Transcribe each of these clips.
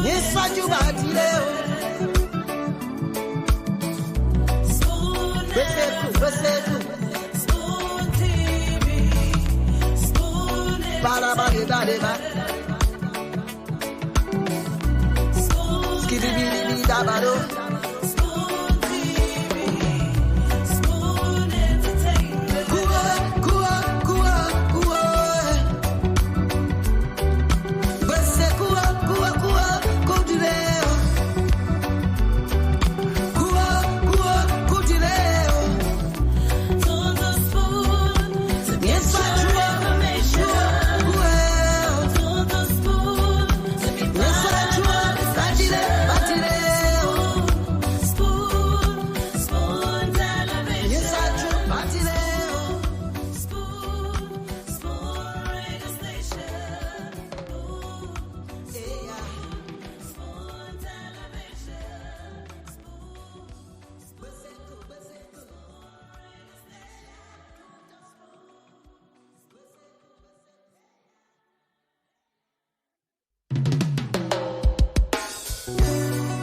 Yes, I do bad leo. Spoon TV. Spoon Bada bada bada bada. Skiddy biddy biddy da bado.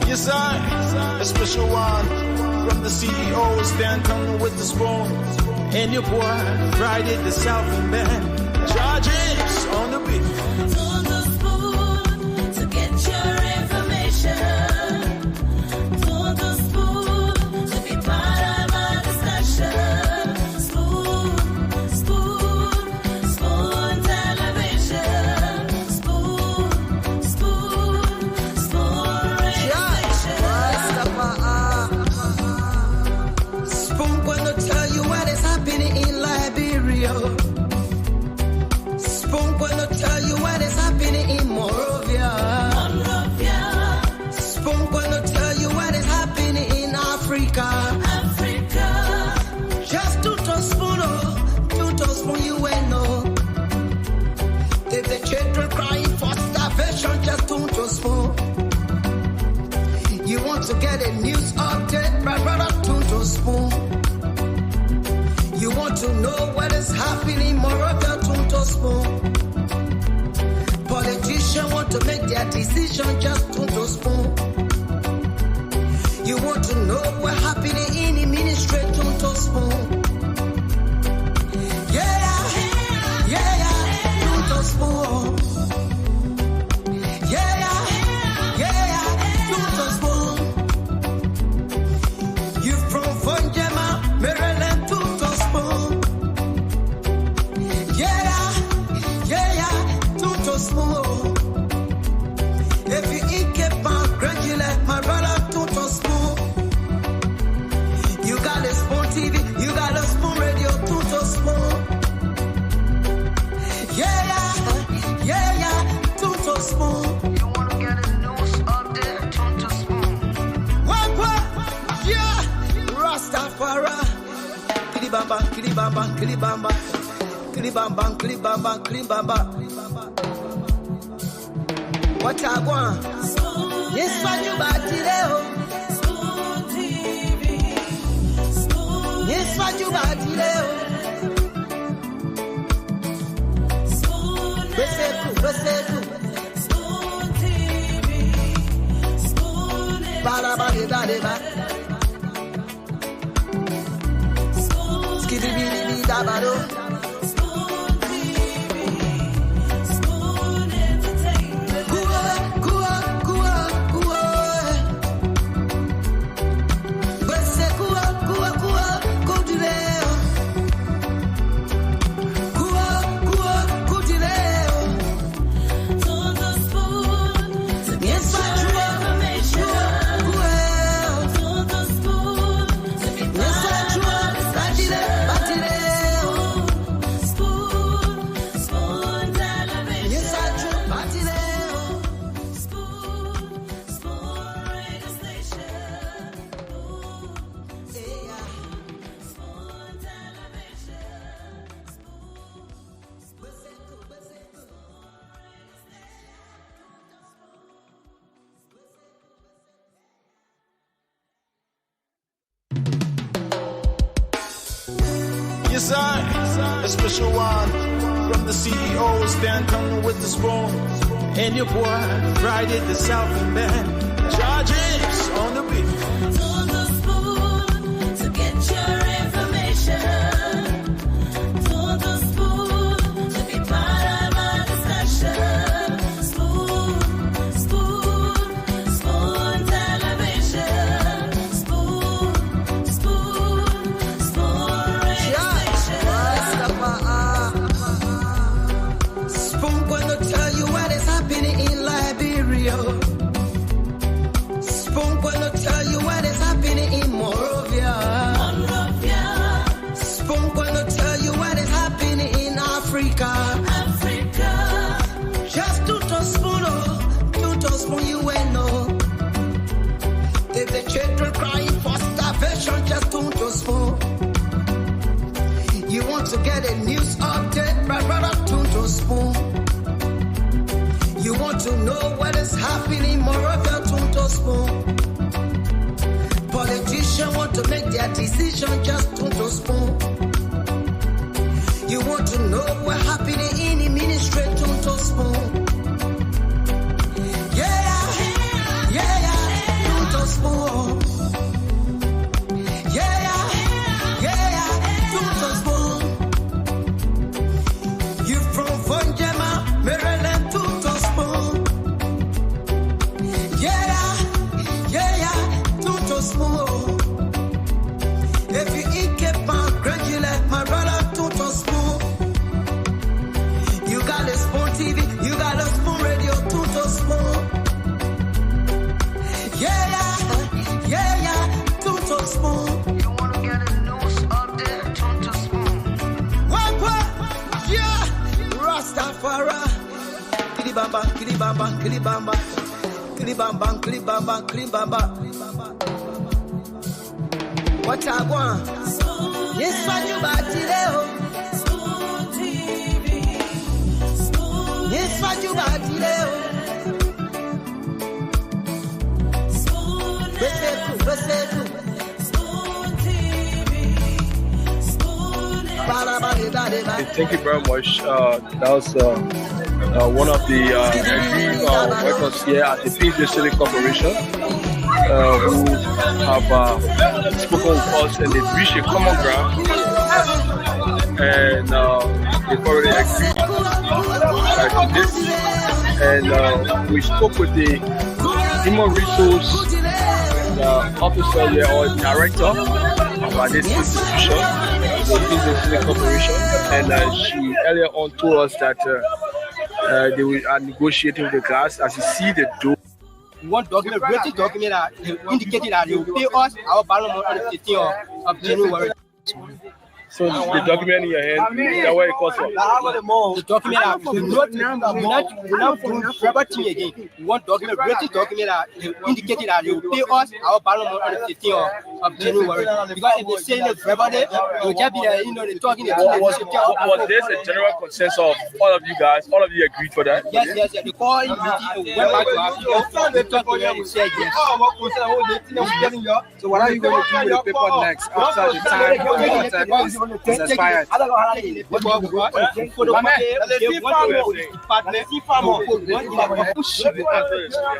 Yes, I, a special one from the CEO, stand coming with the spoon. And your boy, Friday the Southern Band, charges on the beat. On the spoon to get your information. On the spoon to be part of our discussion. Spoon, spoon, spoon television. Spoon, spoon, spoon radio station. Spoon gonna tell you what is happening in Liberia. Spoon gonna tell you what is happening in Monrovia. Spoon gonna tell you what is happening in Africa. Just to spoon, you will know. If the children crying for starvation, just to spoon. You want to get a news update, my brother, to spoon. You want to know what is happening in Monrovia, to spoon. Politicians want to make their decision, just to spoon. You want to know what's happening in the ministry, to spoon. Yeah, to spoon. Yeah, to spoon. You from Fonjema, Maryland, to spoon. Yeah, to spoon. If you eat kepan, graduate, my brother, to spoon. You got a spoon TV, you got a spoon radio, to spoon. Yeah, to spoon. You wanna get a news update, to spoon. What? Yeah, Rastafari. Kilibamba, kilibamba, kilibamba. Kilibamba, kilibamba, kilibamba. What I want? Yes, what you bad today? Spoon TV. Spoon. Yes, what you bad today? Spoon TV. Spoon. Bada bada bada bada. Skiddy biddy biddy da bado. Spoon TV. Spoon entertainment. Kua. Bese kua, kudileo. Kua, kudileo. On the spoon to get Yes, your information. On the spoon to be part of our discussion. Spoon television. Yes, I do. Batileo. Spoon radio station. Spoon television. Yes, I, a special one from the CEO, stand coming with the spoon. And your boy, Friday the Southern Band. Charges on the beat. To the school to get your information. To the school to be part of our discussion. Spoon television. Spoon radio station. Spoon gonna tell you what is happening in Liberia. Spoon gonna tell you what is happening in Monrovia. Spoon gonna tell you what is happening in Africa. Just to spoon, you will know. If the children crying for starvation, just to spoon. You want to get a news update, brother, to spoon. You want to know what is happening in Monrovia, to spoon. Politicians want to make their decision, just to spoon. You want to know what happening in the ministry, to spoon. Yeah, to spoon. Yeah, to spoon. You from Vonjema, Maryland, to spoon. Yeah, to spoon. If you eat keep on gradually, my brother, to spoon. You got a spoon TV, you got a spoon radio, to spoon. Yeah, to spoon. You wanna get a news update, to spoon. What? Yeah, Rastafari. Kilibamba, kilibamba, kilibamba. Kilibamba, kilibamba, kilibamba. What I want? Yes, what you about today? Spoon TV. Yes, what you about today? Spoon TV. Thank you very much. That was one of the workers here at the PJ City Corporation who have spoken with us, and they've reached a common ground, and they've already agreed to this. And we spoke with the human resource officer here, or director of this institution, the PJ City Corporation, and she earlier on told us that they are negotiating with the class. As you see the door. One document, written document that indicated that they will pay us our balance on the 15th of January. So the document in your hand, that way it costs for. The document that we not forever thing again. One document, written document that indicated that they will pay us our balance on the 15th of January. Because if they say it forever, they will just be there, they're talking. Was this a general consensus of all of you guys? All of you agreed for that? Yes. They call in meeting, went back to Africa, they talked to them and said yes. So what are you going to do with the paper next after the time is expired?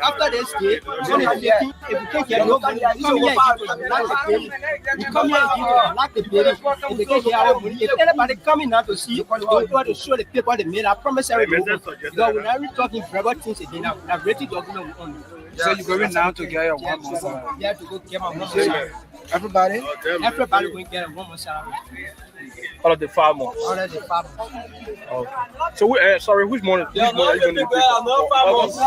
After this day, if you can't get nobody, come here like the baby. If they can't get our money, if anybody coming out to see, don't try to show the paper they made. I promise everybody. Because we're not talking forever things again. I've read it document on. So you're going now to get your 1 month salary? You have to go get my 1 month salary. Everybody going to get a 1 month salary. All of the farmers. All of the farmers. Okay. So, sorry, which money? Which money are you going to pay? August.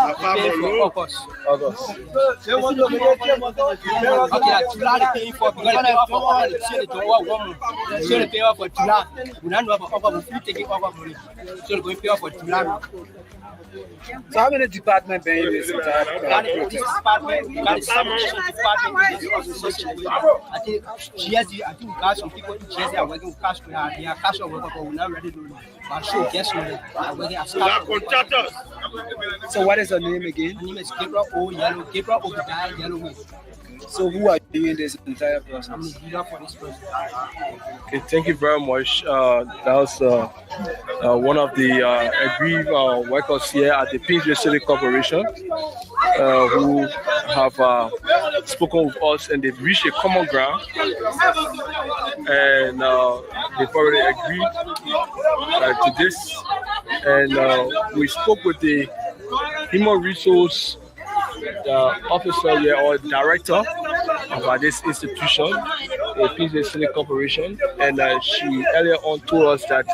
Okay, July they paying for because they pay for all the shit to over 1 month. So they pay for July. We don't know about over, we take it over money. So they're going to pay for July. So how many departments are in this entire got the police department, we got the sanitation department, we got the organization. I think GSD, I think we got some people in GSD are working with cash. They are cash workers, but we're not ready to do it. I should guess what I work at staff. So what is your name again? My name is Gabriel O. Yellow. Gabriel Obadiah Yellowway. So who are you in this entire I'm process? the leader for this person. Okay, thank you very much. That was one of the aggrieved workers here at the Pinsville City Corporation who have spoken with us, and they've reached a common ground, and they've already agreed to this. And we spoke with the human resource officer here, or director of this institution, the Pinsville City Corporation, and she earlier on told us that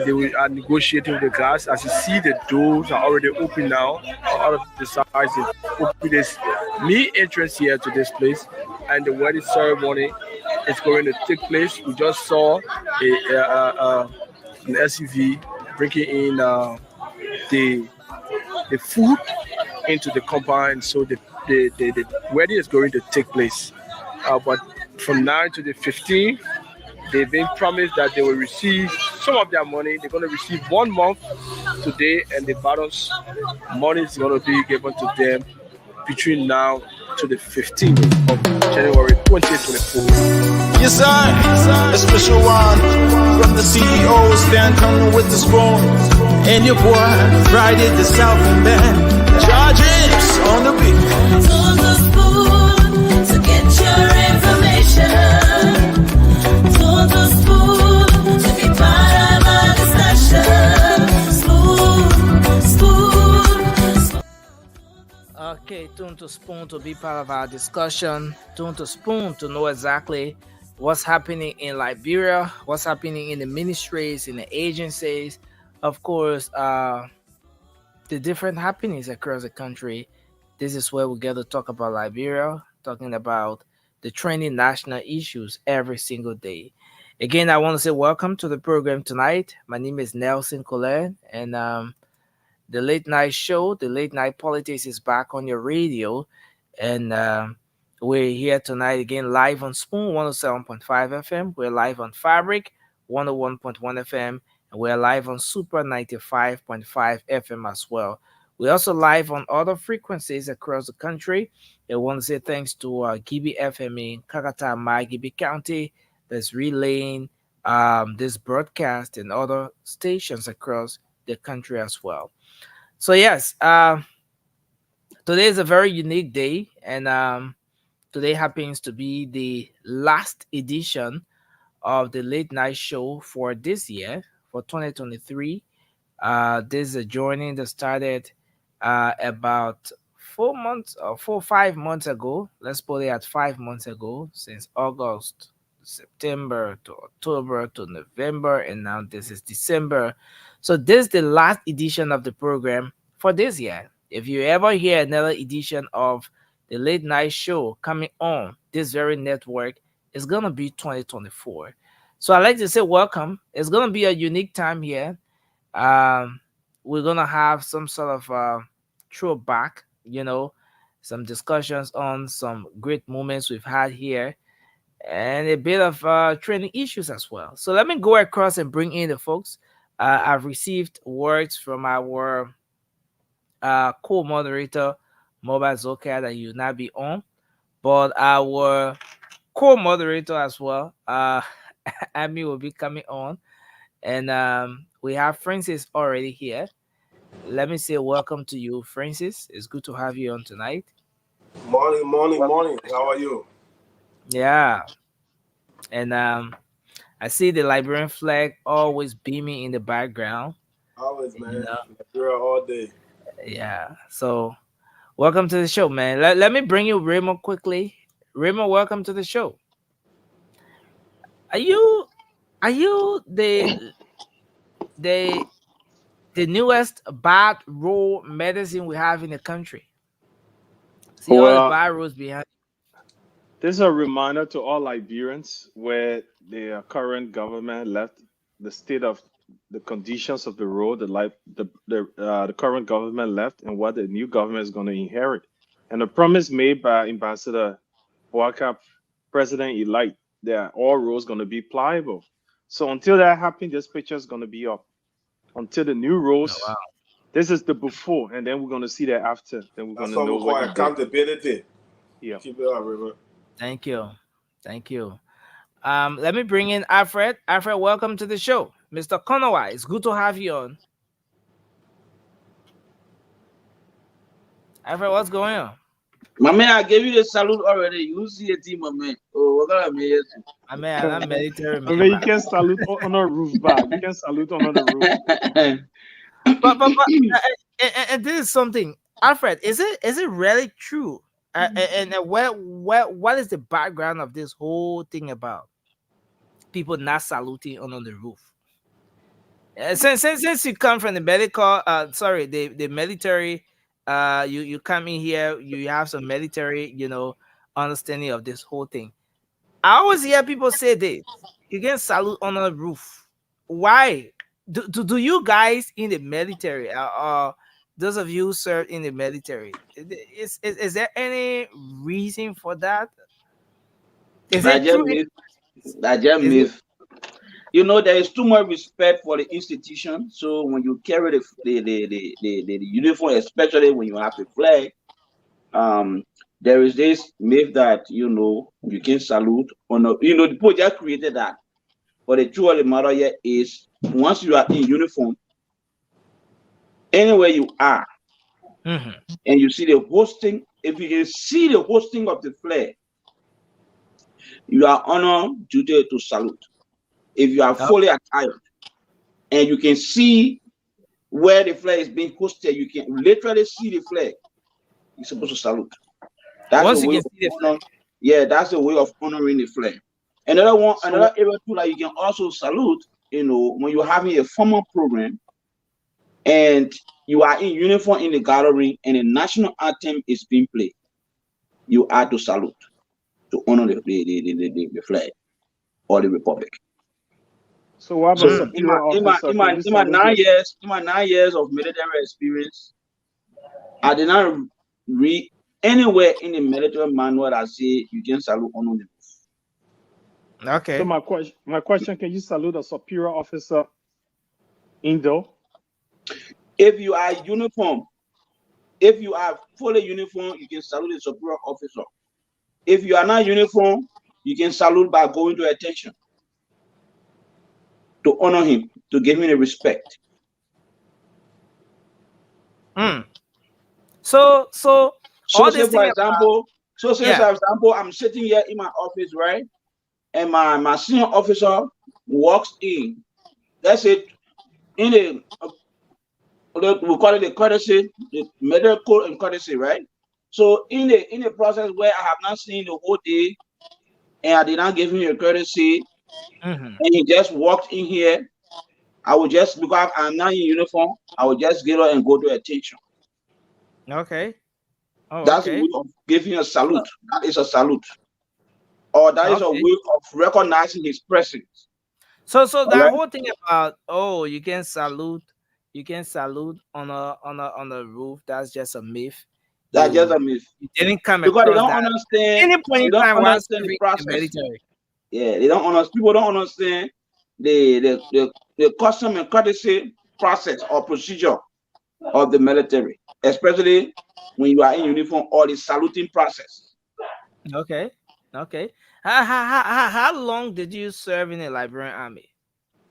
they are negotiating with the class. As you see, the doors are already open now. Out of the sides, they open this main entrance here to this place, and the wedding ceremony is going to take place. We just saw an SUV bringing in the food into the compound, so the wedding is going to take place. But from now to the 15th, they've been promised that they will receive some of their money. They're going to receive 1 month today, and the balance money is going to be given to them between now to the 15th of January 2024. Yes, sir. A special one from the CEO, Stan coming with the spoon. And your boy, Friday the Southern Band. Charges on the beat. To the spoon to get your information. To the spoon to be part of our discussion. Spoon. Okay, tune to spoon to be part of our discussion. Tune to spoon to know exactly what's happening in Liberia, what's happening in the ministries, in the agencies, of course, the different happenings across the country. This is where we get to talk about Liberia, talking about the trending national issues every single day. Again, I want to say welcome to the program tonight. My name is Nelson Colette, and the late night show, the late night politics, is back on your radio, and we're here tonight again live on Spoon 107.5 FM. We're live on Fabric 101.1 FM. And we're live on Super 95.5 FM as well. We're also live on other frequencies across the country. I want to say thanks to Gibi FM in Kakatama, Gibi County, that's relaying this broadcast and other stations across the country as well. So yes, today is a very unique day, and today happens to be the last edition of the late night show for this year, for 2023. This is a journey that started about 4 months or 4 or 5 months ago. Let's put it at 5 months ago, since August, September to October to November, and now this is December. So this is the last edition of the program for this year. If you ever hear another edition of the late night show coming on this very network, it's gonna be 2024. So I'd like to say welcome. It's going to be a unique time here. We're going to have some sort of throwback, some discussions on some great moments we've had here, and a bit of training issues as well. So let me go across and bring in the folks. I've received words from our co-moderator, Mobile Zoka, that you'll not be on, but our co-moderator as well, Amy, will be coming on, and we have Francis already here. Let me say welcome to you, Francis. It's good to have you on tonight. Morning. How are you? Yeah, and I see the Liberian flag always beaming in the background. Always, man. Nigeria all day. Yeah, so welcome to the show, man. Let me bring you Raymond quickly. Raymond, welcome to the show. Are you the newest bad road medicine we have in the country? See all the bad roads behind. This is a reminder to all Liberians where the current government left the state of the conditions of the road, the current government left, and what the new government is going to inherit. And the promise made by Ambassador Boaka, President-elect, that all roads going to be pliable. So until that happens, this picture is gonna be up. Until the new rules. Oh, wow. This is the before, and then we're gonna see that after. Then we're That's gonna what know we call what he did. accountability. Yeah. Keep it up, River. Thank you. Thank you. Let me bring in Alfred. Alfred, welcome to the show. Mr. Konowa, it's good to have you on. Alfred, what's going on? My man, I gave you the salute already. You see the team, my man. Oh, what gonna be it? I mean, I'm military. I mean, you can salute on a roof back. You can salute on the roof. But and this is something, Alfred. Is it really true? And what is the background of this whole thing about people not saluting on the roof? Since you come from the medical, the military, you come in here, you have some military, understanding of this whole thing. I always hear people say this: you can salute on the roof. Why? Do you guys in the military, those of you who serve in the military, is there any reason for that? Is it true? That's just myth. You know, there is too much respect for the institution. So when you carry the uniform, especially when you have the flag, there is this myth that you can salute on the people just created that. But the truth of the matter here is, once you are in uniform, anywhere you are, and you see the hosting, if you can see the hosting of the flag, you are honored duty to salute. If you are fully attired and you can see where the flag is being hosted, you can literally see the flag. You're supposed to salute. That's the way that's the way of honoring the flag. Another area too that you can also salute, when you're having a formal program and you are in uniform in the gallery and the national anthem is being played, you are to salute to honor the flag or the republic. So what about in my 9 years of military experience, I did not read anywhere in the military manual that say you can salute honor the roof. Okay. So my question: can you salute a superior officer indoor? If you are uniform, if you are fully uniform, you can salute a superior officer. If you are not uniform, you can salute by going to attention to honor him, to give him the respect. So say for example, I'm sitting here in my office, right? And my senior officer walks in. That's it. In the we call it the courtesy, the medical and courtesy, right? So in the process where I have not seen the whole day, and I did not give him a courtesy, and he just walked in here, I would just, because I'm not in uniform, I would just get up and go to attention. Okay. That's a way of giving a salute. That is a salute. Or that is a way of recognizing his presence. So that whole thing about you can salute on a roof, that's just a myth. That's just a myth. You didn't come because they don't that. understand. Any point in time, understand the process. Yeah, they don't understand. People don't understand the custom and courtesy process or procedure of the military, especially when you are in uniform, or the saluting process. Okay. How long did you serve in the Liberian Army?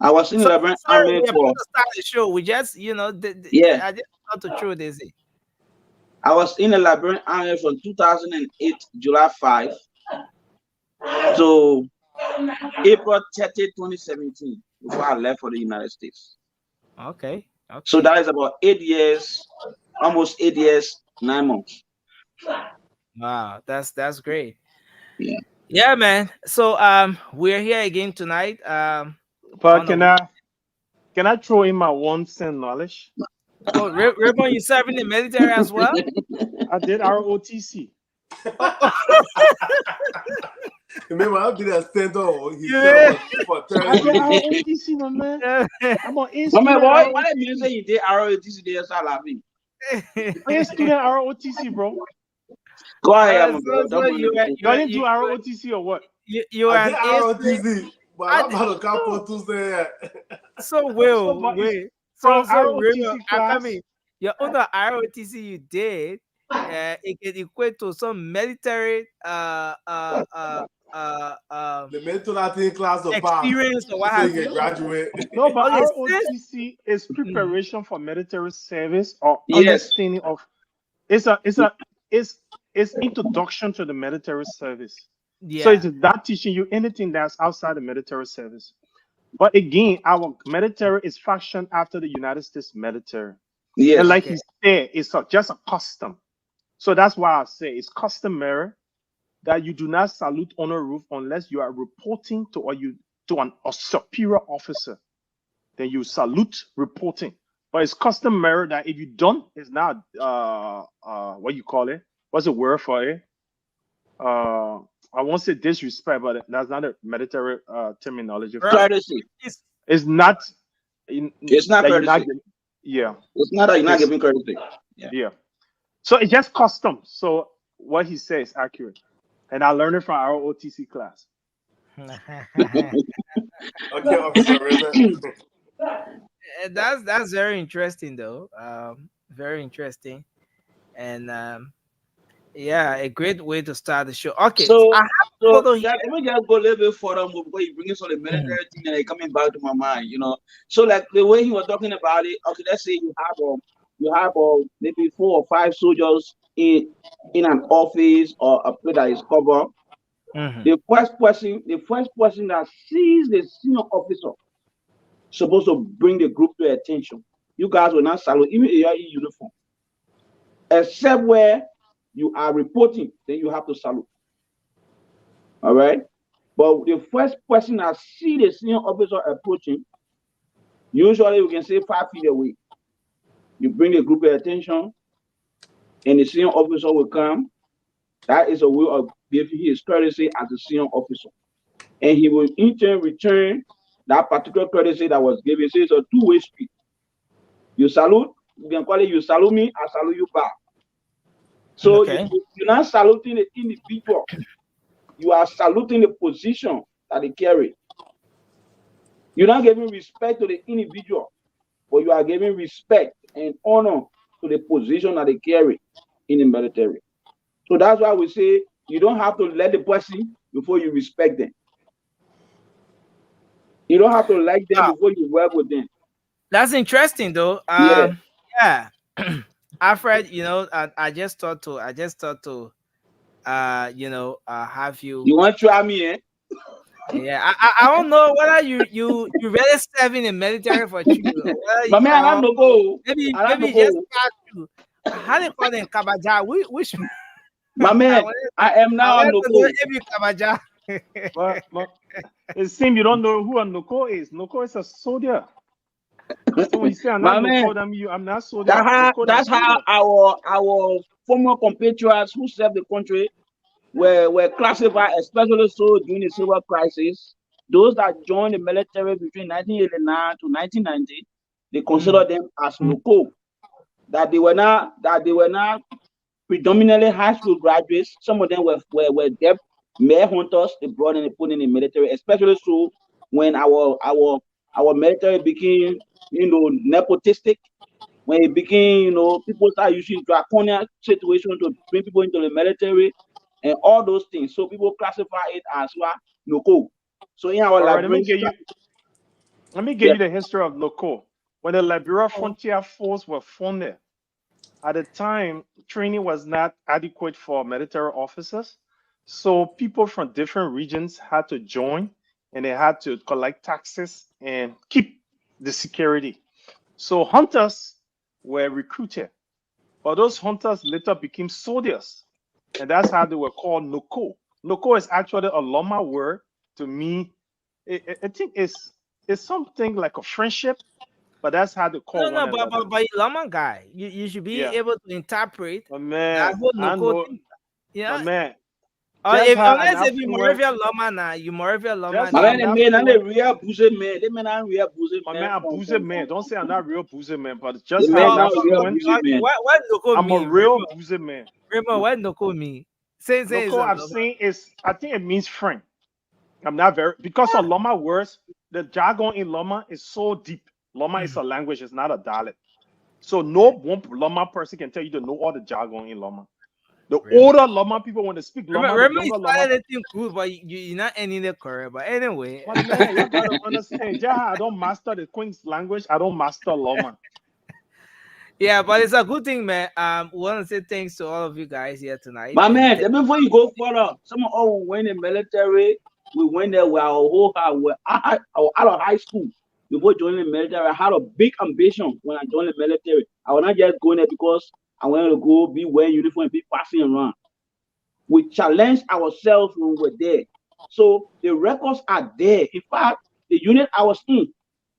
I was in the Liberian Army for. Start the show. We just, I just thought to throw this in. I was in the Liberian Army from 2008, July 5 to April 30, 2017, before I left for the United States. Okay. So that is about 8 years, almost 8 years, 9 months. Wow, that's great. Yeah, man. So we're here again tonight. But can I throw in my 1 cent knowledge? Oh, Raymond, you serve in the military as well? I did ROTC. Remember, I did a stand up. I did ROTC, my man. I'm on student. Why did you say you did ROTC? They start laughing. I'm student ROTC, bro. Go ahead. You didn't do ROTC or what? You are ROTC. But I'm about to come for Tuesday. So Will, but wait. from So Will, ROTC I class, mean, your own ROTC you did, it can equate to some military The mental Latin class of experience or what so have you you. can graduate. no, but Okay, ROTC is preparation for military service or Yes. understanding of. It's introduction to the military service. yeah. So it's not teaching you anything that's outside the military service. But again, our military is fashioned after the United States military. Yes. And like Okay. he said, it's just a custom. So that's why I say it's customary that you do not salute on a roof unless you are reporting to a superior officer. Then you salute reporting. But it's customary that if you don't, it's not what you call it. What's the word for it? I won't say disrespect, but that's not a military terminology. Courtesy. It's not. It's not that you're courtesy. yeah. It's not that you're not It's- giving courtesy. Yeah. So it's just custom. So what he says is accurate. And I learned it from our OTC class. Okay, Officer Raymond. That's very interesting though. Very interesting. And yeah, a great way to start the show. Okay, So, I have to so follow yeah, here. let me just go a little bit further before you bring some of the military thing and it coming back to my mind, you know. So like the way he was talking about it, okay, let's say you have maybe 4 or 5 soldiers in an office or a place that is covered. Mhm. The first person that sees the senior officer supposed to bring the group to attention. You guys will not salute, even if you are in uniform. Except where you are reporting, then you have to salute. All right. But the first person that see the senior officer approaching, usually you can say 5 feet away. You bring the group attention, and the senior officer will come. That is a way of giving his courtesy as a senior officer. And he will in turn return that particular courtesy that was given. So it's a two-way street. You salute, you can call it you salute me, I salute you back. So Okay. you're not saluting the individual, you are saluting the position that they carry. You're not giving respect to the individual, but you are giving respect and honor to the position that they carry in the military. So that's why we say you don't have to let the person before you respect them. You don't have to like them before you work with them. That's interesting though. Yeah. Yeah. Alfred, you know, I just thought to have you. You want to try me, eh? Yeah, I don't know whether you really serve in the military for true. But man, I don't know go. Maybe I don't just know. pass you. How they call them Kabaja? Which My man, I am now on the go. Maybe Kabaja. But it seems you don't know who a Noko is. Noko is a soldier. So when you say I'm not Noko, I'm not soldier. That's how our former compatriots who served the country were classified, especially so during the civil crisis. Those that joined the military between 1989 to 1990, they consider them as Noko. That they were not predominantly high school graduates. Some of them were depth mare hunters. They brought in, they put in the military, especially so when our military became, nepotistic. When it became, people start using draconian situation to bring people into the military and all those things. So people classify it as Noko. So in our let me give you the history of Noko. When the Liberia Frontier Force were funded, at the time, training was not adequate for military officers. So people from different regions had to join, and they had to collect taxes and keep the security. So hunters were recruited, but those hunters later became soldiers, and that's how they were called Noko. Noko is actually a Loma word to me. I think it's something like a friendship, but that's how they call one another. But Lama guy, you should be able to interpret. Man, I know. Yeah, man. Unless if you Moravia Lama now, you Moravia Lama. Man, I'm a real boozy man. They man, I'm real boozy man. Man, I'm boozy man. Don't say I'm not real boozy man, but just how what Noko I'm mean? a real boozy man. Remember what Noko mean? Say Noko I've seen is, I think it means friend. I'm not very, because of Loma words, the jargon in Loma is so deep. Loma is a language, it's not a dialect. So no one Loma person can tell you to know all the jargon in Loma. The older Loma people, when they speak Loma, the Remember, younger you Loma. started anything good, but you're not ending the career. But anyway, But man, you gotta understand, I don't master the Queen's language. I don't master Loma. yeah, but it's a good thing, man. We want to say thanks to all of you guys here tonight. My man, before you go further, some of us went in the military. We went there with our whole heart. We're out of high school. Before joining the military, I had a big ambition when I joined the military. I was not just going there because I wanted to go be wearing uniform and be passing around. We challenged ourselves when we were there. So the records are there. In fact, the unit I was in,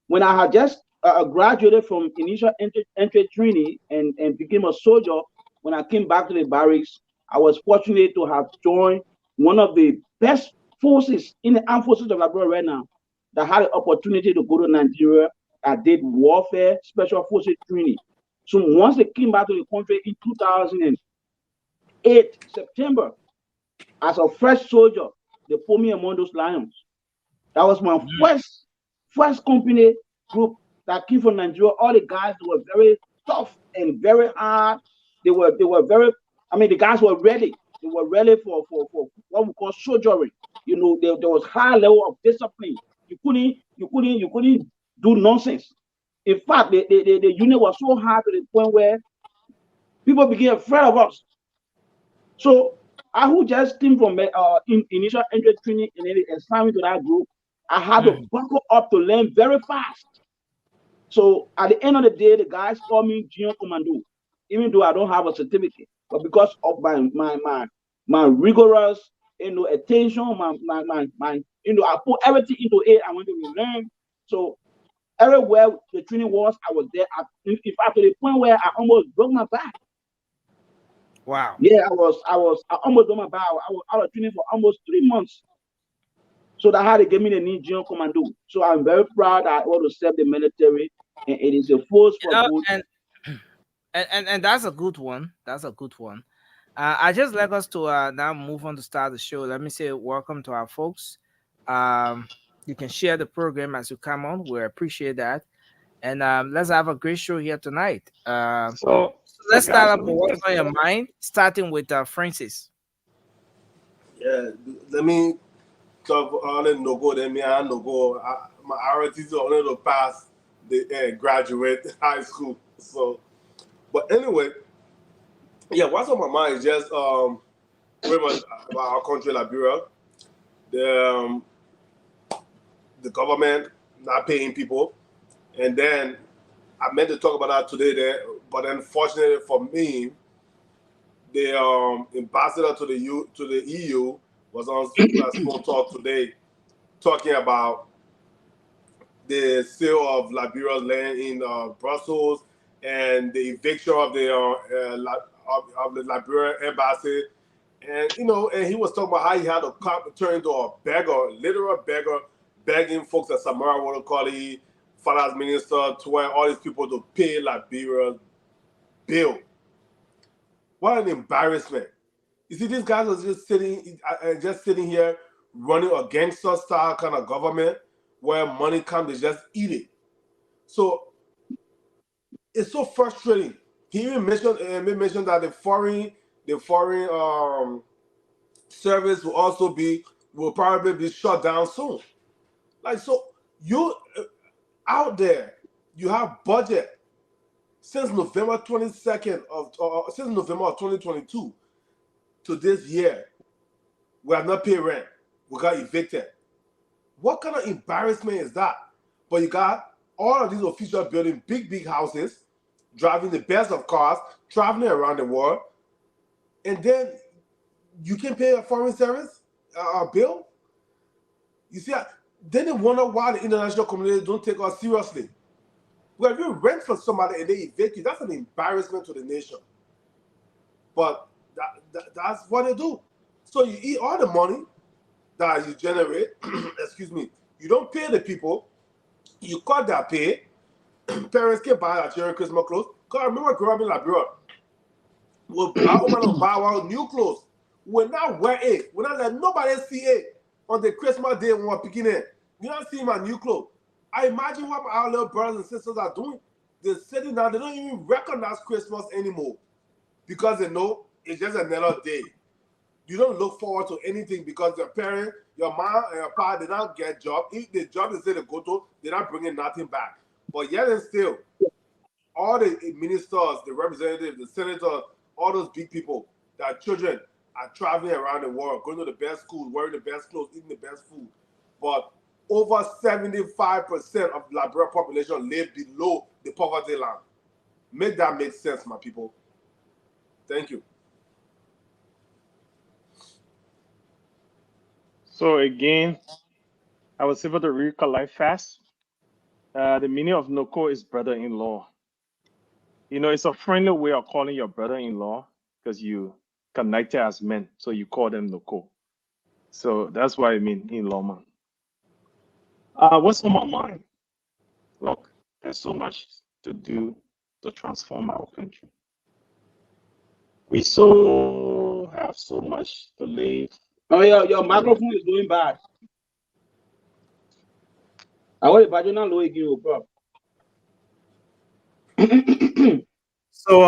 when I had just graduated from initial entry training and became a soldier, when I came back to the barracks, I was fortunate to have joined one of the best forces in the armed forces of Liberia right now that had the opportunity to go to Nigeria. I did warfare, special forces training. So once they came back to the country in 2008, September, as a fresh soldier, they put me among those lions. That was my first company group that came from Nigeria. All the guys were very tough and very hard. They were very, I mean, the guys were ready. They were ready for what we call soldiering. You know, there was high level of discipline. You couldn't do nonsense. In fact, the unit was so hard to the point where people became afraid of us. So I who just came from initial entry training and then they assigned me to that group, I had to buckle up to learn very fast. So at the end of the day, the guys call me Junior Commando, even though I don't have a certificate. But because of my rigorous, attention, my I put everything into it. I wanted to learn. So everywhere the training was, I was there. In fact, to the point where I almost broke my back. Wow. Yeah, I almost broke my back. I was out of training for almost 3 months. So that had to give me the new Junior Commando. So I'm very proud that I want to serve the military, and it is a force for good. And that's a good one. That's a good one. I just like us to now move on to start the show. Let me say welcome to our folks. You can share the program as you come on. We appreciate that. And let's have a great show here tonight. So let's start up with what's on your mind, starting with Francis. Yeah, let me talk on the no-go. Then me and no-go. My priorities are only to pass the graduate high school. So, but anyway, yeah, what's on my mind is just pretty much about our country, Liberia. The government not paying people, and then I meant to talk about that today. There, but unfortunately for me, the ambassador to the EU was on Small Talk today, talking about the sale of Liberia's land in Brussels and the eviction of the Liberian embassy, and and he was talking about how he had to turn into a beggar, literal beggar, begging folks at Samara Water finance minister, to all these people to pay Liberia's bill. What an embarrassment! You see, these guys are just sitting here running against us style kind of government where money comes, they just eat it. So it's so frustrating. He even mentioned that the foreign service will probably be shut down soon. Like, so you out there, you have budget since November 22nd since November of 2022 to this year. We have not paid rent. We got evicted. What kind of embarrassment is that? But you got all of these officials building big houses, driving the best of cars, traveling around the world, and then you can pay a foreign service bill? You see, then they wonder why the international community don't take us seriously. Well, if you rent for somebody and they evict you, that's an embarrassment to the nation. But that's what they do. So you eat all the money that you generate, excuse me, you don't pay the people, you cut their pay, parents can buy their children Christmas clothes. Because I remember growing up in Liberia, our woman would buy our new clothes. We're not wear it. We're not let nobody see it. on the Christmas day when we're picking it. You don't see my new clothes. I imagine what our little brothers and sisters are doing. They're sitting down, they don't even recognize Christmas anymore because they know it's just another day. You don't look forward to anything because your parent, your mom, and your father, they don't get job. If the job they say they go to, they're not bringing nothing back. But yet and still, all the ministers, the representatives, the senators, all those big people, their children are traveling around the world, going to the best schools, wearing the best clothes, eating the best food. But over 75% of the Liberia population live below the poverty line. Make that make sense, my people. Thank you. So again, I was able to recollect fast. The meaning of Noko is brother-in-law. You know, it's a friendly way of calling your brother-in-law because you connected as men, so you call them Noko. So that's why I mean in-law, man. What's on my mind? Look, there's so much to do to transform our country. We so have so much to live. Oh, yeah, your microphone is going bad. I want to buy low again, bro. So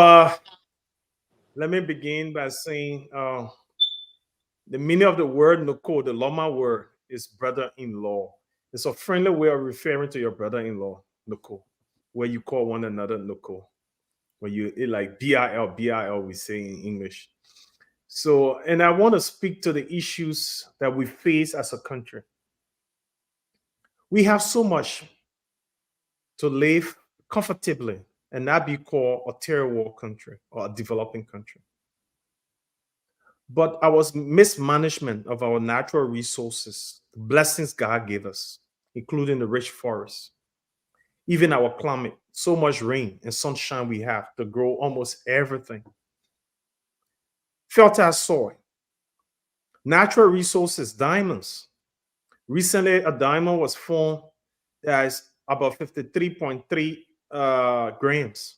let me begin by saying the meaning of the word Noko, the Loma word, is brother-in-law. It's a friendly way of referring to your brother-in-law, Noko, where you call one another Noko. When you like BIL, we say in English. So, and I want to speak to the issues that we face as a country. We have so much to live comfortably and not be called a third world country or a developing country. But our mismanagement of our natural resources, the blessings God gave us, including the rich forests, even our climate, so much rain and sunshine we have to grow almost everything. Fertile soil, natural resources, diamonds. Recently, a diamond was found that is about 53.3 grams,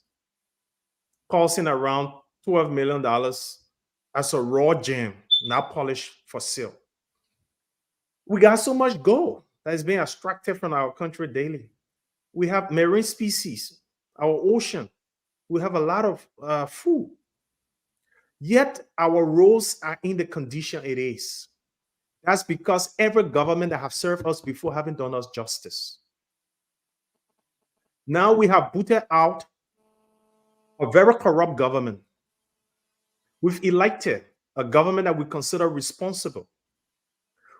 costing around $12 million as a raw gem, not polished for sale. We got so much gold that is being extracted from our country daily. We have marine species, our ocean. We have a lot of food. Yet our roads are in the condition it is. That's because every government that have served us before haven't done us justice. Now we have booted out a very corrupt government. We've elected a government that we consider responsible.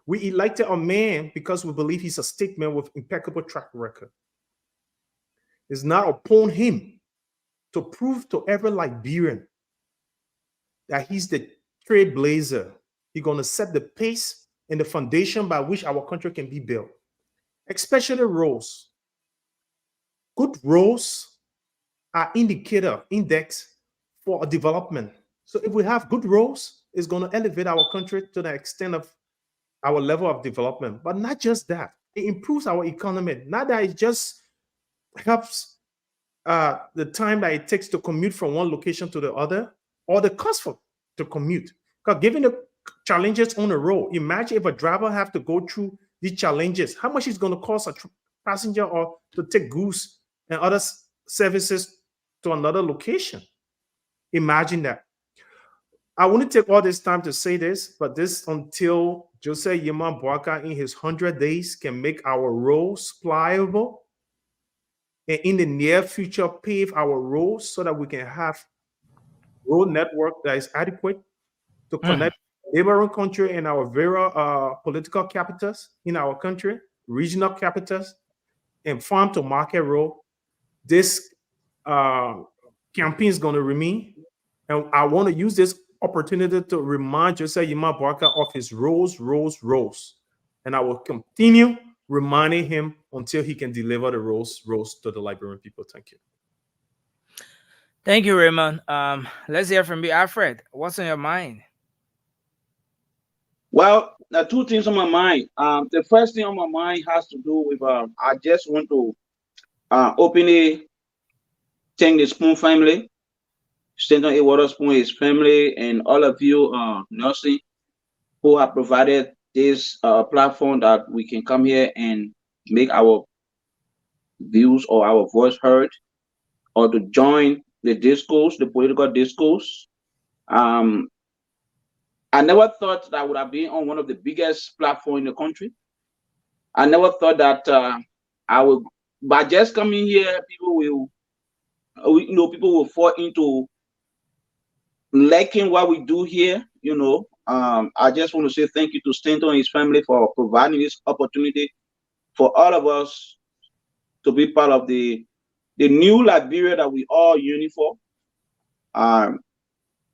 We elected a man because we believe he's a statesman with impeccable track record. It's not upon him to prove to every Liberian that he's the trailblazer. He's going to set the pace and the foundation by which our country can be built, especially roads. Good roads are index for a development. So if we have good roads, it's going to elevate our country to the extent of our level of development. But not just that, it improves our economy. Not that it just helps the time that it takes to commute from one location to the other, or the cost to commute. Because given the challenges on the road, imagine if a driver have to go through these challenges, how much it's going to cost a passenger or to take goods and other services to another location. Imagine that. I wouldn't take all this time to say this, but this until Joseph Yema Boaka in his 100 days can make our roads pliable, and in the near future pave our roads so that we can have road network that is adequate to connect neighboring country and our very political capitals in our country, regional capitals, and farm to market road. This campaign is going to remain, and I want to use this opportunity to remind Joseph Yema Boaka of his roads, and I will continue reminding him until he can deliver the roads to the Liberian people. Thank you. Thank you, Raymond. Let's hear from you, Alfred. What's on your mind? Well, there are two things on my mind. The first thing on my mind has to do with I just want to openly thank the Spoon family, Stanton A. Waterspoon, his family, and all of you nursing who have provided this platform that we can come here and make our views or our voice heard, or to join the discourse, the political discourse. I never thought that I would have been on one of the biggest platforms in the country. I never thought that I would, by just coming here, people will fall into liking what we do here. I just want to say thank you to Stanton and his family for providing this opportunity for all of us to be part of the new Liberia that we all yearning for. I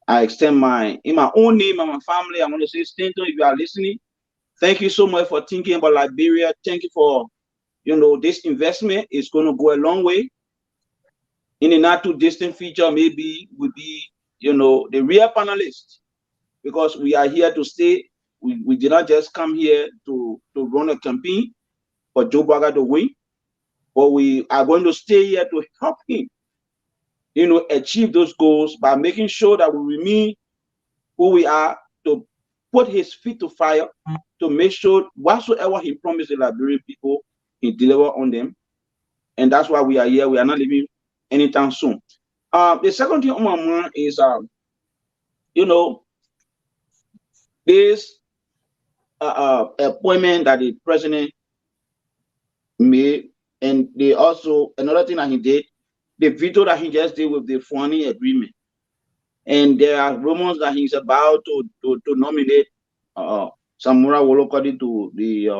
extend in my own name and my family, I want to say, Stanton, if you are listening, thank you so much for thinking about Liberia. Thank you for, this investment is going to go a long way. In the not too distant future, maybe we'll be, the real panelists, because we are here to stay. We did not just come here to run a campaign for Joe Biden to win, but we are going to stay here to help him, achieve those goals by making sure that we remain who we are, to put his feet to fire, to make sure whatsoever he promised the Liberian people, he deliver on them. And that's why we are here. We are not leaving anytime soon. The second thing on my mind is, this appointment that the president made, and they also, another thing that he did, the veto that he just did with the Fulani agreement. And there are rumors that he's about to nominate Samura Wolokodi to the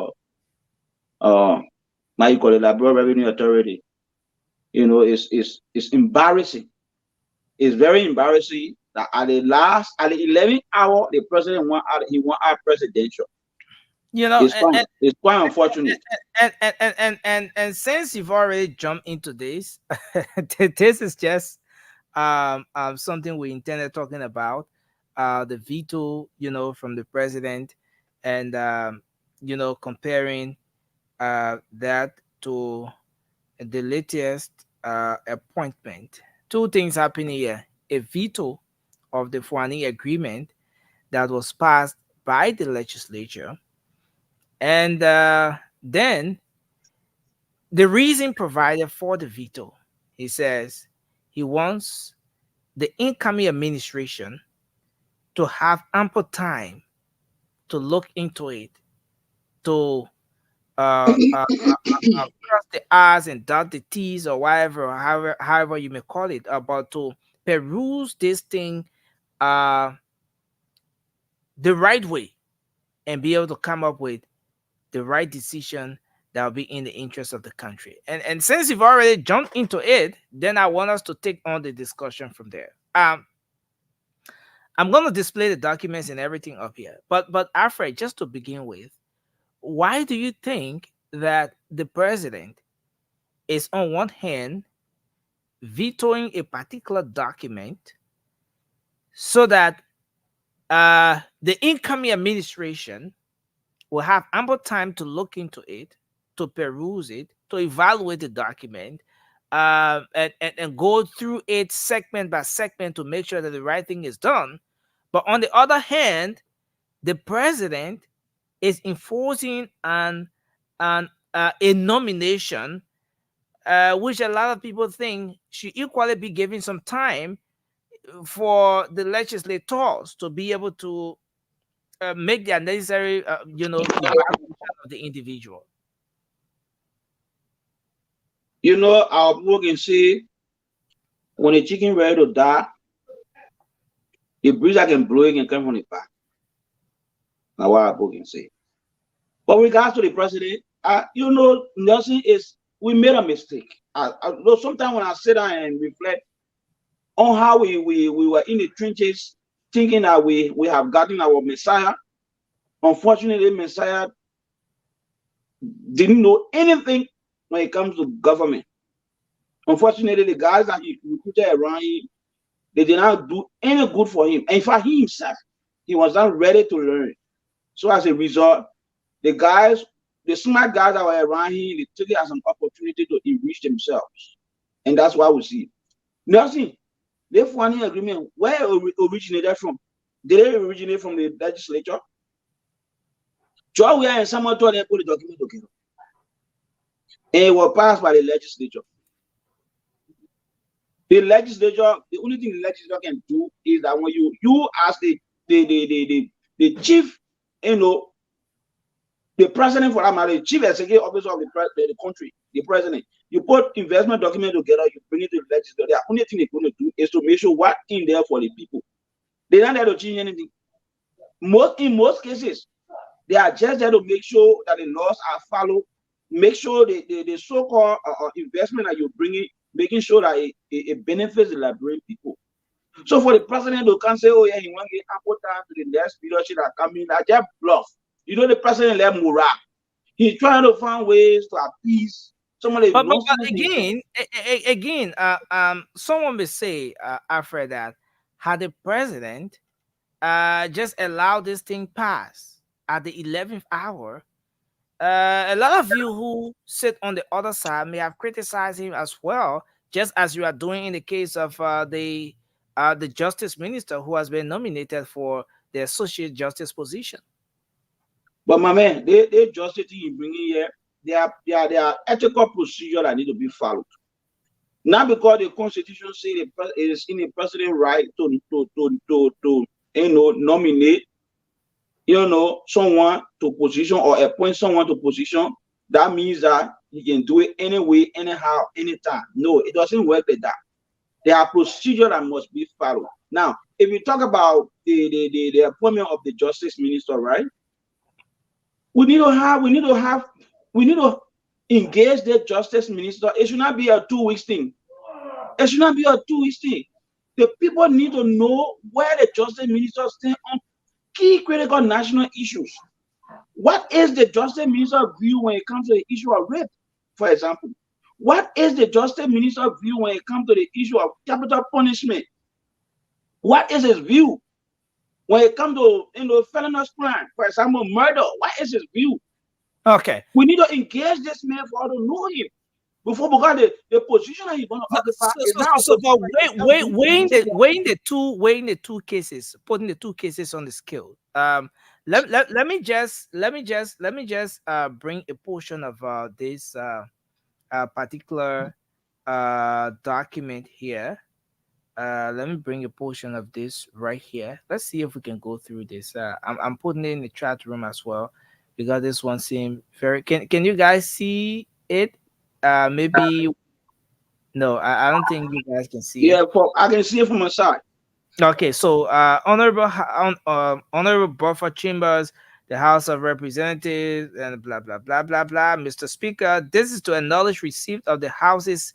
Liberal Revenue Authority. It's embarrassing. It's very embarrassing that at the 11th hour, the president want our presidential. It's quite unfortunate. And since you've already jumped into this, this is just something we intended talking about, the veto, from the president, and comparing that to the latest appointment. Two things happening here: a veto of the Fulani agreement that was passed by the legislature. And then the reason provided for the veto, he says he wants the incoming administration to have ample time to look into it, to cross the I's and dot the T's, or however you may call it, about to peruse this thing the right way and be able to come up with the right decision that will be in the interest of the country. And since you've already jumped into it, then I want us to take on the discussion from there. I'm going to display the documents and everything up here. But Alfred, just to begin with, why do you think that the president is on one hand vetoing a particular document so that the incoming administration will have ample time to look into it, to peruse it, to evaluate the document, and go through it segment by segment to make sure that the right thing is done? But on the other hand, the president is enforcing a nomination, which a lot of people think should equally be given some time for the legislators to be able to make the necessary, evaluation of the individual. Our people can say, when a chicken ready to die, the breeze I can blow it can come from the back. Now what our people can say. But with regards to the president, Nelson, we made a mistake. Sometimes when I sit down and reflect on how we were in the trenches, thinking that we have gotten our Messiah. Unfortunately, Messiah didn't know anything when it comes to government. Unfortunately, the guys that he recruited around him, they did not do any good for him. And in fact, he himself, he was not ready to learn. So as a result, the smart guys that were around him, they took it as an opportunity to enrich themselves. And that's why we see. Nothing. The Fulani agreement, where it originated from? Did it originate from the legislature? Joy we are in someone told them put the document together. And it was passed by the legislature. The legislature, the only thing the legislature can do is that when you ask the chief, the president for that matter, the chief executive officer of the country, the president, you put investment document together, you bring it to the legislature. The only thing they're going to do is to make sure what in there for the people. They're not there to change anything. In most cases, they are just there to make sure that the laws are followed, make sure the so-called investment that you're bringing, making sure that it benefits the Liberian people. So for the president to come say, oh yeah, he want to get ample time to the next leadership that come in, that just bluff. The president left morale. He's trying to find ways to appease some of the again, someone will say, Alfred, that had the president just allowed this thing pass at the 11th hour, a lot of you who sit on the other side may have criticized him as well, just as you are doing in the case of the justice minister who has been nominated for the associate justice position. But my man, they justice you bringing here, there are ethical procedures that need to be followed. Not because the constitution says it is in the president's right to nominate someone to position or appoint someone to position. That means that he can do it anyway, anyhow, anytime. No, it doesn't work like that. There are procedures that must be followed. Now, if we talk about the appointment of the justice minister, right? We need to engage the justice minister. It should not be a 2 weeks thing. It should not be a 2 weeks thing. The people need to know where the justice minister stands on key critical national issues. What is the justice minister's view when it comes to the issue of rape, for example? What is the justice minister's view when it comes to the issue of capital punishment? What is his view when it comes to felonious crime, for example, murder? What is his view? Okay. We need to engage this man for us to know him. Because the position that he's going to occupy is now. So weighing the two cases, putting the two cases on the scale. Let me just bring a portion of this particular document here. Let me bring a portion of this right here. Let's see if we can go through this. I'm putting it in the chat room as well because this one seemed very. Can you guys see it? Maybe no, I don't think you guys can see it. Yeah, I can see it from my side. Okay, so Honorable Buffer Chambers, the House of Representatives, and blah blah blah blah blah. Mr. Speaker, this is to acknowledge receipt of the House's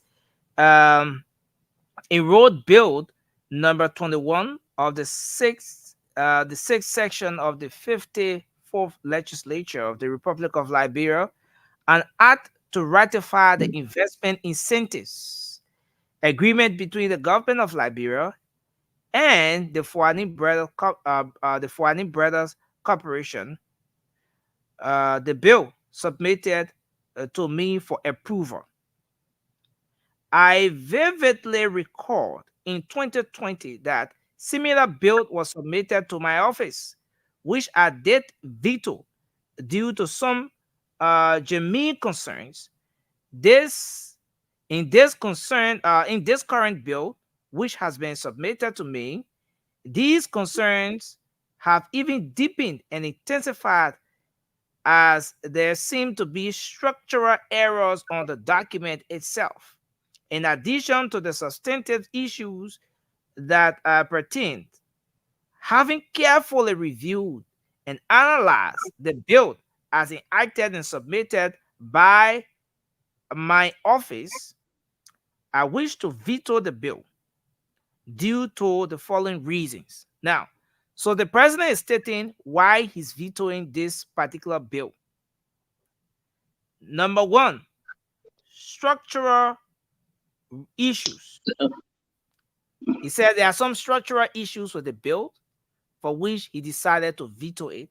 enrolled bill number 21 of the sixth section of the 54th legislature of the Republic of Liberia, an act to ratify the investment incentives agreement between the government of Liberia and the Fuani Brothers Corporation. The bill submitted to me for approval. I vividly recall in 2020 that similar bill was submitted to my office, which I did veto due to some genuine concerns. In this current bill, which has been submitted to me, these concerns have even deepened and intensified as there seem to be structural errors on the document itself, in addition to the substantive issues that pertain. Having carefully reviewed and analyzed the bill as enacted and submitted by my office, I wish to veto the bill due to the following reasons. Now, so the president is stating why he's vetoing this particular bill. Number one, structural issues. He said there are some structural issues with the bill for which he decided to veto it.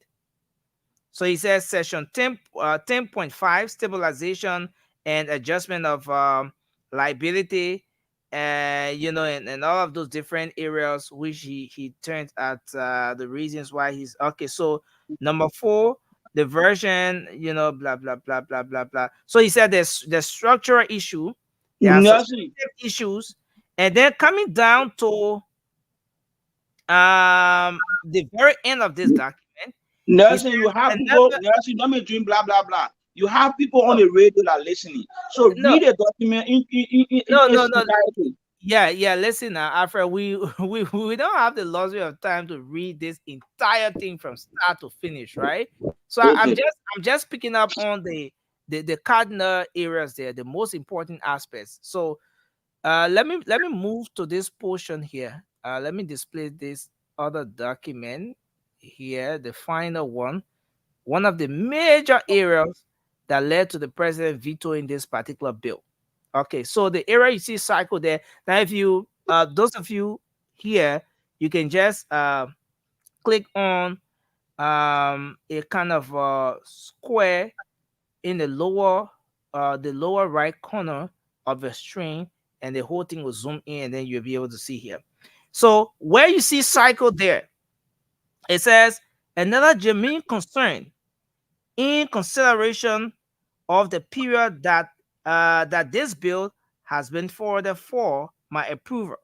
So he says section 10.5, stabilization and adjustment of liability, and all of those different areas which he turns at the reasons why he's okay. So number 4, the version, blah blah blah blah blah blah. So he said there's the structural issue, there are Nelson, substantive issues, and then coming down to the very end of this document. Nelson, you have people, Nelson, don't be doing blah blah blah. You have people on the radio that are listening. So read the document in entirety. Yeah. Listen, Alfred, we don't have the luxury of time to read this entire thing from start to finish, right? So I'm just picking up on the cardinal areas there, the most important aspects. So let me move to this portion here. Let me display this other document here, the final one of the major areas that led to the president vetoing this particular bill. Okay, so the area you see cycle there. Now, if you, those of you here, you can just click on a kind of square in the lower right corner of the screen, and the whole thing will zoom in, and then you'll be able to see here. So where you see cycle there, it says another germane concern in consideration of the period that that this bill has been forwarded for my approval.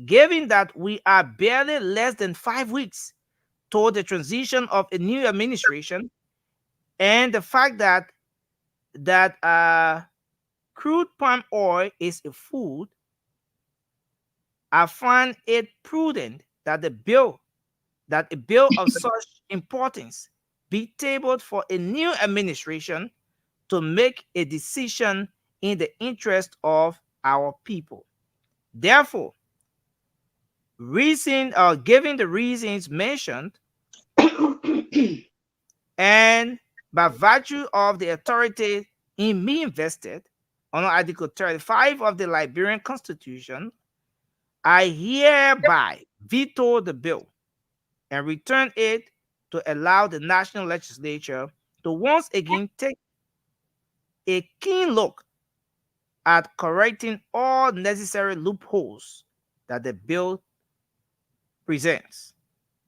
Given that we are barely less than 5 weeks toward the transition of a new administration, and the fact that crude palm oil is a food, I find it prudent that a bill of such importance be tabled for a new administration to make a decision in the interest of our people. Therefore, given the reasons mentioned, and by virtue of the authority in me invested under Article 35 of the Liberian Constitution, I hereby veto the bill and return it to allow the national legislature to once again take a keen look at correcting all necessary loopholes that the bill presents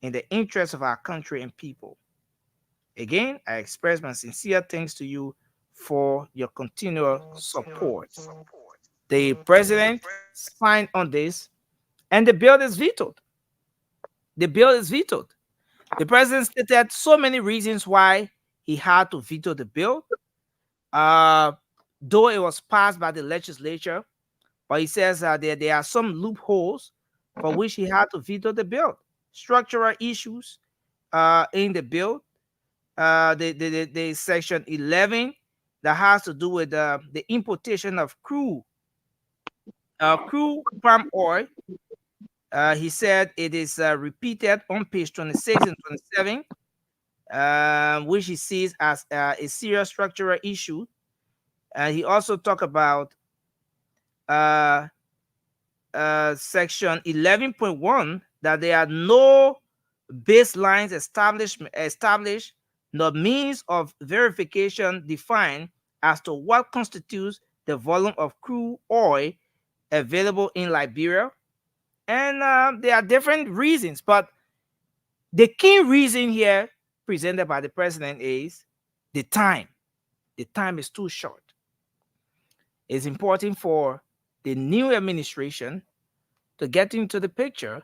in the interest of our country and people. Again, I express my sincere thanks to you for your continual support. The president signed on this, and the bill is vetoed. The bill is vetoed. The president stated so many reasons why he had to veto the bill, though it was passed by the legislature. But he says there are some loopholes for which he had to veto the bill. Structural issues in the bill, the section 11 that has to do with the importation of crude palm oil. He said it is repeated on page 26 and 27, which he sees as a serious structural issue. He also talked about section 11.1, that there are no baselines established, nor means of verification defined as to what constitutes the volume of crude oil available in Liberia. And there are different reasons, but the key reason here presented by the president is the time. The time is too short. It's important for the new administration to get into the picture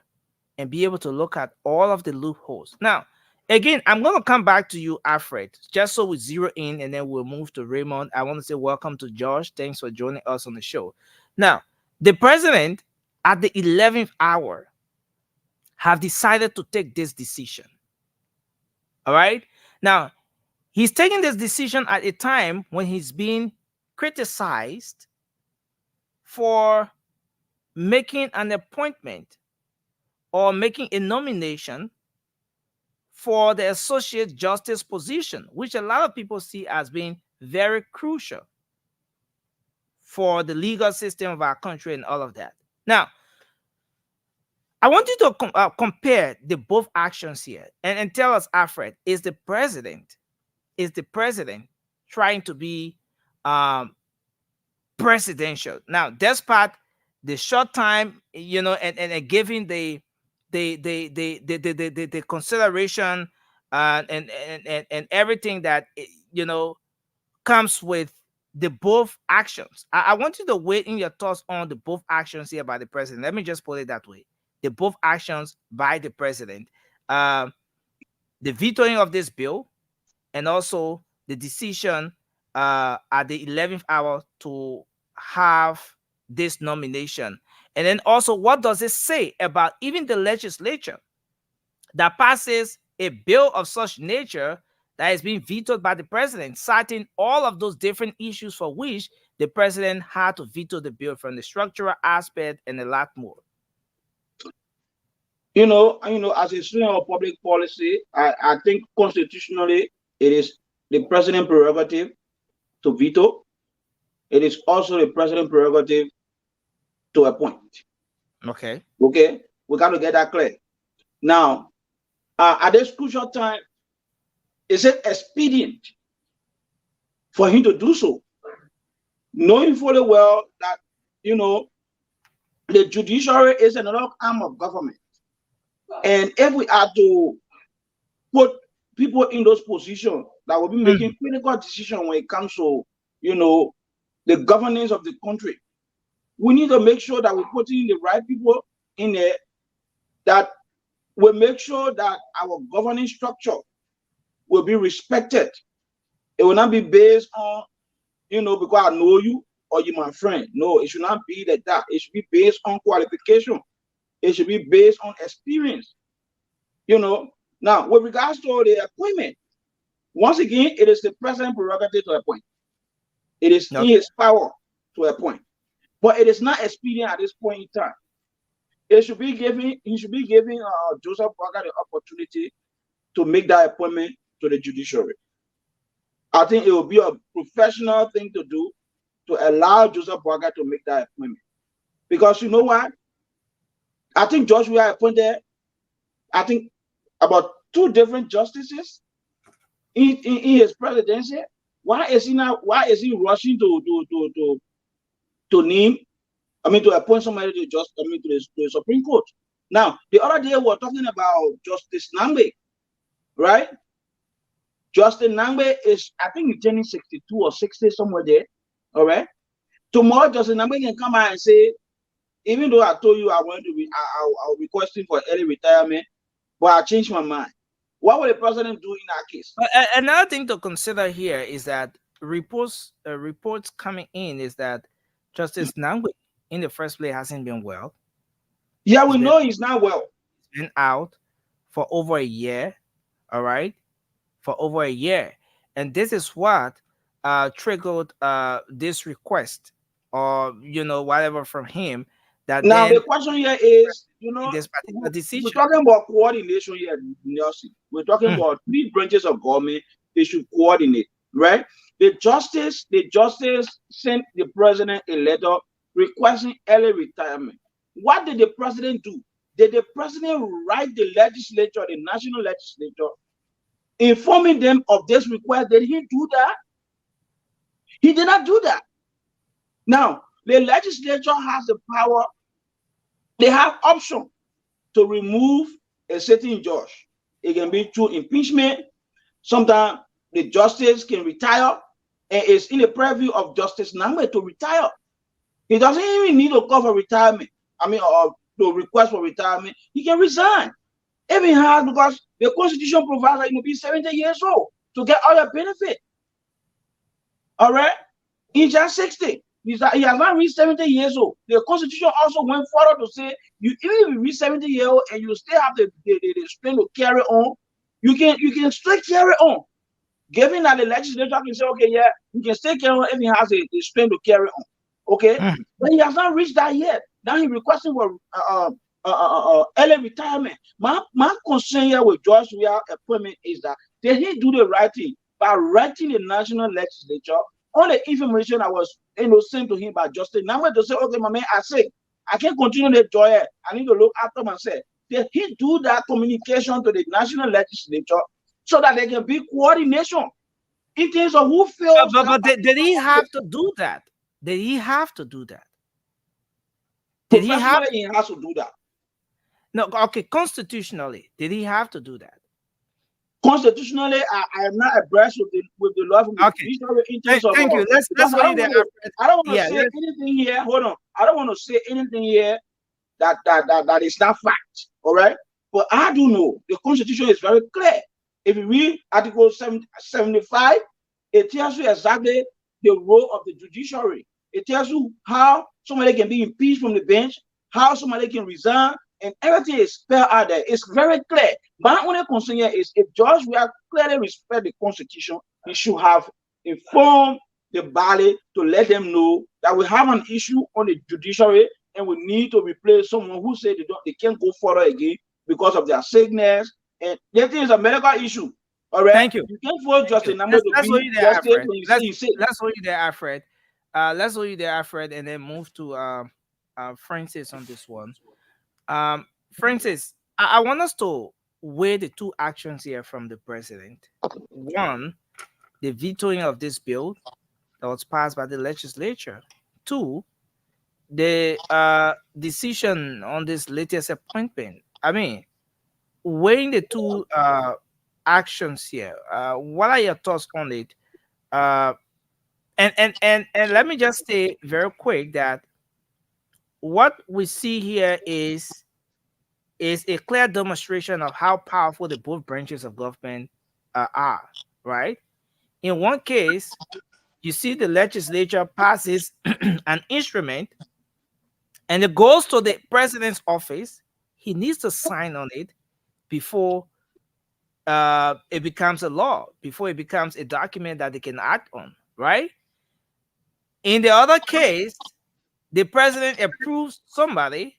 and be able to look at all of the loopholes. Now, again, I'm going to come back to you, Alfred, just so we zero in, and then we'll move to Raymond. I want to say welcome to Josh. Thanks for joining us on the show. Now, the president, at the 11th hour, have decided to take this decision. All right? Now, he's taking this decision at a time when he's being criticized for making an appointment or making a nomination for the associate justice position, which a lot of people see as being very crucial for the legal system of our country and all of that. Now, I want you to compare the both actions here and tell us, Alfred, is the president trying to be presidential? Now, despite the short time, and giving the consideration and everything that you know comes with the both actions. I want you to weigh in your thoughts on the both actions here by the president. Let me just put it that way: the both actions by the president, the vetoing of this bill, and also the decision at the 11th hour to have this nomination. And then also, what does it say about even the legislature that passes a bill of such nature that is being vetoed by the president, citing all of those different issues for which the president had to veto the bill, from the structural aspect and a lot more? As a student of public policy, I think constitutionally it is the president's prerogative to veto. It is also the president's prerogative to appoint. Okay. Okay, we got to get that clear. Now, at this crucial time, is it expedient for him to do so, knowing fully well that the judiciary is another arm of government, and if we are to put people in those positions that will be making critical decisions when it comes to the governance of the country, we need to make sure that we're putting the right people in there that will make sure that our governing structure will be respected. It will not be based on, because I know you or you're my friend. No, it should not be like that. It should be based on qualification. It should be based on experience. Now, with regards to the appointment, once again, it is the president's prerogative to appoint. It is in his power to appoint. But it is not expedient at this point in time. He should be giving Joseph Boakai the opportunity to make that appointment to the judiciary. I think it will be a professional thing to do to allow Joseph Boakai to make that appointment. Because you know what? I think Judge Weah appointed, about 2 different justices in his presidency. Why is he rushing to appoint somebody to the Supreme Court? Now, the other day we were talking about Justice Nangbe, right? Justice Nangbe is, I think he's turning 62 or 60, somewhere there. All right. Tomorrow, Justice Nangbe can come out and say, even though I told you I want to be, I'll requesting for early retirement, but I changed my mind. What will the president do in that case? Another thing to consider here is that reports coming in is that Justice Nangbe in the first place hasn't been well. Yeah, we know he's not well. He's been out for over a year. All right, for over a year, and this is what triggered this request, or whatever from him. That now the question here is, this particular decision. We're talking about coordination here, Nelson. We're talking about 3 branches of government. They should coordinate, right? The justice sent the president a letter requesting early retirement. What did the president do? Did the president write the legislature, the national legislature, informing them of this request? Did he do that? He did not do that. Now, the legislature has the power. They have option to remove a certain judge. It can be through impeachment. Sometimes the justice can retire, and it's in the purview of Justice Nangbe to retire. He doesn't even need to call for retirement. Or to request for retirement. He can resign. If he has, because the Constitution provides that he will be 70 years old to get all your benefit. All right? He's just 60. He has not reached 70 years old. The Constitution also went further to say, even if you reach 70 years old and you still have the strength to carry on, you can still carry on. Given that the legislature can say, okay, yeah, you can still carry on if he has the strength to carry on. Okay? But he has not reached that yet. Now he's requesting for early retirement. My concern here with George Weah appointment is that did he do the right thing by writing the national legislature on the information that was sent to him by Justice Nangbe to say, okay, my man, I can't continue the joy. I need to look after myself. Did he do that communication to the national legislature so that there can be coordination in terms of who feels? But did he have to do that? Did he have to do that? Did he have to do that? No, okay, constitutionally, did he have to do that? constitutionally, I am not abreast with the law from the judiciary in terms of. Thank you. Let's hold you there. I don't want to say anything here. Hold on. I don't want to say anything here that is not fact. All right. But I do know the Constitution is very clear. If you read Article 75, it tells you exactly the role of the judiciary. It tells you how somebody can be impeached from the bench, how somebody can resign, and everything is spelled out there. It's very clear. My only concern here is if Judge will clearly respect the Constitution, he should have informed the body to let them know that we have an issue on the judiciary and we need to replace someone who said they can't go further again because of their sickness. And that is a medical issue. All right. Thank you. You can't force Justin Nambo to let's hold be you there, Alfred. Let's hold you there, Alfred. Let's hold you there, Alfred, and then move to Francis on this one. Francis, I want us to weigh the two actions here from the president. One, the vetoing of this bill that was passed by the legislature. Two, the decision on this latest appointment. I mean, weighing the two actions here, what are your thoughts on it? And let me just say very quick that what we see here is a clear demonstration of how powerful the both branches of government are, right? In one case, you see the legislature passes an instrument and it goes to the president's office. He needs to sign on it before it becomes a law, before it becomes a document that they can act on, right? In the other case, the president approves somebody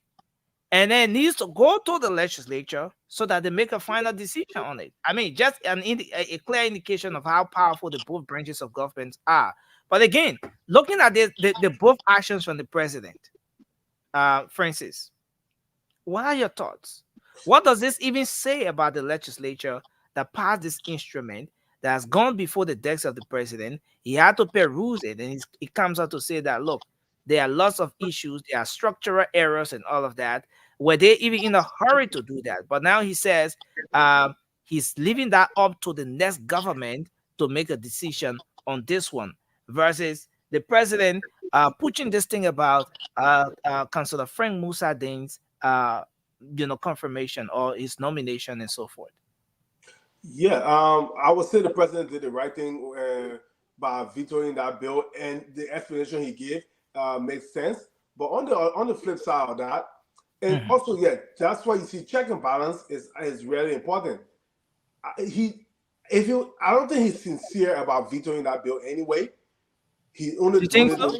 and then needs to go to the legislature so that they make a final decision on it. I mean, just a clear indication of how powerful the both branches of government are. But again, looking at the both actions from the president, Francis, what are your thoughts? What does this even say about the legislature that passed this instrument that has gone before the desk of the president? He had to peruse it, and he comes out to say that, look, there are lots of issues, there are structural errors and all of that. Were they even in a hurry to do that? But now he says he's leaving that up to the next government to make a decision on this one, versus the president pushing this thing about Councillor Frank Musa Dane's confirmation or his nomination and so forth. Yeah, I would say the president did the right thing by vetoing that bill, and the explanation he gave makes sense. But on the flip side of that, and also, yeah, that's why you see check and balance is really important. I don't think he's sincere about vetoing that bill anyway. He only. You think so?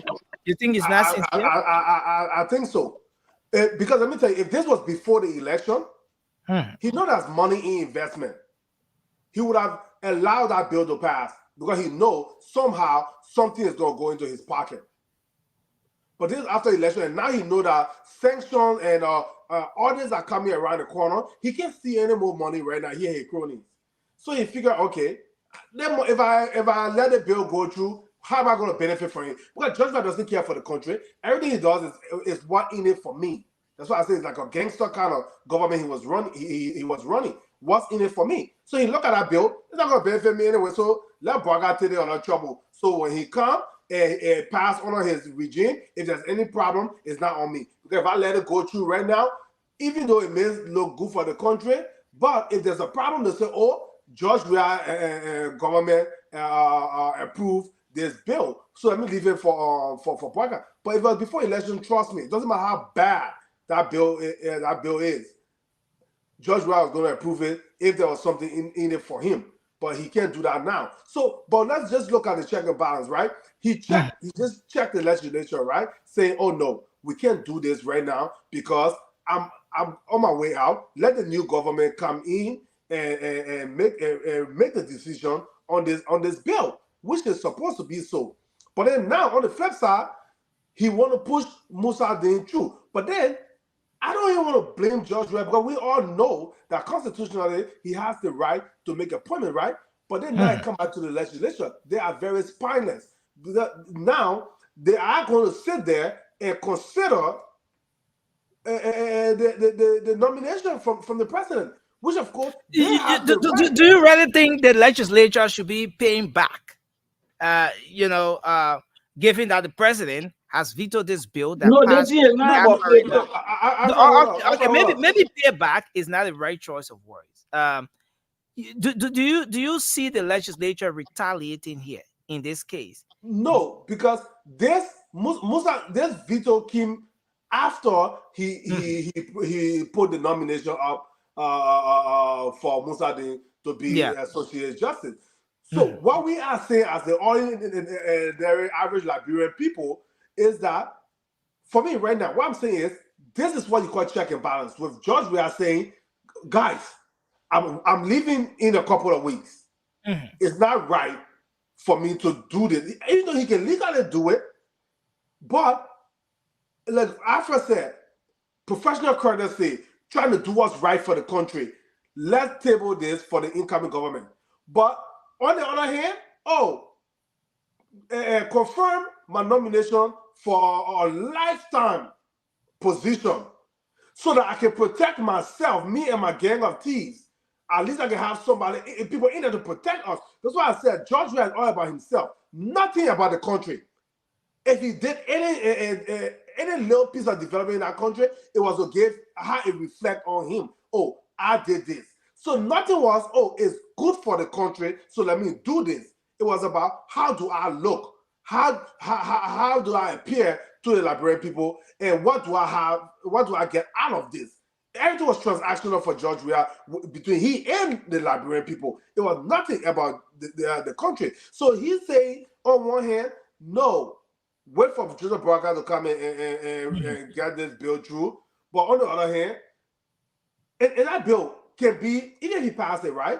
You think he's not sincere? I think so. Because let me tell you, if this was before the election, he knows there's money in investment. He would have allowed that bill to pass because he knows somehow something is going to go into his pocket. But this is after election, and now he knows that sanctions and orders are coming around the corner. He can't see any more money right now here in cronies. So he figured, okay, if I let the bill go through, how am I going to benefit from it? Because Judgment doesn't care for the country. Everything he does is what in it for me. That's why I say it's like a gangster kind of government he was running. He was running. What's in it for me? So he look at that bill. It's not going to benefit me anyway. So let Braga take it on the trouble. So when he come and pass on his regime, if there's any problem, it's not on me. Because if I let it go through right now, even though it may look good for the country, but if there's a problem, they say, oh, George Weah government approved this bill, so let me leave it for Braga. But if it was before election, trust me, it doesn't matter how bad that bill is. George Weah was going to approve it if there was something in it for him, but he can't do that now. So, but let's just look at the check and balance, right? He just checked the legislature, right, saying, "Oh no, we can't do this right now because I'm on my way out. Let the new government come in and make the decision on this bill." Which is supposed to be so. But then now, on the flip side, he want to push Musa Dane through. But then, I don't even want to blame Judge Weah because we all know that constitutionally, he has the right to make appointment, right? But then now I come back to the legislature. They are very spineless. Now, they are going to sit there and consider the nomination from the president, which of course they have do, the do, right. do you really think the legislature should be paying back? Given that the president has vetoed this bill that No, passed. this is not about payback. Okay, maybe payback is not the right choice of words. Do you see the legislature retaliating here in this case? No, because this veto came after he put the nomination up for Musa Ding to be associate justice. So what we are saying as the ordinary average Liberian people is that, for me right now, what I'm saying is this is what you call check and balance. With George, we are saying, guys, I'm leaving in a couple of weeks. It's not right for me to do this, even though he can legally do it. But like Afra said, professional courtesy, trying to do what's right for the country. Let's table this for the incoming government. But on the other hand, confirm my nomination for a lifetime position so that I can protect myself, me and my gang of thieves. At least I can have somebody, people in there to protect us. That's why I said George Weah is all about himself, nothing about the country. If he did any little piece of development in that country, it was to give how it reflect on him. Oh, I did this. So nothing was, it's good for the country, so let me do this. It was about how do I look? How do I appear to the Liberian people? And what do I have? What do I get out of this? Everything was transactional for George Weah between he and the Liberian people. It was nothing about the country. So he's saying, on one hand, no, wait for Joseph Baraka to come and get this bill through. But on the other hand, and that bill can be, even if he passed it, right?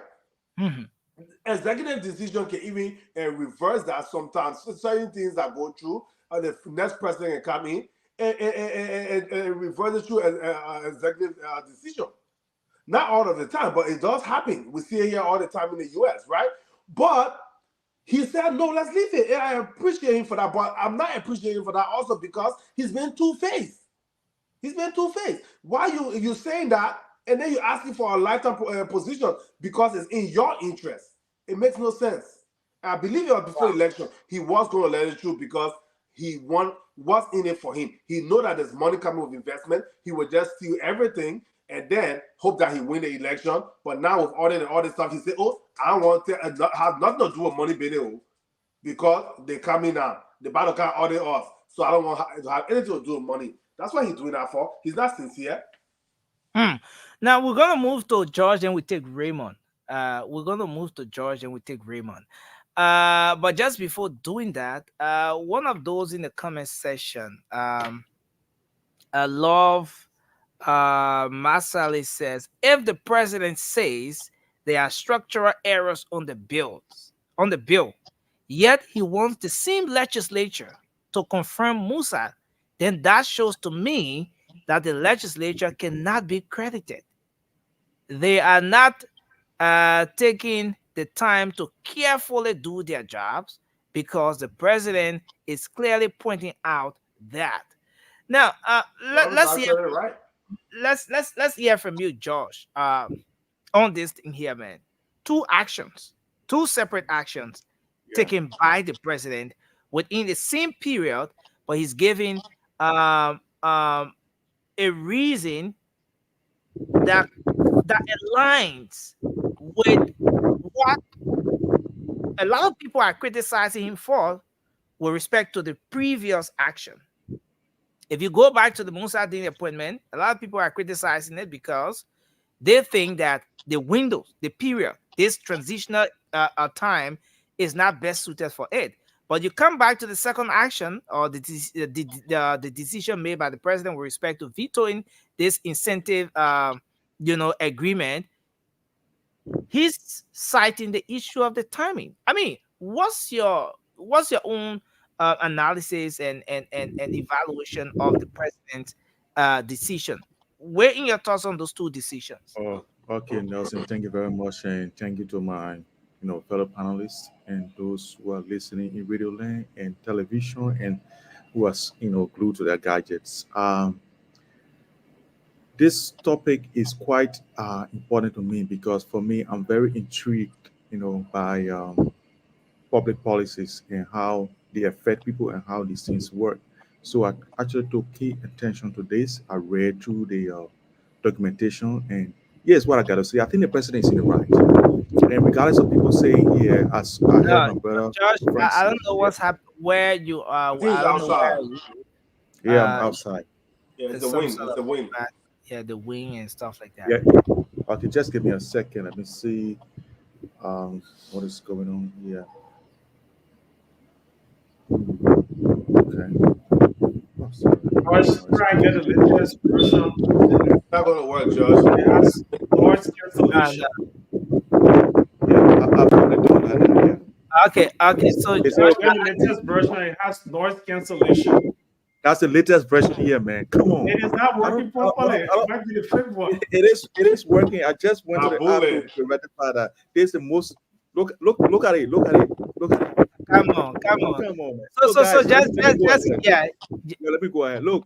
Executive decision can even reverse that sometimes. Certain things that go through, the next president can come in and reverse it through an executive decision. Not all of the time, but it does happen. We see it here all the time in the US, right? But he said, no, let's leave it. And I appreciate him for that, but I'm not appreciating him for that also because he's been two-faced. He's been two-faced. Why you saying that and then you're asking for a lifetime position because it's in your interest? It makes no sense. I believe it was before the election. He was going to let it through because he won what's in it for him. He know that there's money coming with investment. He would just steal everything and then hope that he win the election. But now with audit and all this stuff, he said, I don't want to have nothing to do with money bidding because they come in now. The battle can't audit us. So I don't want to have anything to do with money. That's what he's doing that for. He's not sincere. Now we're going to move to George and we take Raymond. But just before doing that, one of those in the comment section, Love Masali says, if the president says there are structural errors on the bill, yet he wants the same legislature to confirm Musa, then that shows to me that the legislature cannot be credited. They are not taking the time to carefully do their jobs because the president is clearly pointing out that. Now, let's hear from you, Josh, on this thing here, man. Two separate actions taken by the president within the same period, but he's giving a reason that aligns with what a lot of people are criticizing him for with respect to the previous action. If you go back to the Musa Dini appointment, a lot of people are criticizing it because they think that the window, the period, this transitional time is not best suited for it. But you come back to the second action or the decision made by the president with respect to vetoing this incentive, agreement. He's citing the issue of the timing. I mean, what's your own analysis and evaluation of the president's decision? Where in your thoughts on those two decisions? Oh, okay, Nelson. Thank you very much, and thank you to my fellow panelists and those who are listening in radio land and television and who are glued to their gadgets. this topic is quite important to me because for me, I'm very intrigued, by public policies and how they affect people and how these things work. So I actually took key attention to this. I read through the documentation, and here's what I got to say. I think the president is in the right. And regardless of people saying here, as I heard my brother Josh, I Francis, don't know what's happened. Where you are? I think it's I don't know where. outside. yeah, I'm outside. Yeah, it's There's the some wing. sort It's the of wing. yeah, the wing and stuff like that. Yeah. Okay, just give me a second. Let me see what is going on here. Okay. Oh, sorry. I was trying to get the latest version. It's not going to work, Josh. It has noise cancellation. Yeah, I've already done that. Yeah. Okay. So It's Josh, okay. the latest version, it has noise cancellation. That's the latest version here, man. Come on. It is not I working don't- properly. I don't- It might be the fake one. It is working. I just went to the app bullet. to rectify that. This is the most look at it. Look at it. come on. Come on, man. So guys, just let me go ahead. yeah. Let me go ahead. Look,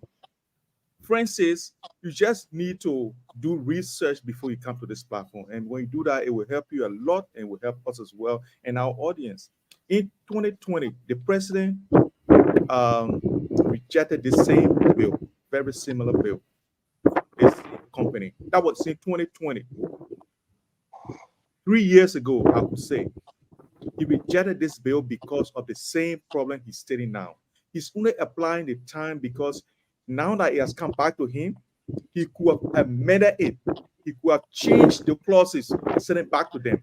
Francis, you just need to do research before you come to this platform. And when you do that, it will help you a lot and will help us as well and our audience. In 2020, the president rejected the same bill, very similar bill, this company. That was in 2020. 3 years ago, I would say, he rejected this bill because of the same problem he's stating now. He's only applying the time because now that it has come back to him, he could have amended it. He could have changed the clauses and sent it back to them.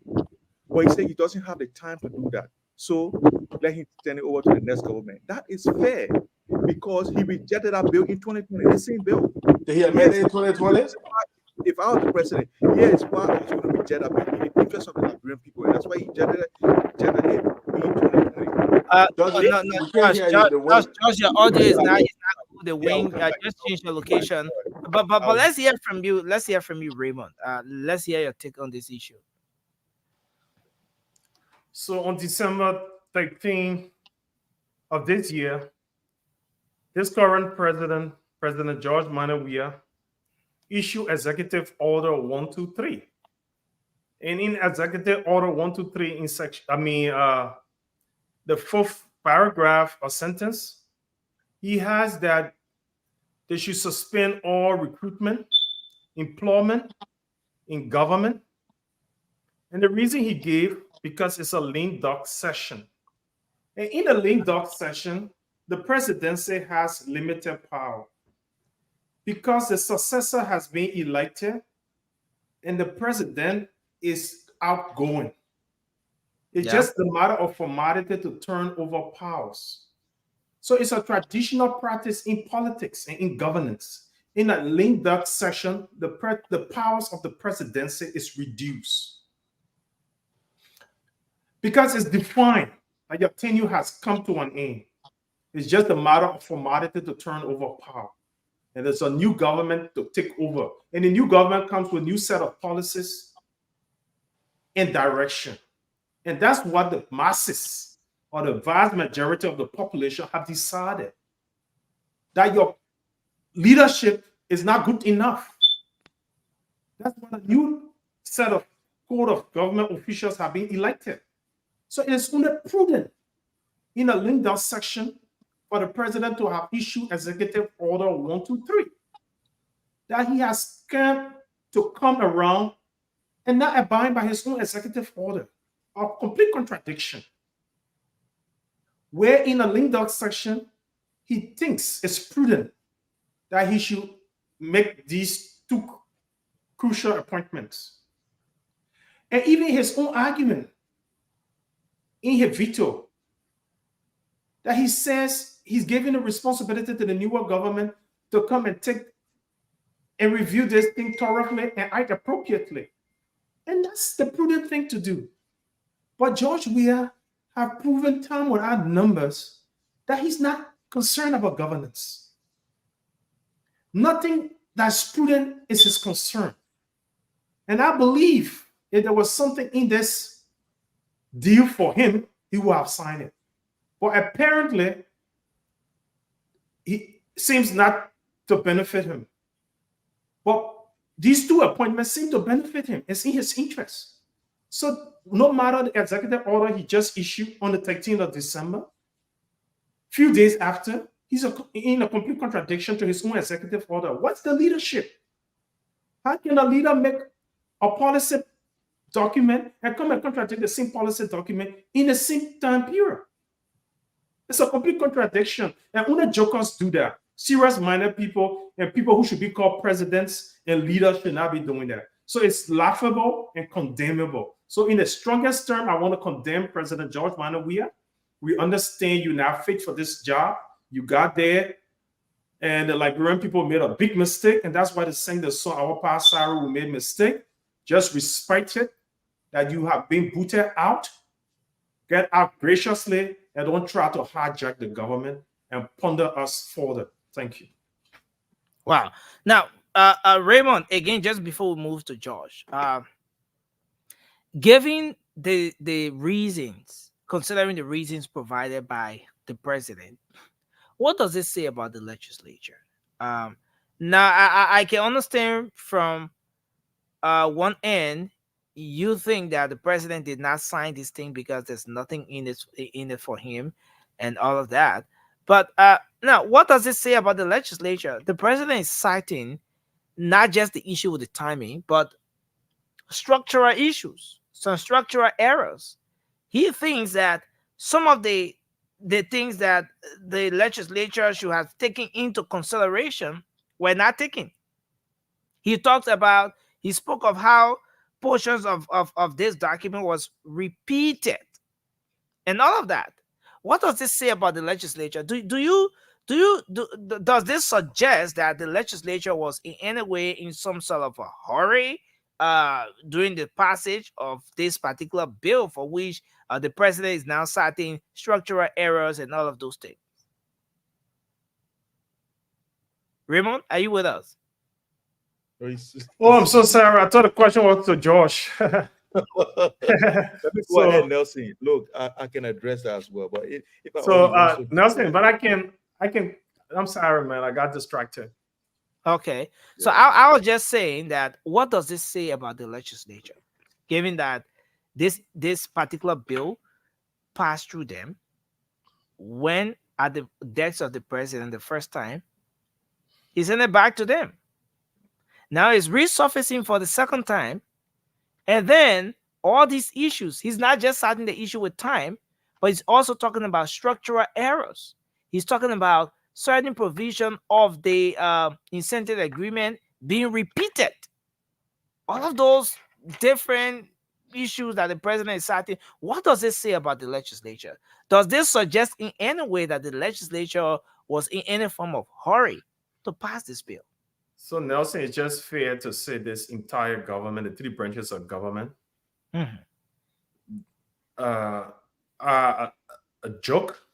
But he said he doesn't have the time to do that. So let him turn it over to the next government. That is fair because he rejected that bill in 2020, the same bill. Did he amend it in 2020? If I was the president, here's why I was going to reject that bill in the interest of the Liberian people. And that's why he rejected it in 2020. Josh, your audio is not the wing. Just change your location. But let's hear from you. Let's hear from you, Raymond. Let's hear your take on this issue. So on December 13th of this year, this current president, President George Manuel Weah, issued Executive Order 123. And in Executive Order 123, in the fourth paragraph or sentence, he has that they should suspend all recruitment, employment in government. And the reason he gave, because it's a lame duck session. And in the lame duck session, the presidency has limited power because the successor has been elected and the president is outgoing. It's just a matter of formality to turn over powers. So it's a traditional practice in politics and in governance. In a lame duck session, the powers of the presidency is reduced because it's defined that your tenure has come to an end. It's just a matter of formality to turn over power. And there's a new government to take over. And the new government comes with a new set of policies and direction. And that's what the masses or the vast majority of the population have decided. That your leadership is not good enough. That's why a new set of code of government officials have been elected. So it is only prudent in a lame duck section for the president to have issued Executive Order 123, that he has come to come around and not abide by his own executive order, a complete contradiction. Where in a lame duck section, he thinks it's prudent that he should make these two crucial appointments. And even his own argument in his veto, that he says he's giving the responsibility to the newer government to come and take and review this thing thoroughly and act appropriately. And that's the prudent thing to do. But George Weah have proven time without numbers that he's not concerned about governance. Nothing that's prudent is his concern. And I believe if there was something in this deal for him, he would have signed it. But apparently, he seems not to benefit him. But these two appointments seem to benefit him. It's in his interest. So no matter the executive order he just issued on the 13th of December, few days after, he's in a complete contradiction to his own executive order. What's the leadership? How can a leader make a policy document and come and contradict the same policy document in the same time period? It's a complete contradiction. And only jokers do that. Serious-minded people and people who should be called presidents and leaders should not be doing that. So it's laughable and condemnable. So in the strongest term, I want to condemn President George Manuel Weah. We understand you're not fit for this job. You got there, and the Liberian people made a big mistake, and that's why they sang the song, Our Past Sorrow, We Made Mistake. Just respect it, that you have been booted out. Get out graciously, and don't try to hijack the government and ponder us further. Thank you. Wow. Now, Raymond, again, just before we move to George, given the reasons, considering the reasons provided by the president, what does it say about the legislature? Now, I can understand from one end, you think that the president did not sign this thing because there's nothing in it for him and all of that. But now, what does it say about the legislature? The president is citing not just the issue with the timing, but structural issues, some structural errors. He thinks that some of the things that the legislature should have taken into consideration were not taken. He spoke of how portions of this document was repeated and all of that. What does this say about the legislature? Does this suggest that the legislature was in any way in some sort of a hurry during the passage of this particular bill for which the president is now citing structural errors and all of those things? Raymond, are you with us? Oh, I'm so sorry. I thought the question was to Josh. Let me go ahead, Nelson. Look, I can address that as well. But Nelson, but I can. I'm sorry, man. I got distracted. Okay. So I was just saying that what does this say about the legislature, given that this particular bill passed through them when at the death of the president the first time, he sent it back to them. Now it's resurfacing for the second time. And then all these issues, he's not just citing the issue with time, but he's also talking about structural errors. He's talking about certain provision of the incentive agreement being repeated. All of those different issues that the president is citing, what does it say about the legislature? Does this suggest in any way that the legislature was in any form of hurry to pass this bill? So, Nelson, it's just fair to say this entire government, the three branches of government, a joke.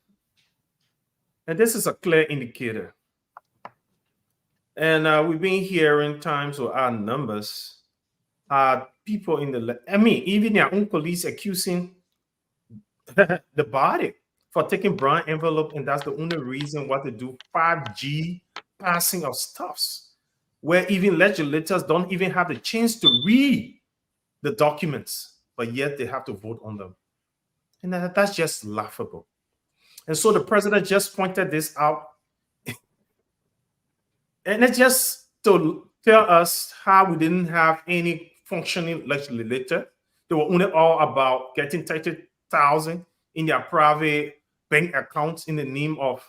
And this is a clear indicator. And we've been hearing times with our numbers, people even their own police accusing the body for taking brown envelope, and that's the only reason why they do 5G passing of stuffs, where even legislators don't even have the chance to read the documents, but yet they have to vote on them. And that's just laughable. And so the president just pointed this out. And it's just to tell us how we didn't have any functioning legislature. They were only all about getting 30,000 in their private bank accounts in the name of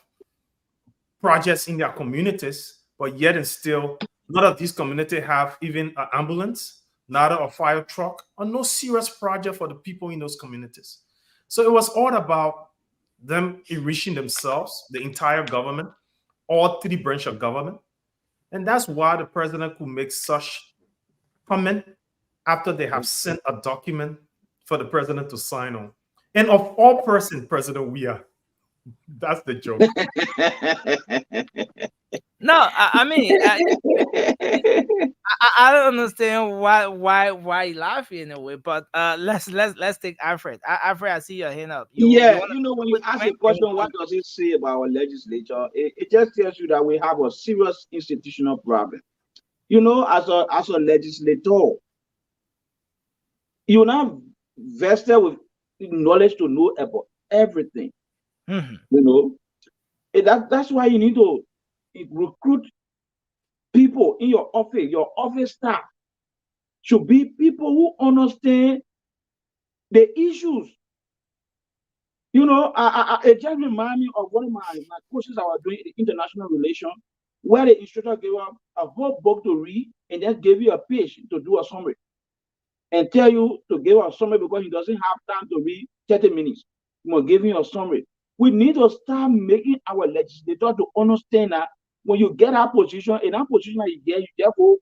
projects in their communities, but yet and still, none of these communities have even an ambulance, neither a fire truck, or no serious project for the people in those communities. So it was all about them enriching themselves, the entire government, all three branches of government. And that's why the president could make such comment after they have sent a document for the president to sign on. And of all persons, President Weah. That's the joke. No, I mean, I don't understand why you laughing in a way. But let's take Alfred. Alfred, I see your hand up. When you ask a question, what does it say about our legislature? It just tells you that we have a serious institutional problem. You know, as a legislator, you're not vested with knowledge to know about everything. Mm-hmm. You know, that's why you need to recruit people in your office. Your office staff should be people who understand the issues. You know, it just reminds me of one of my courses I was doing in international relations, where the instructor gave up a whole book to read and then gave you a page to do a summary and tell you to give a summary because he doesn't have time to read 30 minutes. He must give you a summary. We need to start making our legislator to understand that when you get our position, in that position that you just go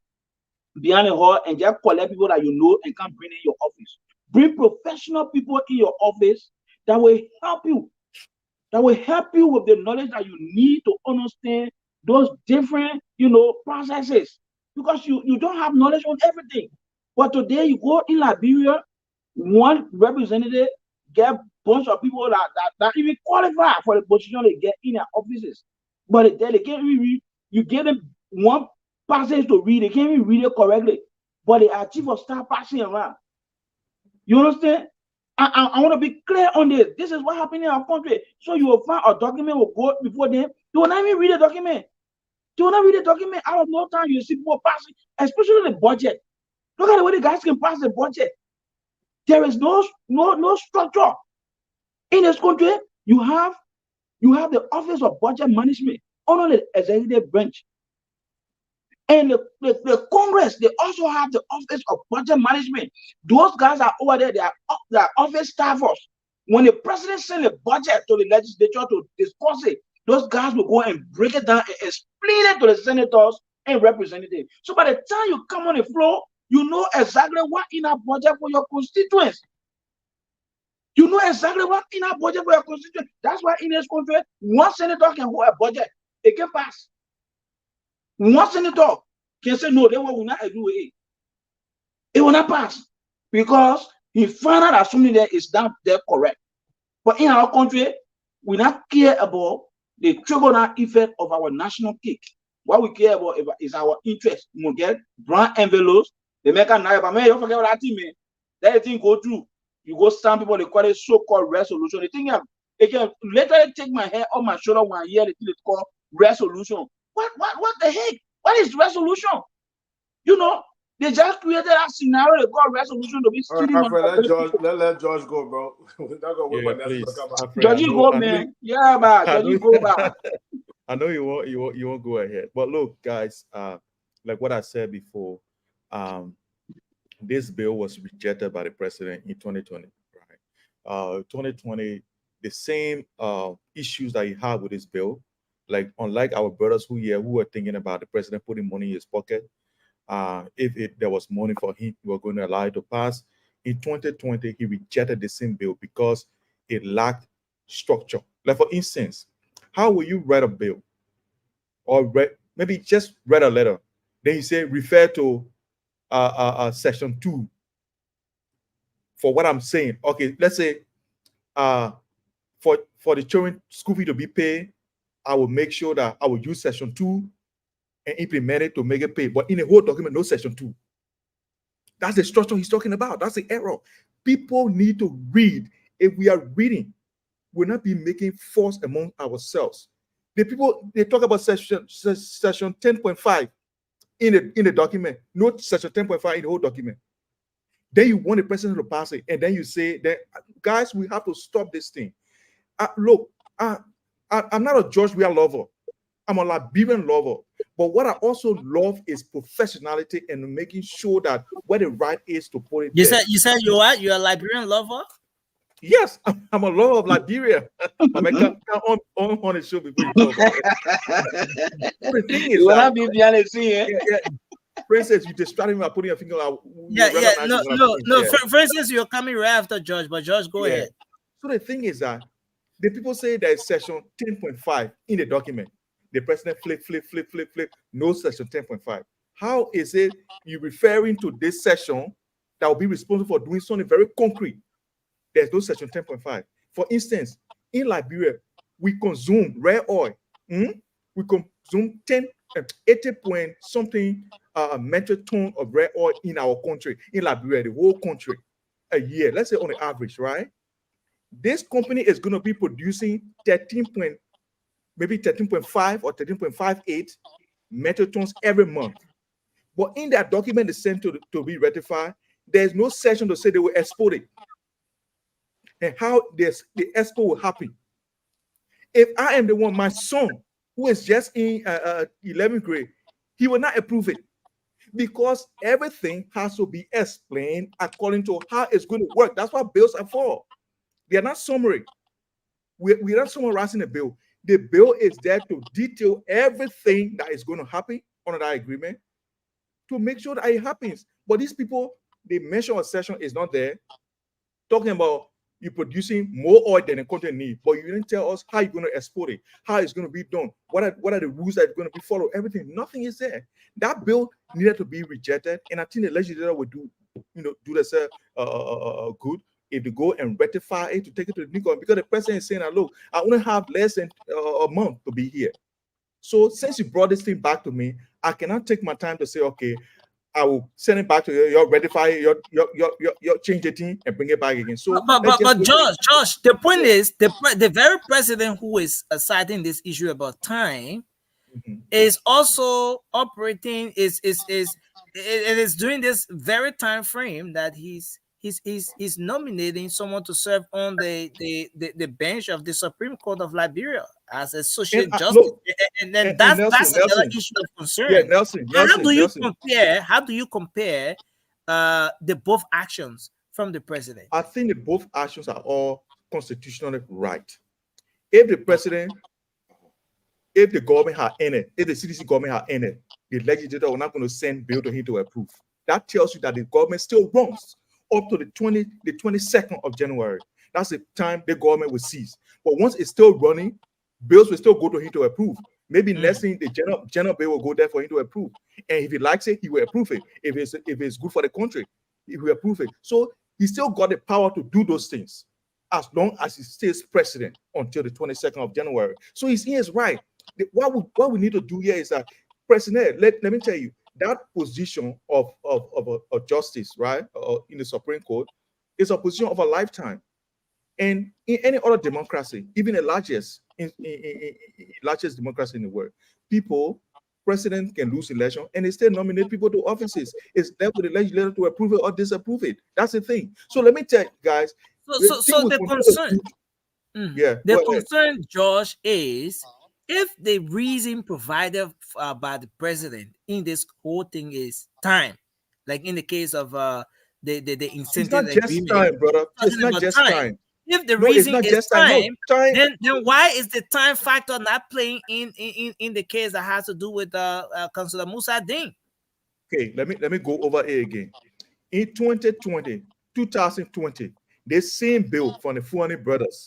behind the hall and just collect people that you know and can bring in your office. Bring professional people in your office that will help you. That will help you with the knowledge that you need to understand those different, processes. Because you don't have knowledge on everything. But today you go in Liberia, one representative get a bunch of people that even qualify for the position they get in their offices. But they can't even read. You give them one passage to read, they can't even read it correctly. But they are chief of staff passing around. You understand? I want to be clear on this. This is what happened in our country. So you will find a document will go before them. They will not even read the document. They will not read the document. Out of no time, you see people passing, especially the budget. Look at the way the guys can pass the budget. There is no structure. In this country, you have the Office of Budget Management under the executive branch. And the Congress, they also have the Office of Budget Management. Those guys are over there, they are office staffers. When the president sends a budget to the legislature to discuss it, those guys will go and break it down and explain it to the senators and representatives. So by the time you come on the floor, you know exactly what in our budget for your constituents. You know exactly what in our budget for your constituents. That's why in this country, one senator can hold a budget. It can pass. One senator can say, no, they will not agree with it. It will not pass because he found out that something there is not there correct. But in our country, we not care about the trickle-down effect of our national cake. What we care about is our interest. We get brown envelopes. They make a knife. But man, you forget what that thing, man. That thing go through. You go stand people, they call it so-called resolution. They think they can literally take my hair on my shoulder when I hear the thing it's called resolution. What the heck? What is resolution? You know, they just created that scenario. They call resolution to be stealing. Let George go, bro. We're not gonna wait for George, go, man. Yeah, man. George, go back. I know you won't go ahead. But look, guys, like what I said before, this bill was rejected by the president in 2020. Right? 2020, the same issues that he had with this bill, like unlike our brothers who were thinking about the president putting money in his pocket, if there was money for him, we were going to allow it to pass. In 2020, he rejected the same bill because it lacked structure. Like for instance, how will you write a bill or maybe just write a letter? Then you say refer to section 2 for what I'm saying. Okay, let's say for the children school fee to be paid, I will make sure that I will use section 2 and implement it to make it pay. But in the whole document, no section 2. That's the structure he's talking about. That's the error. People need to read. If we are reading, we'll not be making fuss among ourselves. The people, they talk about section 10.5 in the document, not section 10.5 in the whole document. Then you want the president to pass it, and then you say that, guys, we have to stop this thing. Look, I'm not a George Weah lover. I'm a Liberian lover. But what I also love is professionality and making sure that where the right is to put it. You said you're what? You're a Liberian lover? Yes, I'm a lover of Liberia. I mean, come on the show before you go. The thing is, that, be behind the scene, Princess, you distracted me by putting your finger out. No. For instance, you're coming right after George, but George, go ahead. So the thing is that the people say there's section 10.5 in the document. The president flip, no section 10.5. How is it you referring to this section that will be responsible for doing something very concrete? There's no section 10.5. For instance, in Liberia, we consume rare oil. We consume 10 80 point something metric ton of red oil in our country, in Liberia, the whole country, a year. Let's say on the average, right? This company is going to be producing 13.5 or 13.58 metric tons every month. But in that document is sent to be ratified, there's no section to say they will export it and how the export will happen. If I am the one, my son, who is just in 11th grade, he will not approve it because everything has to be explained according to how it's going to work. That's what bills are for. They are not summary. We're not summarizing the bill. The bill is there to detail everything that is going to happen under that agreement to make sure that it happens. But these people, the mention of session is not there, talking about you producing more oil than the country needs, but you didn't tell us how you're going to export it, how it's going to be done, what are the rules that are going to be followed, everything. Nothing is there. That bill needed to be rejected, and I think the legislature would do themselves good if they go and ratify it to take it to the new government, because the president is saying that, look, I only have less than a month to be here. So since you brought this thing back to me, I cannot take my time to say, okay, I will send it back to you, ratify it, you change the thing and bring it back again. So, but Josh, the point is the very president who is citing this issue about time is also operating is doing this very time frame that he's nominating someone to serve on the bench of the Supreme Court of Liberia as a social justice, and that's another issue of concern. Yeah, Nelson, how do you compare the both actions from the president? I think that both actions are all constitutionally right. If the president, if the government had any, if the CDC government had any, the legislature are not going to send bill to him to approve. That tells you that the government still runs up to the 22nd of January. That's the time the government will cease. But once it's still running, bills will still go to him to approve. Maybe next thing the general bill will go there for him to approve. And if he likes it, he will approve it. If it's good for the country, he will approve it. So he still got the power to do those things as long as he stays president until the 22nd of January. So he is right. What we need to do here is that president, let me tell you, that position of justice, right, in the Supreme Court is a position of a lifetime. And in any other democracy, even the largest democracy in the world, president can lose election and they still nominate people to offices. It's left with the legislature to approve it or disapprove it. That's the thing. So let me tell you guys. So the concern, the concern, Josh, is if the reason provided by the president in this whole thing is time, like in the case of the incentive agreement, just time, brother. It's not just time. If the reason is time, then why is the time factor not playing in the case that has to do with Councillor Musa Ding? Okay, let me go over it again. In 2020, the same bill from the Fuani brothers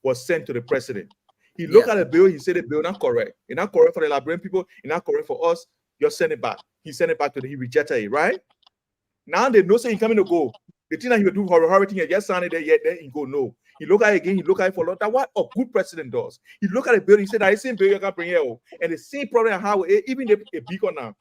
was sent to the president. He looked at the bill, he said the bill not correct. It's not correct for the Liberian people, it's not correct for us. Just send it back. He sent it back he rejected it, right? Now they know say he's coming to go. The thing that he will do for everything, just sign it there, yet then he go no. He look at it again, he look at it for a lot. That's what a good president does. He look at the bill, he said, I same bill you can bring here. And the same problem I have, even a beacon now.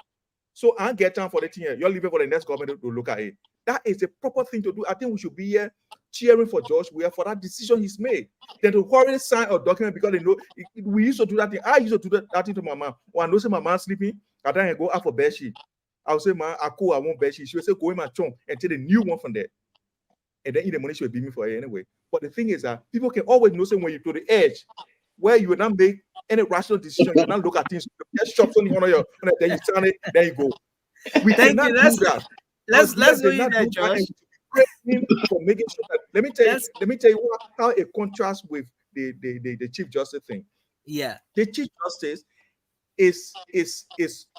So I get time for the thing here. You're leaving for the next government to look at it. That is the proper thing to do. I think we should be here cheering for George Weah for that decision he's made. Then to already sign a document because they know we used to do that thing. I used to do that thing to my mom. When I know say my mom sleeping, I try and go out for bed sheet. I will say, man, I won't bed sheet. She will say, go in my chunk and take a new one from there. And then the money she will be me for it anyway. But the thing is that people can always know when you're to the edge where you will not make any rational decision, you will not look at things, just shop something on your, then you sign it, there you go. We cannot do that. Let's go in there, Josh. For making sure that, let me tell you how it contrasts with the Chief Justice thing. Yeah, the Chief Justice is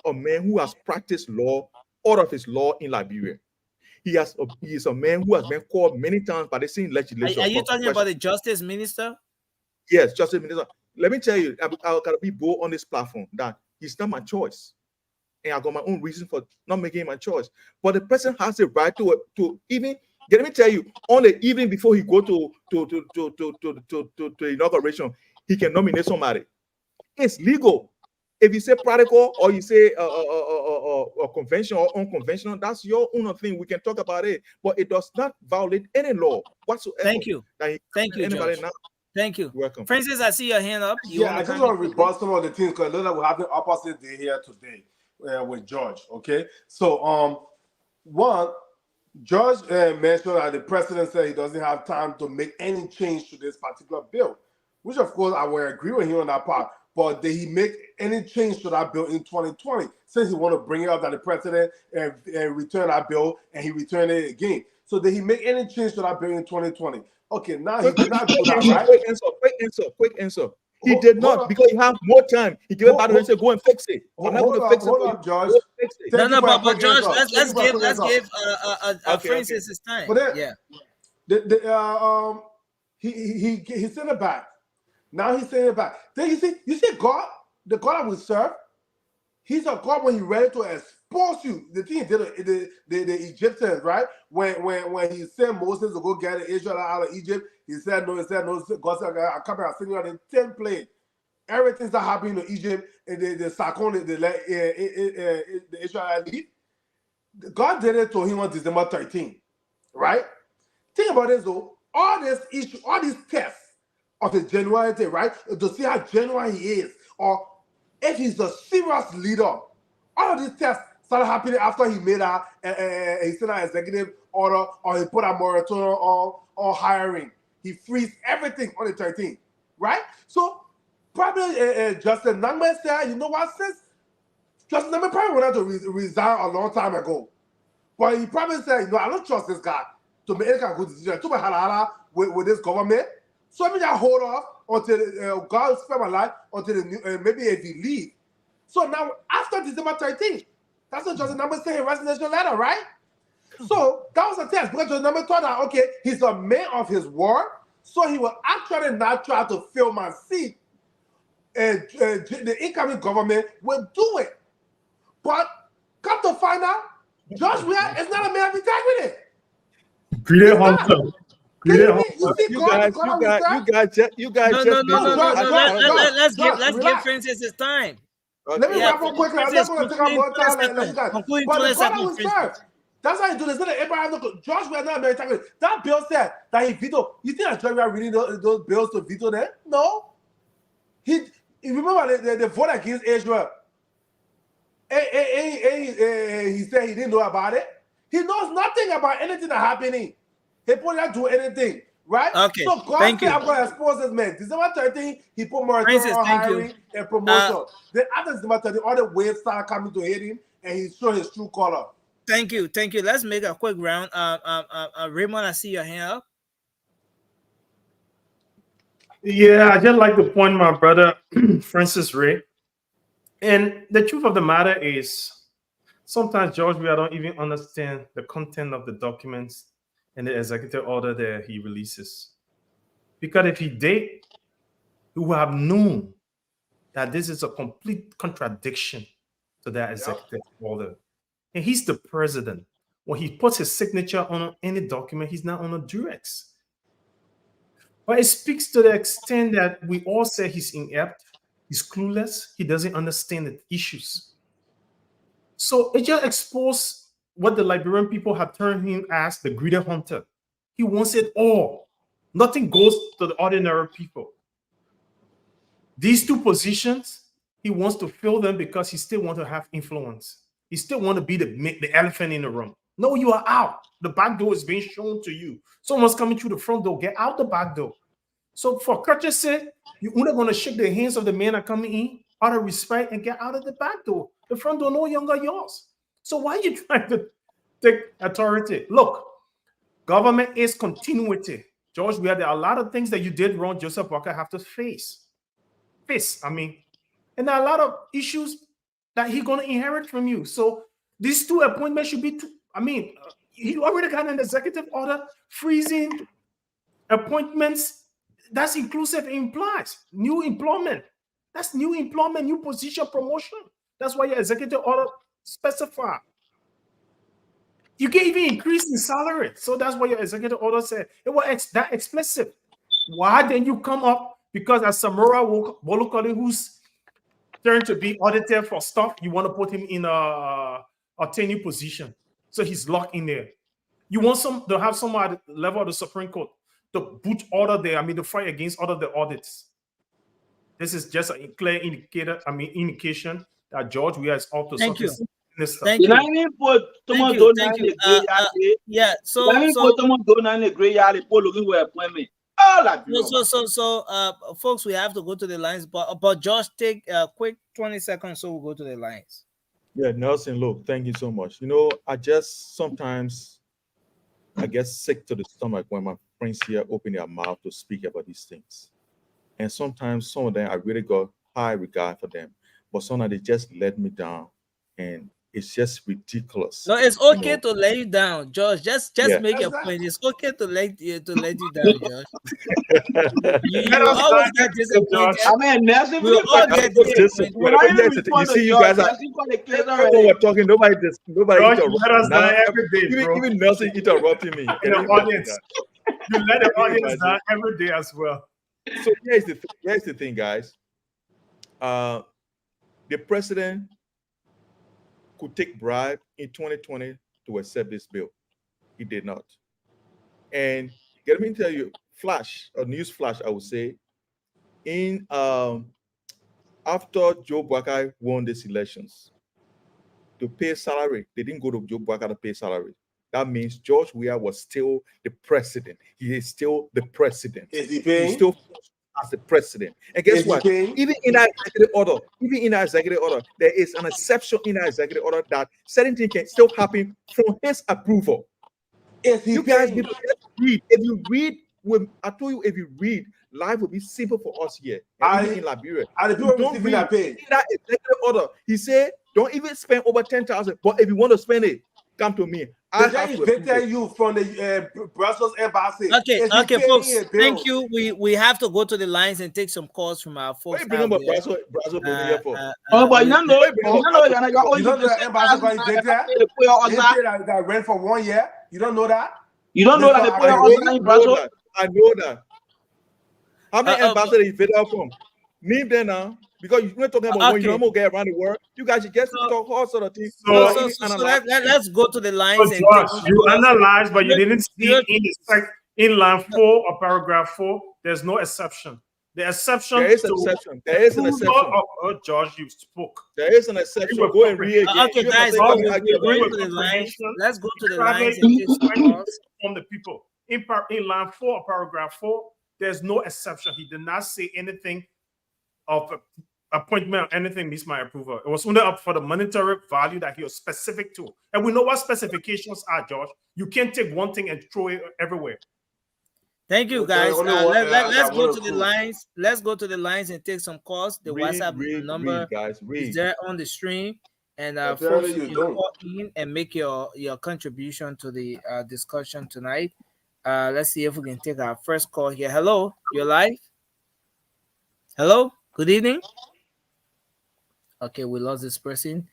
a man who has practiced law, all of his law in Liberia. He is a man who has been called many times by the same legislature. Are you talking about the Justice Minister? Yes, Justice Minister. Let me tell you, I gotta be bold on this platform that it's not my choice. And I got my own reason for not making my choice. But the president has the right to even, let me tell you, on the evening before he go to inauguration, he can nominate somebody. It's legal. If you say practical or you say conventional or unconventional, that's your own thing. We can talk about it, but it does not violate any law whatsoever. Thank you. Thank you, anybody Judge. now. Thank you. Welcome. Francis, I see your hand up. Yeah, I just want to rebut some of the things because I know that we're having opposite day here today with George. Okay, so one, George mentioned that the president said he doesn't have time to make any change to this particular bill, which of course I will agree with him on that part. But did he make any change to that bill in 2020? Since he want to bring it up that the president returned that bill and he returned it again. So did he make any change to that bill in 2020? Okay, now he did not do that, right? Quick answer. He did not because he have more time. He gave it back to him and said, "Go and fix it." I'm not going to fix it. Hold on, George. No, but George, let's give Francis his time. But then, he sent it back. Now he's sending it back. Then you see God, the God that we serve, he's a God when he's ready to expose you. The thing he did the Egyptians, right? When he sent Moses to go get the Israelites out of Egypt, he said no. God said, "I come here, I'll send you out in 10 plagues." Everything's that happening in Egypt, and the Sakon, the Israelites leave. God did it to him on December 13th, right? Think about this though. All this issue, all these tests of his genuinity, right? To see how genuine he is, or if he's a serious leader. All of these tests started happening after he made he sent an executive order, or he put a moratorium on hiring. He freezed everything on the 13th, right? So probably Justin Nangman said, you know what, sis? Justin Nangman probably wanted to resign a long time ago. But he probably said, I don't trust this guy to make any kind of good decision. Too much halala with this government. So let me just hold off until God spare my life until maybe if he leave. So now after December 13th, that's what Justin Nangman said in resignation letter, right? So that was a test because Justin Nangman thought that okay, he's a man of his word, so he will actually not try to fill my seat, and the incoming government will do it. But come to find out, Josh Weah is not a man of integrity. Greedy hunter. Let's give Francis his time. Let me wrap up quickly. I'm not going to take up more time. But the God we serve, that's how you do this. Abraham, Josh Weah not American integrity. That bill said that he vetoed. You think that Josh Weah reading those bills to veto them? No. He remember the vote against Israel. He said he didn't know about it. He knows nothing about anything that's happening. He probably not do anything, right? Okay. So God said, I'm going to expose this man. December 13th, he put moratorium on hiring and promotion. Then after December 13th, all the waves started coming to hit him, and he showed his true color. Thank you. Let's make a quick round. Raymond, I see your hand up. Yeah, I just like to point my brother Francis Ray. And the truth of the matter is, sometimes George Weah don't even understand the content of the documents and the executive order that he releases. Because if he did, he would have known that this is a complete contradiction to that executive order. And he's the president. When he puts his signature on any document, he's not on a Durex. But it speaks to the extent that we all say he's inept, he's clueless, he doesn't understand the issues. So it just exposed what the Liberian people have termed him as the greedy hunter. He wants it all. Nothing goes to the ordinary people. These two positions, he wants to fill them because he still wants to have influence. He still wants to be the elephant in the room. No, you are out. The back door is being shown to you. Someone's coming through the front door. Get out the back door. So for courtesy's sake, you're only going to shake the hands of the men that are coming in out of respect and get out of the back door. The front door no longer yours. So why are you trying to take authority? Look, government is continuity. George Weah, there are a lot of things that you did wrong. Joseph Walker have to face. And there are a lot of issues that he's going to inherit from you. So these two appointments should be he already got an executive order freezing appointments. That's inclusive, implies new employment. That's new employment, new position, promotion. That's why your executive order specify. You can even increase in salary. So that's what your executive order said. It was that explicit. Why didn't you come up? Because as Samora Bolukoli, who's turn to be audited for stuff, you want to put him in a tenure position. So he's locked in there. You want to have someone at the level of the Supreme Court to boot order to fight against all of the audits. This is just a clear indication that George Weah is up to something. Thank you. Yeah. So folks, we have to go to the lines, but Josh, take a quick 20 seconds so we'll go to the lines. Yeah, Nelson, look, thank you so much. You know, I just sometimes I get sick to the stomach when my friends here open their mouth to speak about these things. And sometimes some of them I really got high regard for them, but sometimes they just let me down, and it's just ridiculous. No, it's okay to let you down, Josh. Just make your point. It's okay to let you down, Josh. you always get disappointed. I mean, Nelson, we all get disappointed. You see, you guys are we're talking. Nobody even Nelson interrupting me. In the audience, you let the audience down every day as well. So here's the thing, guys. The president could take bribe in 2020 to accept this bill. He did not. And let me tell you, news flash, I would say, in after Joe Boakai won these elections, to pay salary, they didn't go to Joe Boakai to pay salary. That means George Weah was still the president. He is still the president. Is he paying? He's still as the president. And guess what? Even in our executive order, there is an exception in our executive order that certain things can still happen from his approval. You guys need to read. If you read, I told you, if you read, life will be simple for us here. In Liberia. And the people don't read in that executive order. He said, don't even spend over 10,000. But if you want to spend it, come to me. I evicted you from the Brussels embassy. Okay, folks. Thank you. We have to go to the lines and take some calls from our folks. But you know the embassy got evicted. That ran for 1 year. You don't know that? You don't know that they put us in Brussels? I know that. How many ambassadors evicted from? Name them now. Because you're talking about when you don't get around the world, you guys should get to talk all sort of things. So let's go to the lines. So Josh, you analyzed, but you didn't see in line 4 or paragraph 4. There's no exception. The exception. There is an exception. There is an exception. Josh, you spoke. There is an exception. Go and read again. Okay, guys, we're going to the lines. Let's go to the lines from the people. In line 4 or paragraph 4, there's no exception. He did not say anything of appointment or anything meets my approval. It was only up for the monetary value that he was specific to. And we know what specifications are, George. You can't take one thing and throw it everywhere. Thank you, guys. Let's go to the lines. Let's go to the lines and take some calls. The WhatsApp number is there on the stream. And folks, you can call in and make your contribution to the discussion tonight. Let's see if we can take our first call here. Hello, you're live. Hello, good evening. Okay, we lost this person.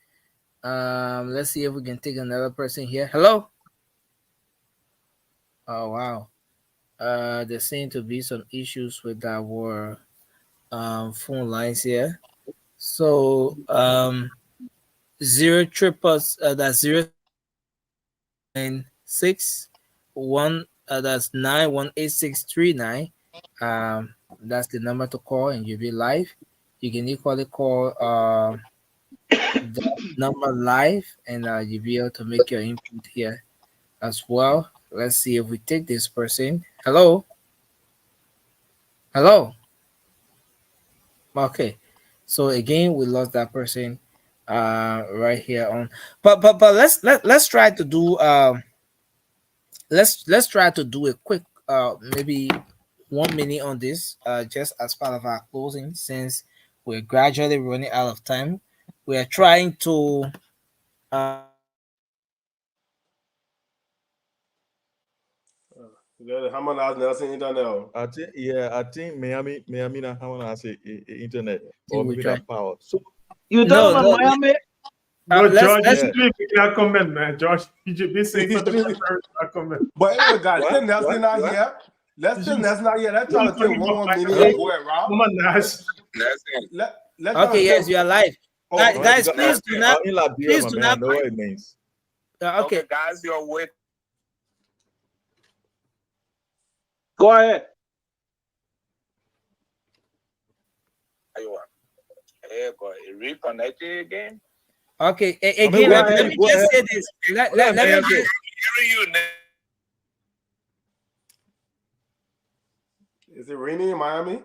Let's see if we can take another person here. Hello. Oh wow. There seem to be some issues with our phone lines here. So 0 triple that's 096 that's 918639. That's the number to call and you'll be live. You can equally call the number live and you'll be able to make your input here as well. Let's see if we take this person. Hello. Okay. So again, we lost that person right here on. But let's try to do let's try to do a quick maybe 1 minute on this just as part of our closing, since we're gradually running out of time. We are trying to Nelson internet. I think Miami na Hamana say internet or maybe that power. So you don't know Miami. No, George, you can't comment, man. Josh, you should be saying something. Comment. But anyway, guys, Nelson not here. Let's try to take 1 more minute and go around. Okay, yes, you are live. Guys, No, please do not. in Liberia, Please my do man, not. I know what it means. Okay, guys, you're with. Go ahead. Hey, God, reconnected again. Okay, again, let me just say this. Let me just. Is it raining in Miami?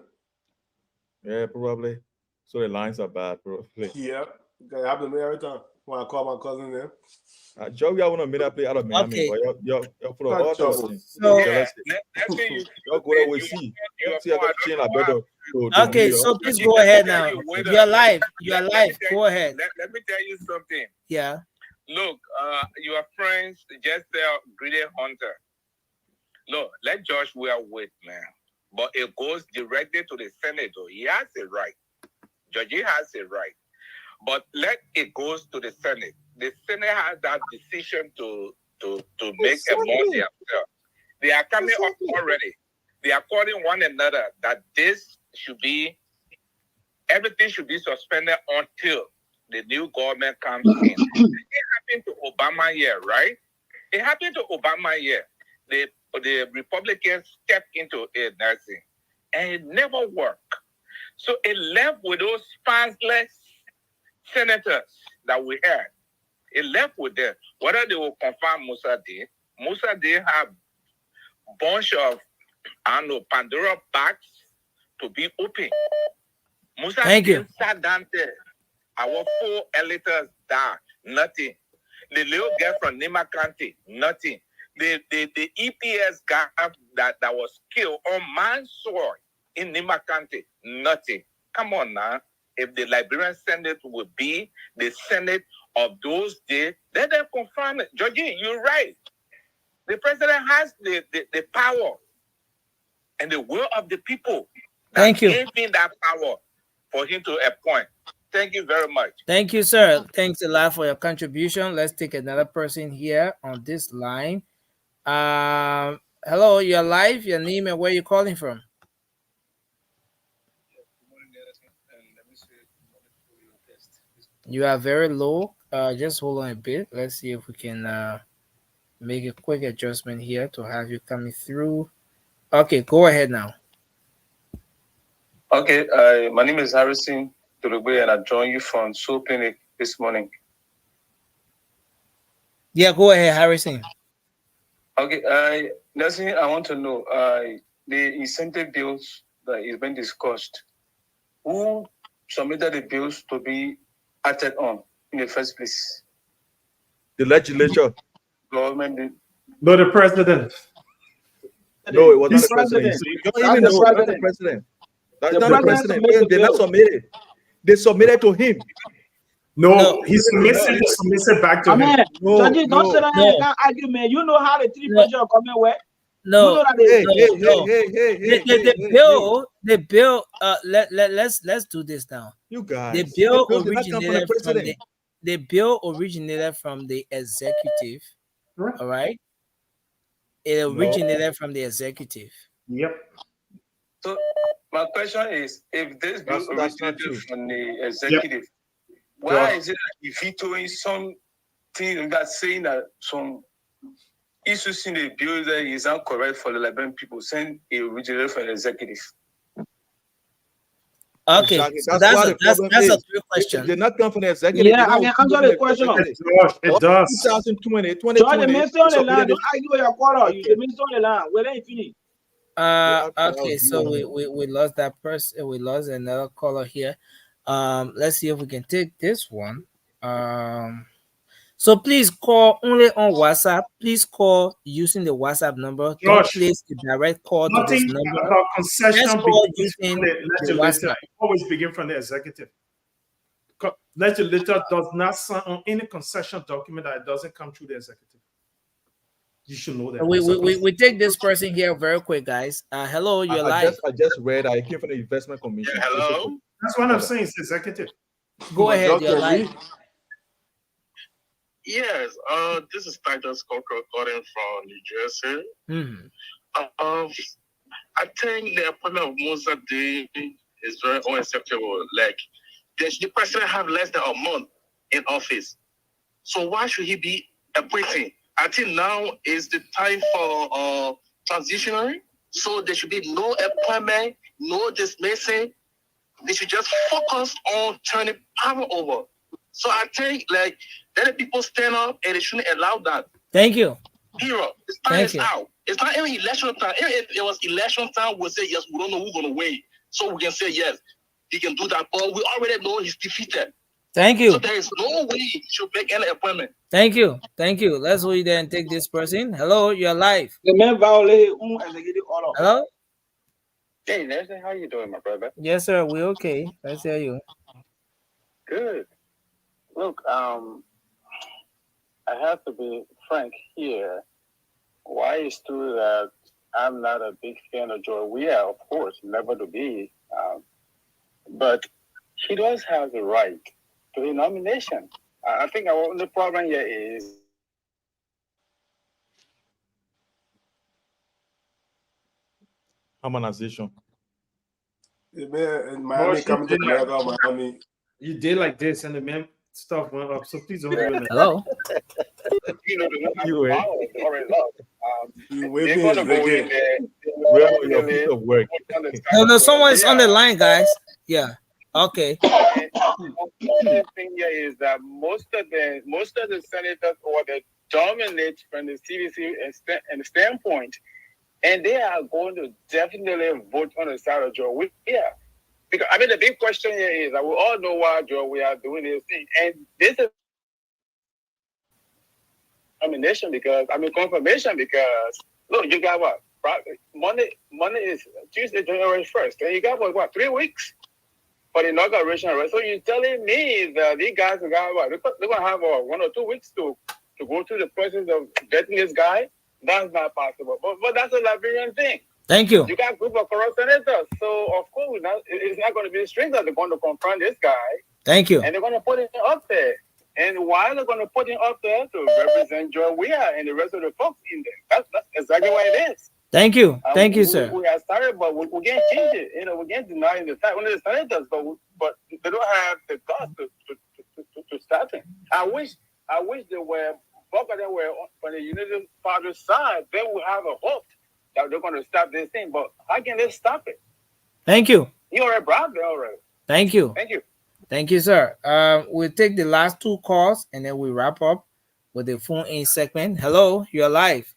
Yeah, probably. So the lines are bad, probably. Yeah, it happens to me every time when I call my cousin there. Joe, y'all want to meet up out of Miami, Okay. but y'all put all So, y'all go there with see. See, I got chain like better. Okay, so please go ahead now. You're live. You are live. Go ahead. Let me tell you something. Yeah. Look, your friends just tell Greedy Hunter. Look, let Josh wait, man. But it goes directly to the senator. He has a right. Georgie has a right. But let it goes to the Senate. The Senate has that decision to make among themselves. They are coming up already. They are calling one another that this should be, everything should be suspended until the new government comes in. It happened to Obama here, right? It happened to Obama here. The Republicans stepped into it, nursing, and it never worked. So it left with those spansless senators that we had. It left with them. Whether they will confirm Musa Day have a bunch of, Pandora box to be open. Musa Day sat down there. Our 4 electors died. Nothing. The little girl from Nima County, nothing. The EPS guy that was killed on my soil in Nima County, nothing. Come on now. If the Liberian Senate would be the Senate of those days, let them confirm it. Georgie, you're right. The president has the power and the will of the people. Thank you. Gave him that power for him to appoint. Thank you very much. Thank you, sir. Thanks a lot for your contribution. Let's take another person here on this line. Hello, you're live. Your name and where you're calling from? You are very low. Just hold on a bit. Let's see if we can make a quick adjustment here to have you coming through. Okay, go ahead now. Okay, my name is Harrison Turugbe, and I joined you from Soul Clinic this morning. Yeah, go ahead, Harrison. Okay, Nelson, I want to know the incentive bills that is being discussed. Who submitted the bills to be acted on in the first place? The legislature. Government. No, the president. No, it was not the president. You don't even know that's the president. That's not the president. They not submitted. They submitted to him. No, he submits it back to him. Don't sit down and can't argue, man. You know how the 3 presidents are coming where? No, you know the bill. Let's do this now. You guys, the bill originated from the executive. Right. All right, it originated from the executive. Yep. So my question is, if this bill originated from the executive, why is it that vetoing something that's saying that some issues in the bill that is incorrect for the Liberian people, saying it originated from the executive? Okay, exactly. So that's a good question. It did not come from the executive. Yeah, I can answer the question. It does. 2020. George, the minister on the line. Don't argue your quarter. The minister on the line. Where they finish? Okay, so we lost that person. We lost another caller here. Let's see if we can take this one. So please call only on WhatsApp. Please call using the WhatsApp number. Don't place a direct call to this number. About concession using the legislature. Always begin from the executive. Legislature does not sign on any concession document that doesn't come through the executive. You should know that. We take this person here very quick, guys. Hello, you're live. I just read. I came from the investment commission. Yeah, hello. That's what I'm saying. It's executive. Go ahead, you're live. Yes, this is Titus Coker calling from New Jersey. I think the appointment of Musa Day is very unacceptable. Like, the president have less than a month in office. So why should he be appointing? I think now is the time for transitionary. So there should be no appointment, no dismissing. They should just focus on turning power over. So I think like let the people stand up and they shouldn't allow that. Thank you. Hero, the time is out. It's not even election time. Even if it was election time, we'll say yes, we don't know who's gonna win. So we can say yes, he can do that, but we already know he's defeated. Thank you. So there is no way he should make any appointment. Thank you. Thank you. Let's wait there and take this person. Hello, you're live. Hello? Hey, Nelson, how you doing, my brother? Yes, sir. We okay. Let's hear you. Good. Look, I have to be frank here. Why is true that I'm not a big fan of Joe Weah, of course, never to be. But he does have the right to the nomination. I think our only problem here is harmonization. In Miami, coming together, Miami. You did like this, and the man stuff went up. So please don't do it. Hello. you know, You were. They're gonna go in there. No, someone's on the line, guys. Yeah. Okay. The thing here is that most of the senators or the dominate from the CDC and standpoint, and they are going to definitely vote on the side of Joe Weah. Because I mean, the big question here is that we all know why Joe Weah are doing this thing, and this is confirmation because look, you got what? Monday is Tuesday, January 1st, and you got what 3 weeks for the inauguration, right? So you're telling me that these guys got what? They're gonna have 1 or 2 weeks to go through the process of vetting this guy? That's not possible. But that's a Liberian thing. Thank you. You got a group of corrupt senators, so of course it's not going to be a stranger. They're going to confront this guy. Thank you. And they're going to put him up there. And why they're going to put him up there to represent Joe Weah and the rest of the folks in there? That's exactly what it is. Thank you. Thank you, sir. We have started, but we can't change it. You know, we can't deny the fact one of the senators, but they don't have the guts to stop him. I wish they were. Both of them were on the United Party side. Then we have a hope that they're going to stop this thing. But how can they stop it? Thank you. You already brought there already. Thank you. Thank you. Thank you, sir. We'll take the last 2 calls and then we wrap up with the phone-in segment. Hello, you're live.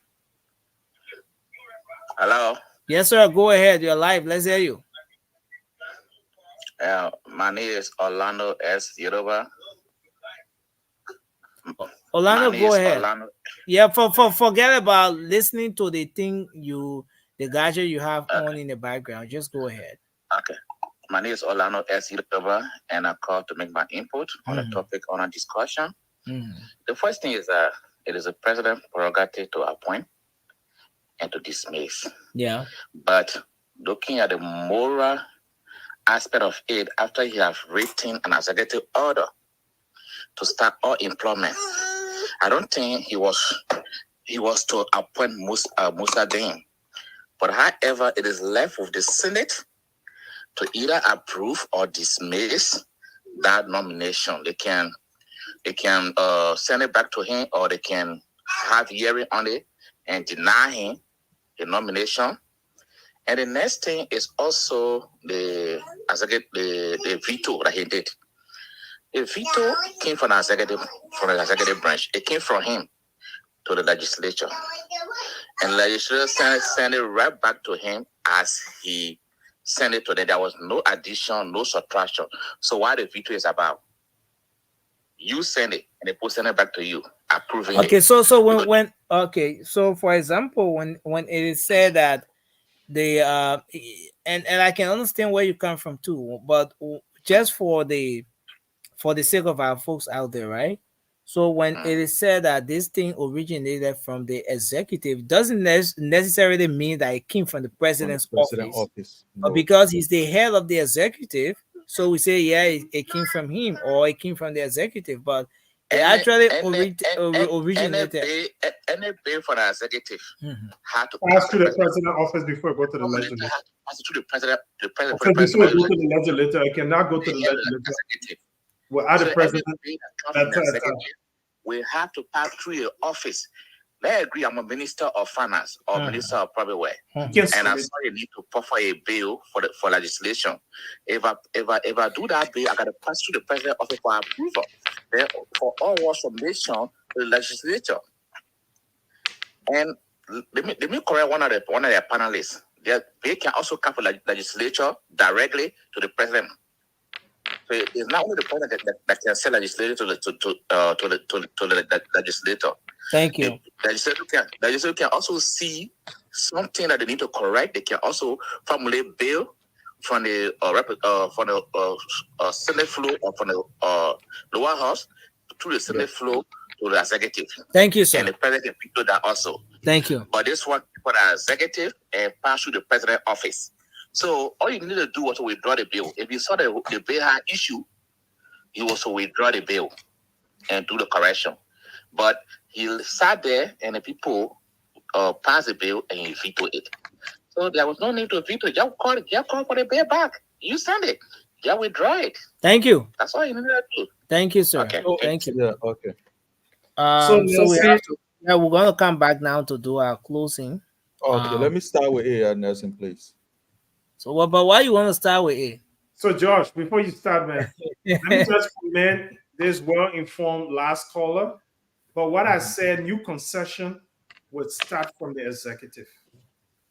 Hello. Yes, sir. Go ahead. You're live. Let's hear you. My name is Orlando S. Yoruba. Orlando, go ahead. Orlando. Yeah, forget about listening to the thing the gadget you have on in the background. Just go ahead. Okay. My name is Orlando S. Yoruba, and I called to make my input on the topic on a discussion. The first thing is that it is a president prerogative to appoint and to dismiss. Yeah. But looking at the moral aspect of it, after he has written an executive order to start all employment, I don't think he was to appoint Musa Dane. But however, it is left with the Senate to either approve or dismiss that nomination. They can send it back to him, or they can have hearing on it and deny him the nomination. And the next thing is also the veto that he did. The veto came from the executive branch. It came from him to the legislature. And the legislature sent it right back to him as he sent it to them. There was no addition, no subtraction. So what the veto is about? You send it, and they send it back to you, approving it. Okay, so for example, when it is said that the and I can understand where you come from too, but just for the sake of our folks out there, right? So when it is said that this thing originated from the executive, doesn't necessarily mean that it came from the president's office. No. But because he's the head of the executive, so we say, yeah, it came from him or it came from the executive. But It actually originated. Any bill for the executive had to pass through the president office before it go to the legislature. Pass through the president. Before it go to the legislature, it cannot go to the legislature. Without the president, we have to pass through your office. Let's agree I'm a minister of finance or minister of public works, and I'm sorry, you need to proffer a bill for legislation. If I do that bill, I got to pass through the president office for approval. Then for all submission to the legislature. And let me correct one of the panelists. They can also come for legislature directly to the president. So it's not only the president that can send legislature to the legislator. Thank you. The legislature can also see something that they need to correct. They can also formulate bill from the Senate floor or from the lower house to the Senate floor to the executive. Thank you, sir. And the president can do that also. Thank you. But this one for the executive and pass through the president office. So all you need to do was to withdraw the bill. If you saw the bill had issue, you also withdraw the bill and do the correction. But he sat there and the people passed the bill and he vetoed it. So there was no need to veto. Just call for the bill back. You send it. Just withdraw it. Thank you. That's all you need to do. Thank you, sir. Okay. Thank you. Yeah, okay. We're going to come back now to do our closing. Okay, let me start with A, Nelson, please. So, but why you want to start with A? So, Josh, before you start, man, let me just commend this well-informed last caller. But what I said, new concession would start from the executive.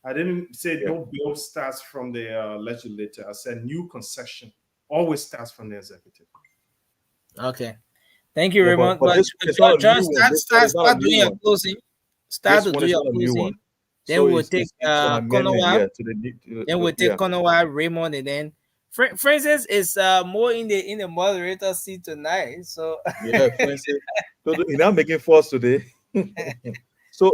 I didn't say no bill starts from the legislature. I said new concession always starts from the executive. Okay. Thank you, Raymond. But John, start doing your closing. Start to do your closing. Then we'll take Konowa. Then we'll take Konowa, Raymond, and then Francis is more in the moderator seat tonight. So yeah, Francis. So you're not making force today. So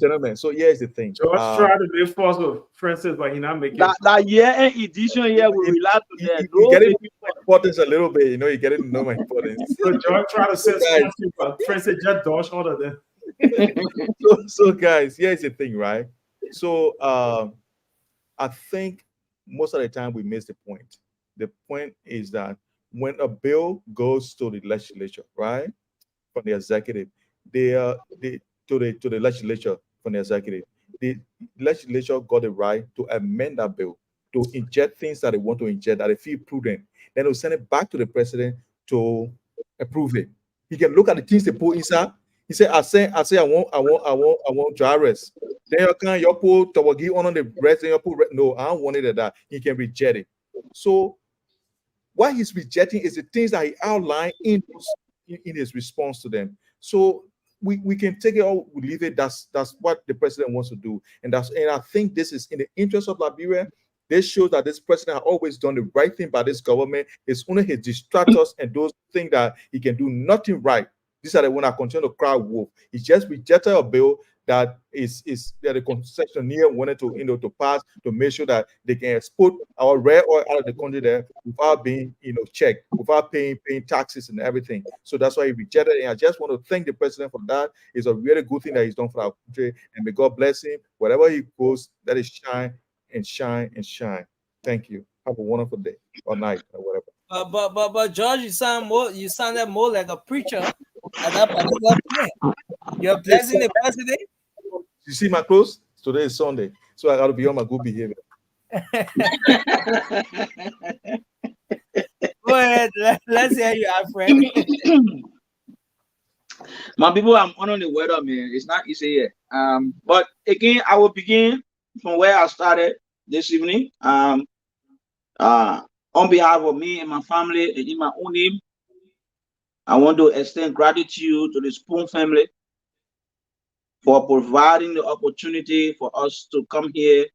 gentlemen, so here's the thing. George tried to make force with Francis, but he's not making that year-end edition here we relax to that. You get it importance a little bit, you're getting to know my importance. So George tried to say something, but Francis just dodged all of them. So guys, here's the thing, right? So I think most of the time we miss the point. The point is that when a bill goes to the legislature, right, from the executive, to the legislature from the executive, the legislature got the right to amend that bill, to inject things that they want to inject that they feel prudent. Then they'll send it back to the president to approve it. He can look at the things they put inside. He said, I want dry rest. Then you put Tawagi on the rest, then you put no, I don't want it at that. He can reject it. So what he's rejecting is the things that he outlined in his response to them. So we can take it or we leave it. That's what the president wants to do. And I think this is in the interest of Liberia. This shows that this president has always done the right thing by this government. It's only his distractors and those things that he can do nothing right. These are the ones that continue to cry wolf. He just rejected a bill that is that the concessionaire wanted to to pass to make sure that they can export our rare oil out of the country there without being checked, without paying taxes and everything. So that's why he rejected it. And I just want to thank the president for that. It's a really good thing that he's done for our country, and may God bless him. Wherever he goes, let it shine and shine and shine. Thank you. Have a wonderful day or night or whatever. But George, you sounded more like a preacher at that particular point. You're blessing the president. You see my clothes? Today is Sunday, so I got to be on my good behavior. Go ahead. Let's hear you, our friend. My people, I'm on the weather, man. It's not easy yet. But again, I will begin from where I started this evening. On behalf of me and my family and in my own name, I want to extend gratitude to the Spoon family for providing the opportunity for us to come here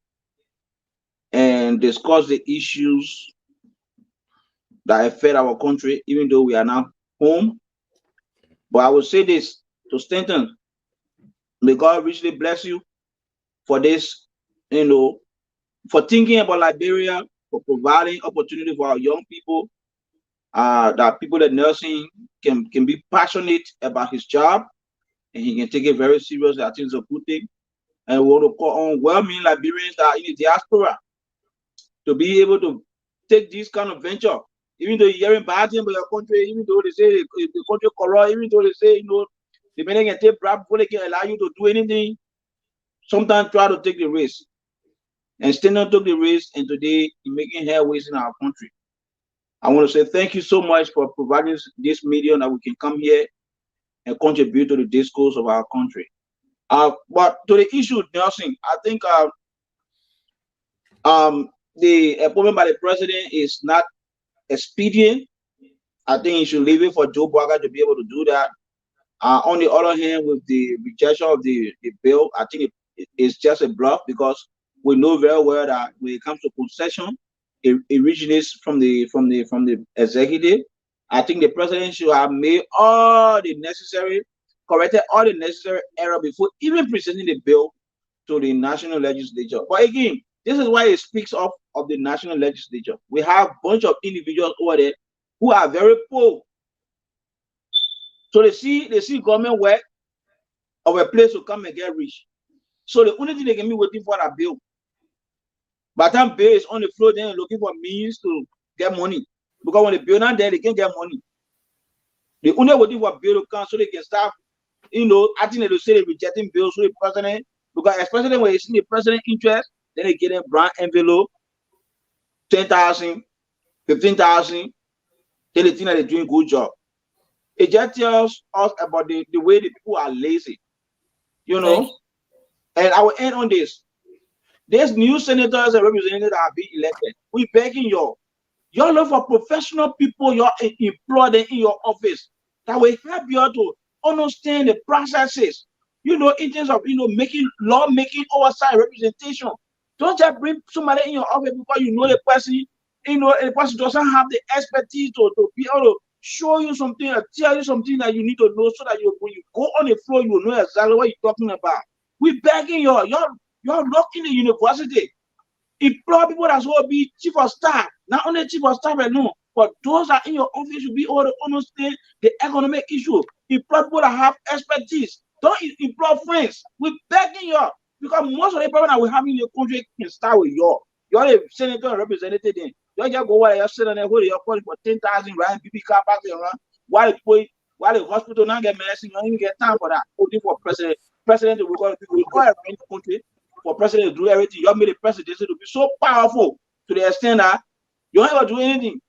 and discuss the issues that affect our country, even though we are now home. But I will say this to Stanton: may God richly bless you for this, for thinking about Liberia, for providing opportunity for our young people, that people that nursing can be passionate about his job, and he can take it very seriously. I think it's a good thing. And we want to call on well-meaning Liberians that are in the diaspora to be able to take this kind of venture. Even though you're hearing bad things about your country, even though they say the country corrupt, even though they say, the men can take bribe before they can allow you to do anything, sometimes try to take the risk. And Steno took the risk, and today he's making headways in our country. I want to say thank you so much for providing this medium that we can come here and contribute to the discourse of our country. But to the issue, Nelson, I think the appointment by the president is not expedient. I think he should leave it for Joe Biden to be able to do that. On the other hand, with the rejection of the bill, I think it's just a bluff, because we know very well that when it comes to concession, it originates from the executive. I think the president should have made corrected all the necessary error before even presenting the bill to the national legislature. But again, this is why it speaks of the national legislature. We have a bunch of individuals over there who are very poor. So they see government work of a place to come and get rich. So the only thing they can be waiting for a bill. By the time bill is on the floor, then they're looking for means to get money. Because when the bill not there, they can't get money. They only waiting for a bill to come so they can start, I think they say they're rejecting bills to the president. Because especially when you see the president interest, then they get a brown envelope, 10,000, 15,000, then they think that they're doing a good job. It just tells us about the way the people are lazy, And I will end on this. There's new senators and representatives that are being elected. We're begging y'all look for professional people you're employed in your office that will help you to understand the processes, in terms of, lawmaking, oversight, representation. Don't just bring somebody in your office because the person, the person doesn't have the expertise to be able to show you something or tell you something that you need to know, so that when you go on the floor, you will know exactly what you're talking about. We're begging y'all look in the university. Employ people that will be chief of staff, not only chief of staff alone, but those that in your office should be able to understand the economic issue. Employ people that have expertise. Don't employ friends. We're begging y'all, because most of the problem that we have in the country can start with y'all. You're the senator and representative then. You just go while you're sitting there, hold your calling for 10,000 rand, BB car back there, while the hospital now get medicine, you don't even get time for that. Only for president to work on people. We all around the country for president to do everything. You have made the presidency to be so powerful to the extent that you don't ever do anything.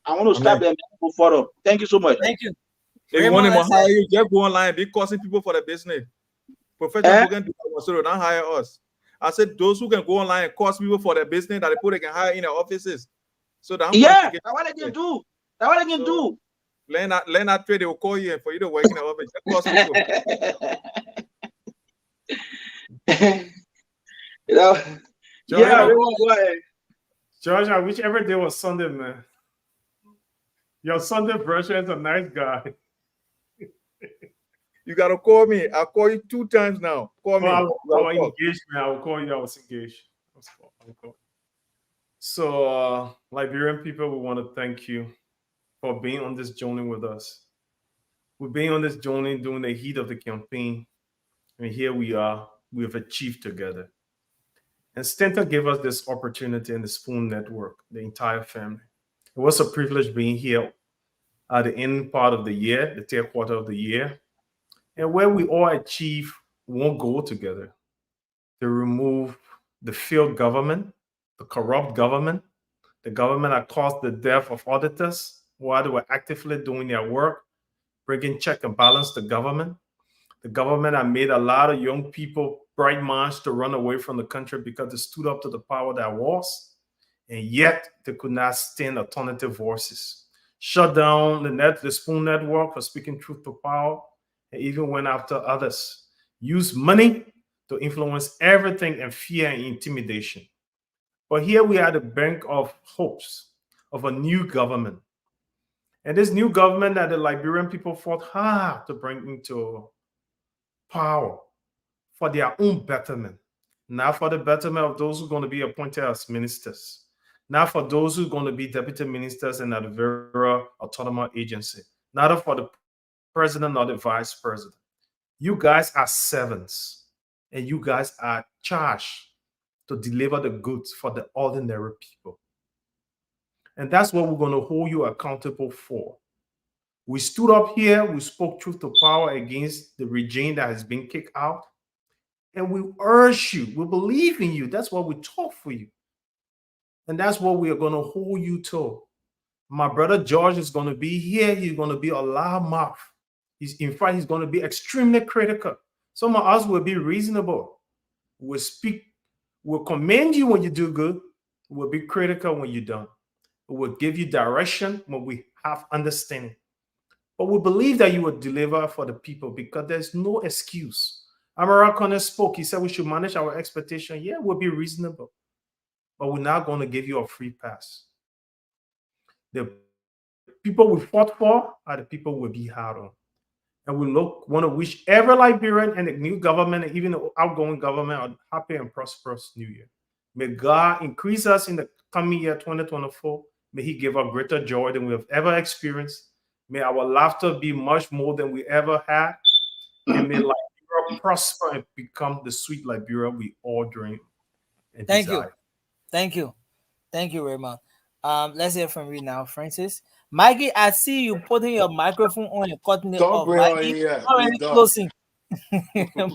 I want to stop there and go further. Thank you so much. Thank you. If you want to hire you, just go online, be causing people for the business. Professional can do that, so don't hire us. I said those who can go online and cause people for their business that they can hire in their offices. So that's what they can do. That's what they can do. Learn that trade, they will call you for you to work in the office. Just cause people. Go ahead. George, I wish every day was Sunday, man. Your Sunday brother is a nice guy. You gotta call me. I'll call you 2 times now. Call me. I was engaged, man. I will call you. I was engaged. So, Liberian people, we want to thank you for being on this journey with us. We've been on this journey during the heat of the campaign, and here we are. We have achieved together. And Stenta gave us this opportunity in the Spoon Network, the entire family. It was a privilege being here at the end part of the year, the third quarter of the year, and where we all achieve one goal together: to remove the failed government, the corrupt government, the government that caused the death of auditors while they were actively doing their work, bringing check and balance to government. The government that made a lot of young people, bright minds, to run away from the country because they stood up to the power that was, and yet they could not stand alternative voices. Shut down the Spoon Network for speaking truth to power, and even went after others. Use money to influence everything and fear and intimidation. But here we are at the brink of hopes of a new government. And this new government that the Liberian people fought hard to bring into power for their own betterment, not for the betterment of those who are going to be appointed as ministers, not for those who are going to be deputy ministers in the very autonomous agency, neither for the president nor the vice president. You guys are servants, and you guys are charged to deliver the goods for the ordinary people. And that's what we're going to hold you accountable for. We stood up here, we spoke truth to power against the regime that has been kicked out. And we urge you, we believe in you. That's what we talk for you. And that's what we are going to hold you to. My brother George is going to be here. He's going to be a loud mouth. In fact, he's going to be extremely critical. Some of us will be reasonable. We'll speak, we'll commend you when you do good. We'll be critical when you don't. We'll give you direction when we have understanding. But we believe that you will deliver for the people because there's no excuse. Amara Connor spoke. He said we should manage our expectation. Yeah, we'll be reasonable. But we're not going to give you a free pass. The people we fought for are the people we'll be hard on. And we want to wish every Liberian and the new government and even the outgoing government a happy and prosperous new year. May God increase us in the coming year 2024. May He give us greater joy than we have ever experienced. May our laughter be much more than we ever had. And may Liberia prosper and become the sweet Liberia we all dream and Thank desire. you. Thank you. Thank you, Raymond. Let's hear from you now, Francis. Maggie, I see you putting your microphone on and cutting it off. Maggie, already closing.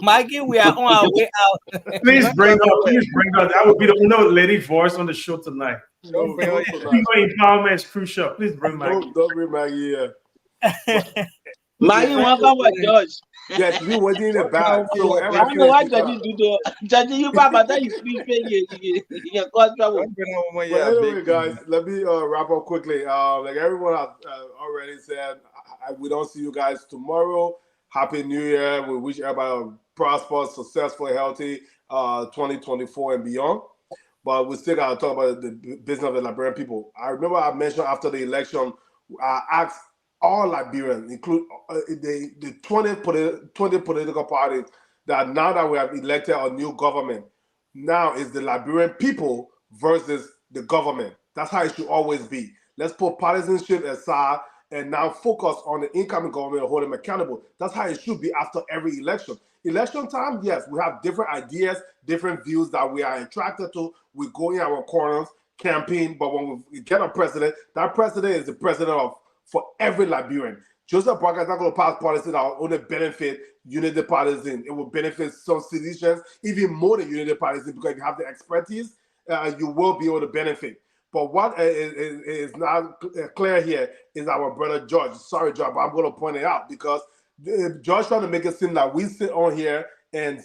Maggie, we are on our way out. Please bring up. That would be the lady voice on the show tonight. Female empowerment is crucial. Please bring Maggie. Don't bring Maggie here. Maggie, welcome with George. Yes, we were in the back. So I don't know why Judge do that. Judge, you Papa, that you speak you cause trouble. Anyway, guys, let me wrap up quickly. Like everyone has already said, we don't see you guys tomorrow. Happy New Year. We wish everybody a prosperous, successful, healthy 2024 and beyond. But we still got to talk about the business of the Liberian people. I remember I mentioned after the election, I asked all Liberians, include the 20 political parties, that now that we have elected a new government, now is the Liberian people versus the government. That's how it should always be. Let's put partisanship aside and now focus on the incoming government and hold them accountable. That's how it should be after every election. Election time, yes, we have different ideas, different views that we are attracted to. We go in our corners, campaign, but when we get a president, that president is the president for every Liberian. Joseph Boakai is not going to pass policies that will only benefit Unity Partisan. It will benefit some citizens, even more than Unity Partisan, because if you have the expertise, you will be able to benefit. But what is not clear here is our brother George. Sorry, George, but I'm going to point it out because George trying to make it seem like we sit on here and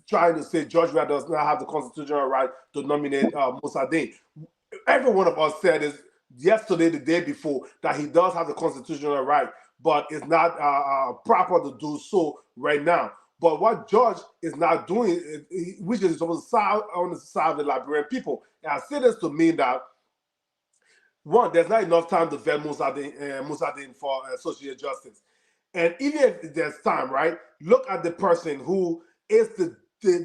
trying to say George Weah does not have the constitutional right to nominate Musa Dane. Every one of us said this yesterday, the day before, that he does have the constitutional right, but it's not proper to do so right now. But what George is not doing, which is on the side of the Liberian people, and I say this to mean that, one, there's not enough time to vet Musa Dane for social justice. And even if there's time, right, look at the person who is the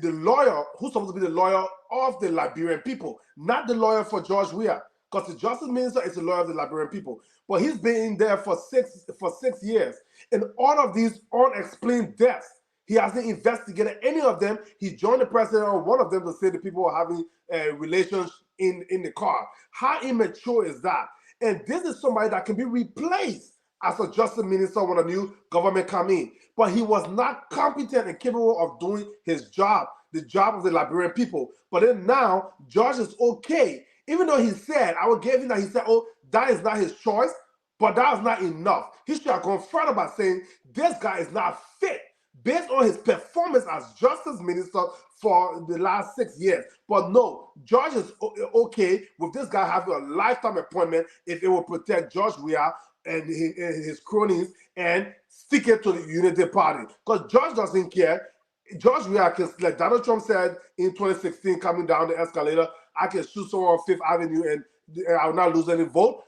lawyer, who's supposed to be the lawyer of the Liberian people, not the lawyer for George Weah. Because the justice minister is the lawyer of the Liberian people. But he's been in there for six years. And all of these unexplained deaths, he hasn't investigated any of them. He joined the president on one of them to say the people are having relations in the car. How immature is that? And this is somebody that can be replaced as a justice minister when a new government come in. But he was not competent and capable of doing his job, the job of the Liberian people. But then now, George is okay. Even though he said, I would give him that, he said, oh, that is not his choice, but that is not enough. He should have gone further by saying, this guy is not fit based on his performance as justice minister for the last 6 years. But no, George is okay with this guy having a lifetime appointment if it will protect George Weah and his cronies and stick it to the Unity Party. Because George doesn't care. George Weah can, like Donald Trump said in 2016, coming down the escalator, I can shoot someone on Fifth Avenue and I will not lose any vote.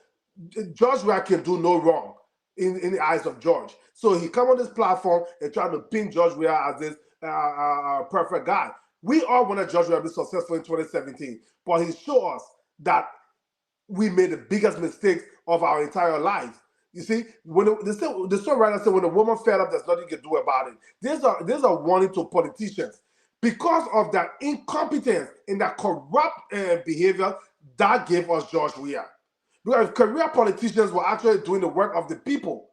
George Weah can do no wrong in the eyes of George. So he come on this platform and try to pin George Weah as this perfect guy. We all wanted George Weah to be successful in 2017, but he showed us that we made the biggest mistakes of our entire lives. You see, when the songwriter said, when a woman fed up, there's nothing you can do about it. There's a warning to politicians. Because of that incompetence and that corrupt behavior, that gave us George Weah. Because career politicians were actually doing the work of the people.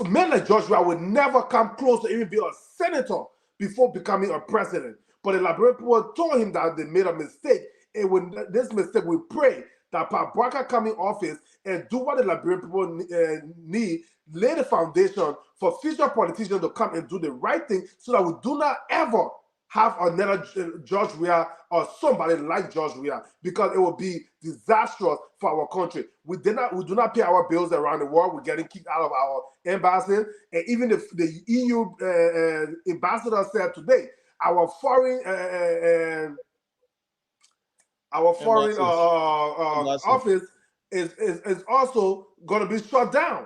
Men like George Weah would never come close to even be a senator before becoming a president. But the Liberian people told him that they made a mistake. And when this mistake, we pray that Pat Barker come in office and do what the Liberian people need, lay the foundation for future politicians to come and do the right thing so that we do not ever have another George Weah or somebody like George Weah, because it will be disastrous for our country. We do not pay our bills around the world. We're getting kicked out of our embassies. And even if the EU ambassador said today, our foreign office is also going to be shut down.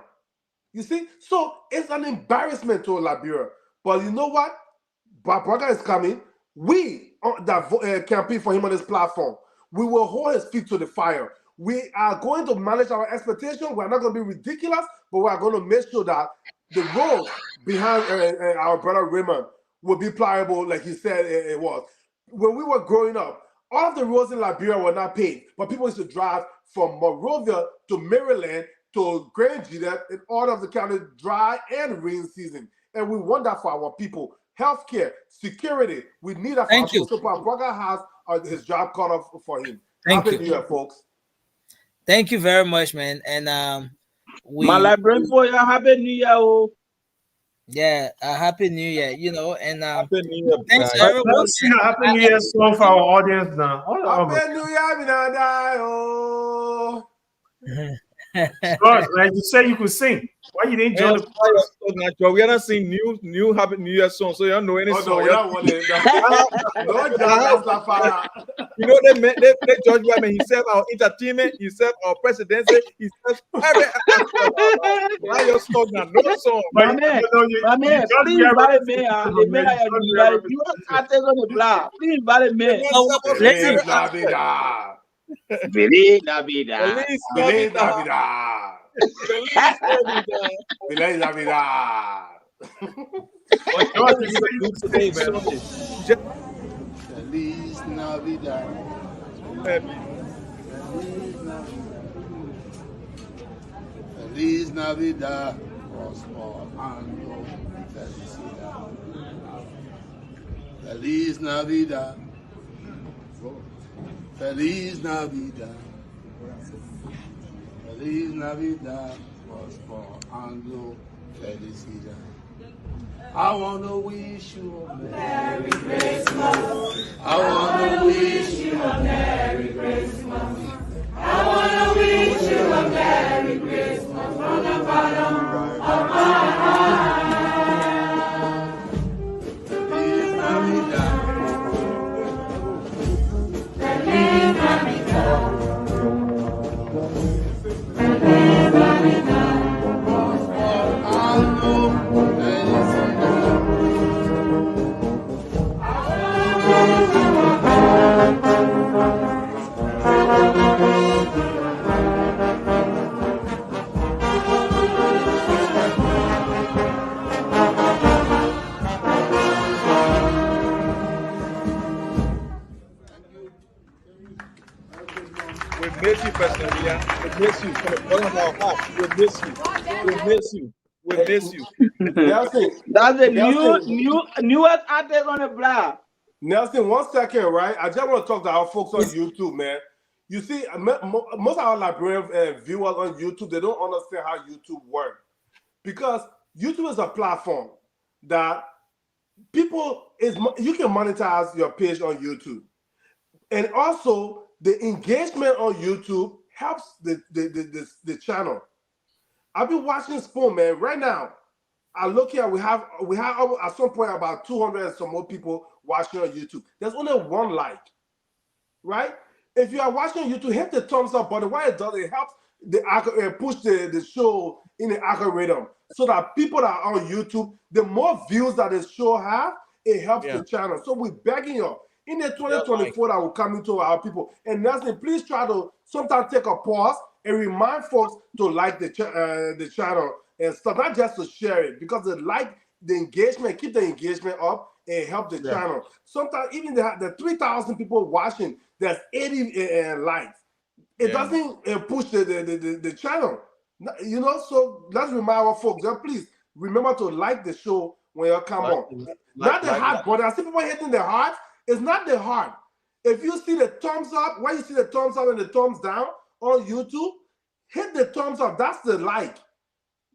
You see? So it's an embarrassment to Liberia. But you know what? Bob Barker is coming. We that campaign for him on this platform, we will hold his feet to the fire. We are going to manage our expectations. We're not going to be ridiculous, but we are going to make sure that the road behind our brother Raymond will be pliable, like he said it was. When we were growing up, all of the roads in Liberia were not paved, but people used to drive from Monrovia to Maryland to Grand Gillette in all of the county dry and rain season. And we want that for our people. Healthcare, security, we need that for our people. So Pat Barker has his job cut off for him. Happy New Year, folks. Thank you very much, man. And my Liberian boy, Happy New Year. Oh. Yeah, Happy New Year, you know, and Happy New Year. Thanks everyone. Let's sing a Happy New Year song for our audience now. Happy New Year, George, like you said, you could sing. Why you didn't join the We are not sing new Happy New Year song, so you don't know any song. No, you know they George Weah, he served our entertainment, he served our presidency, he served every aspect. Why you stuck now? No song. My man, please invite me. You are artists on the block. Please invite me. Feliz Navidad. Feliz Navidad. Feliz Navidad. Feliz Navidad. Feliz Navidad. Feliz Navidad. Prospero año. Felicidad. Feliz Navidad. Feliz Navidad. Feliz Navidad, prospero año, felicidad. I want to wish you a Merry Christmas. I want to wish you a Merry Christmas. I want to wish you a Merry Christmas from the bottom of my heart. Feliz Navidad. Feliz Navidad. We miss you, President Weah. We miss you. From the bottom of our heart, we miss you. We miss you. We miss you. That's the newest artist on the block. Nelson, 1 second, right? I just want to talk to our folks on YouTube, man. You see, most of our Liberian viewers on YouTube, they don't understand how YouTube works. Because YouTube is a platform that you can monetize your page on YouTube. And also, the engagement on YouTube helps the channel. I've been watching Spoon, man. Right now, I look here, we have at some point about 200 and some more people watching on YouTube. There's only one like, right? If you are watching on YouTube, hit the thumbs up button. What it does, it helps push the show in the algorithm so that people that are on YouTube, the more views that the show have, it helps the channel. So we're begging you. In the 2024 that will come into our people. And Nelson, please try to sometimes take a pause and remind folks to like the channel and stuff, not just to share it, because the engagement, keep the engagement up and help the channel. Sometimes even the 3,000 people watching, there's 80 likes. It doesn't push the channel, you know. So let's remind our folks, please remember to like the show when you come on. Not the heart, but I see people hitting the heart. It's not the heart. If you see the thumbs up, when you see the thumbs up and the thumbs down on YouTube, hit the thumbs up. That's the like.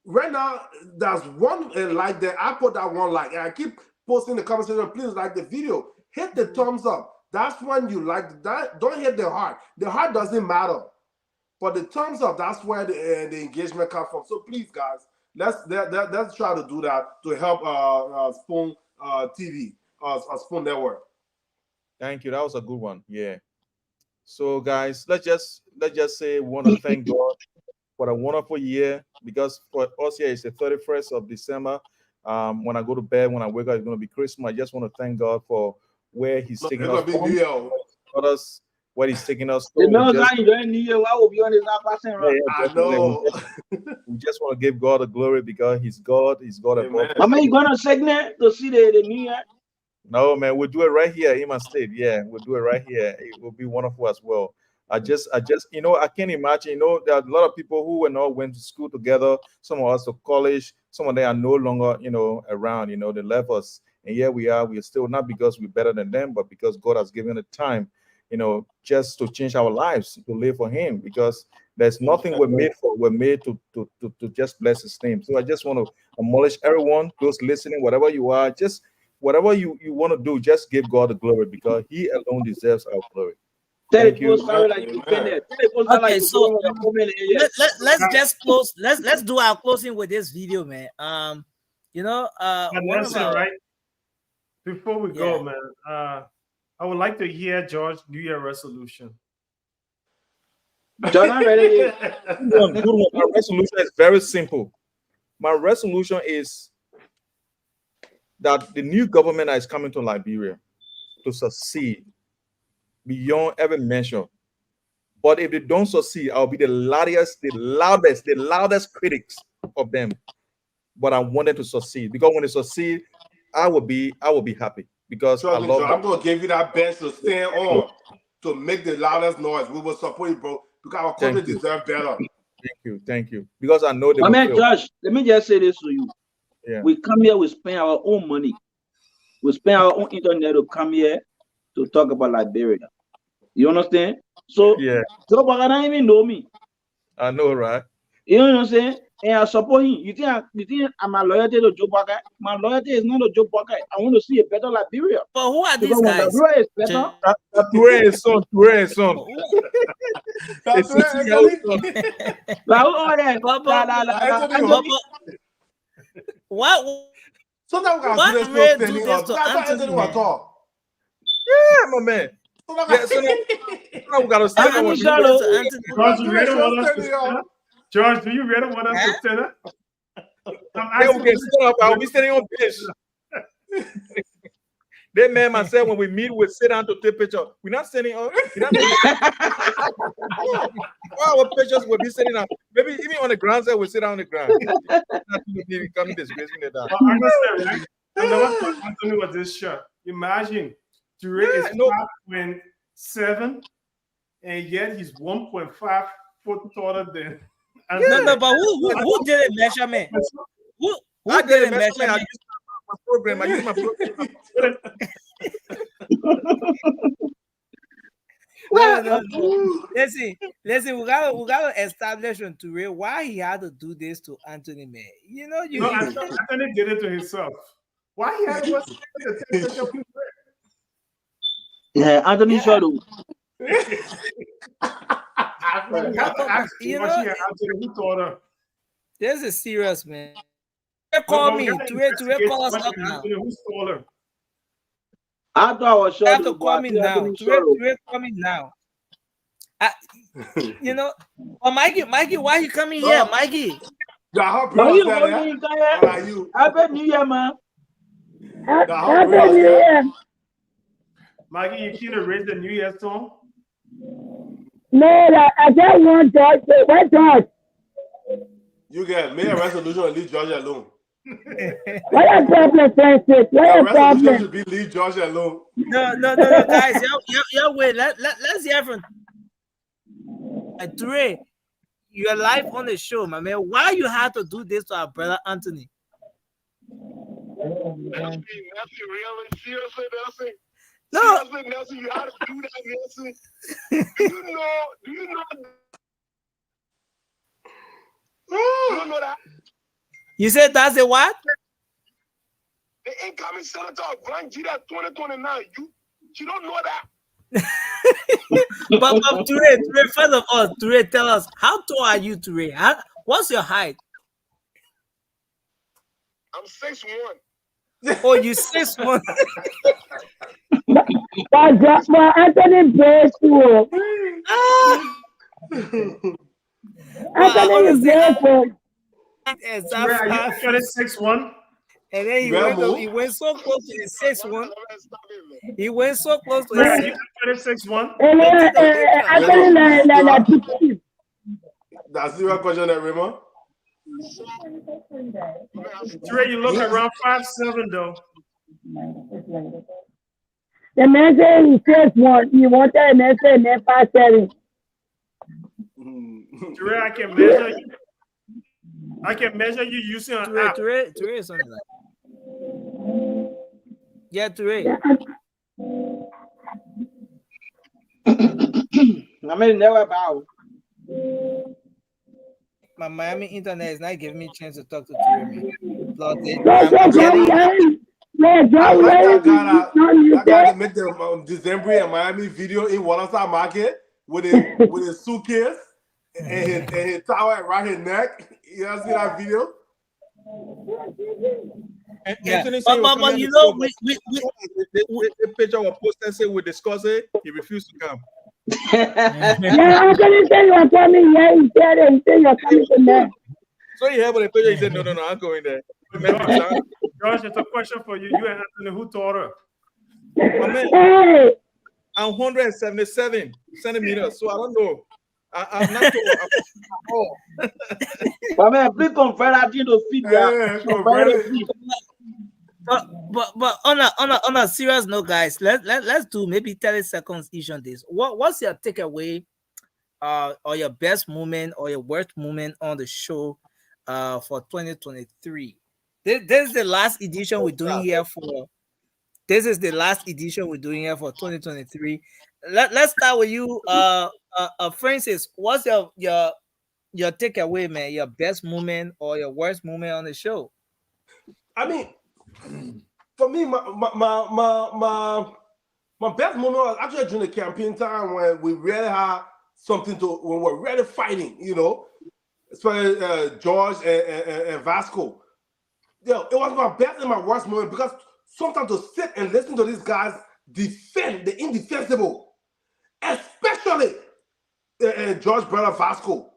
Right now, there's one like there. I put that one like, and I keep posting the comment section. Please like the video. Hit the thumbs up. That's when you like that. Don't hit the heart. The heart doesn't matter, but the thumbs up, that's where the engagement comes from. So please, guys, let's try to do that to help Spoon TV, Spoon Network. Thank you. That was a good one. Yeah. So guys, let's just say we want to thank God for a wonderful year, because for us here it's the 31st of December. When I go to bed, when I wake up, it's going to be Christmas. I just want to thank God for where He's taking us from, where He's taking us. I know. We just want to give God the glory because He's God. He's God. Am I going to segment to see the New Year? No, man, we'll do it right here in my state. Yeah, we'll do it right here. It will be wonderful as well. I just, you know, I can't imagine, you know, there are a lot of people who were not went to school together. Some of us to college. Some of them are no longer, you know, around, you know, they left us. And here we are still, not because we're better than them, but because God has given the time, you know, just to change our lives, to live for Him, because there's nothing we're made for. We're made to just bless His name. So I just want to admonish everyone, those listening, whatever you are, just whatever you want to do, just give God the glory, because He alone deserves our glory. Thank you. Okay, so let's just close. Let's do our closing with this video, man. You know, right? Before we go, man, I would like to hear George New Year resolution. John, I'm ready. My resolution is very simple. My resolution is that the new government that is coming to Liberia to succeed beyond every measure. But if they don't succeed, I'll be the loudest critics of them. But I want them to succeed, because when they succeed, I will be happy, because I love them. I'm gonna give you that bench to stand on to make the loudest noise. We will support you, bro, because our country deserves better. Thank you. Because I know they will fail. Josh, let me just say this to you. Yeah. We come here, we spend our own money. We spend our own internet to come here to talk about Liberia. You understand? So yeah, Joe Baka don't even know me. I know, right? You know what I'm saying? And I support him. You think I'm a loyalty to Joe Baka? My loyalty is not to Joe Baka. I want to see a better Liberia. But who are these guys? Liberia is better. Toure is son. What? Sometimes we can do this to Anthony. Yeah, my man. Yeah, so now we gotta stand on what George, do you really want us to stand up? Okay, stand up. I'll be sitting on bench. That man myself, when we meet, we sit down to take picture. We're not sitting up. All our pictures will be sitting down. Maybe even on the ground side, we'll sit down on the ground. Come disgracing it down. Right? And the one Anthony was this shot. Imagine Toure is 5'7", and yet he's 1.5 foot taller than. No, but who did the measurement? Who did the measurement? I use my program. No. Listen, we gotta establish on Toure why he had to do this to Anthony, man. You know, Anthony did it to himself. Why he had to take such a picture? Yeah, Anthony Shadow. This is serious, man. Call me. Toure call us up now. Who's taller? I thought I was sure. You have to call me now. Toure call me now. You know, Mikey, why you coming here, Mikey? Happy New Year, man. Happy New Year. Maggie, you can't raise the New Year song? No, I just want George. Where George? You get make a resolution and leave George alone. What a problem, Francis? What a Resolution problem? should be leave George alone. No, guys. Yeah, wait. Let's hear from Dre. You're live on the show, my man. Why you had to do this to our brother Anthony? Nelson, really? Seriously, Nelson? No. Seriously, Nelson, you had to do that, Nelson? Do you know? Do you know that? You said that's a what? The incoming senator of Grand Jira 2029. You don't know that? but Ture, first of all, Ture, tell us, how tall are you, Ture? What's your height? I'm 6'1". Oh, you 6'1". But Anthony plays too. Anthony is there for. Exactly. 6'1". And then he went so close to the 6'1". He went so close to the 6'1". That's the real question, Raymond. Trey, you look around 5'7" though. The man said he 6'1". He wanted a man say 5'7". Trey, I can measure you. I can measure you using an app. Ture is something like. Yeah, Ture. I mean, never bow. My Miami internet is not giving me a chance to talk to Ture, man. That guy that made the December and Miami video in Waterside Market with his suitcase and his towel around his neck. You ever see that video? Yeah. Anthony But you know, the picture was posted say we discuss it. He refused to come. Yeah, Anthony said you are coming. Yeah, he said you're coming to there. So he had the picture. He said, "No, I'm going there." Josh, it's a question for you. You and Anthony, who taught her? My man, Hey. I'm 177 centimeters, so I don't know. I'm not sure. But man, please confirm that you don't feed But on a serious note, guys, let's do maybe 30 seconds each on this. What's your takeaway, or your best moment or your worst moment on the show, for 2023? This is the last edition we're doing here for. This is the last edition we're doing here for 2023. Let's start with you, Francis. What's your takeaway, man? Your best moment or your worst moment on the show? I mean, for me, my best moment was actually during the campaign time when we really had something to, when we're really fighting, you know, especially George and Vasco. Yeah, it was my best and my worst moment because sometimes to sit and listen to these guys defend the indefensible, especially George brother Vasco.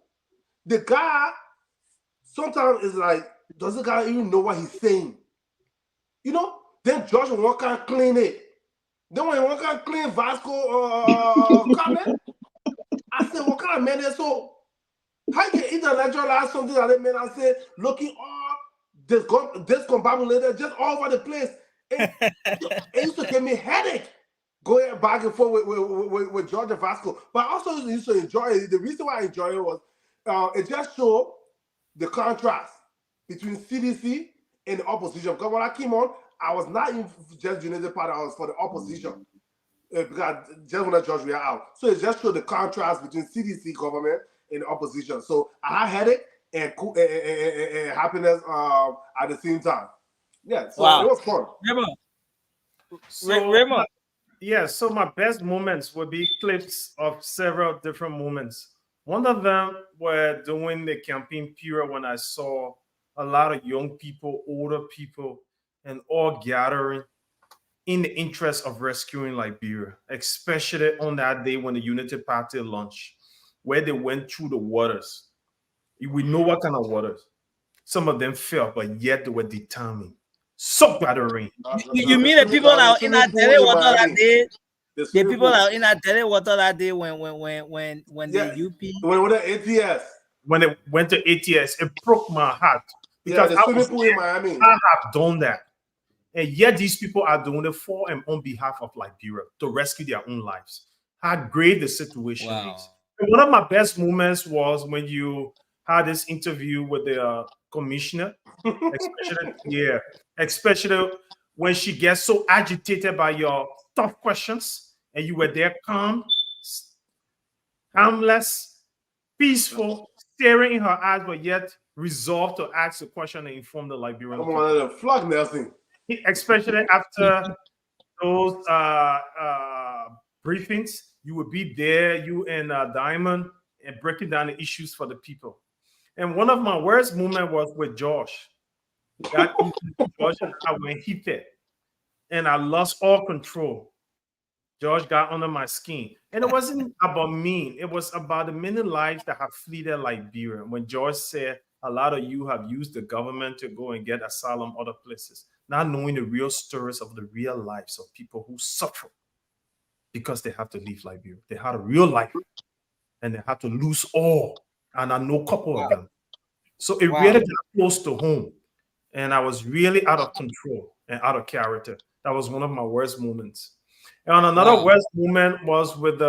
The guy sometimes is like, does the guy even know what he's saying? You know, then George will walk and clean it. Then when he walk and clean Vasco comment, I said, what kind of man is so? How you can intellectualize something like that, man? I said, looking all discombobulated just all over the place. It used to give me a headache going back and forth with George and Vasco. But I also used to enjoy it. The reason why I enjoy it was it just showed the contrast between CDC and the opposition. Because when I came on, I was not in just United Party, I was for the opposition. Because just when I George we are out. So it just showed the contrast between CDC government and the opposition. So I had headache and happiness at the same time. Yeah, so it was fun. Raymond. Yeah, so my best moments would be clips of several different moments. One of them were during the campaign period when I saw a lot of young people, older people, and all gathering in the interest of rescuing Liberia, especially on that day when the Unity Party launched, where they went through the waters. We know what kind of waters. Some of them fell, but yet they were determined. So by the rain. You mean the people that in that daily water that day? The people are in that water that day when Yeah, the UP when the ATS. When it went to ATS, it broke my heart Yeah, because the swimming pool in Miami. I have done that. And yet these people are doing it for and on behalf of Liberia to rescue their own lives. How great the situation is. And one of my best moments was when you had this interview with the commissioner, especially when she gets so agitated by your tough questions and you were there calm, harmless, peaceful, staring in her eyes, but yet resolved to ask the question and inform the Liberian. Come on, flog Nelson. Especially after those briefings, you would be there, you and Diamond, and breaking down the issues for the people. And one of my worst moments was with Josh. That Josh and I went heated, and I lost all control. Josh got under my skin. And it wasn't about me. It was about the many lives that have fled Liberia. When George said, a lot of you have used the government to go and get asylum other places, not knowing the real stories of the real lives of people who suffer because they have to leave Liberia. They had a real life and they had to lose all. And I know a couple of them. So it really got close to home. And I was really out of control and out of character. That was one of my worst moments. And another worst moment was with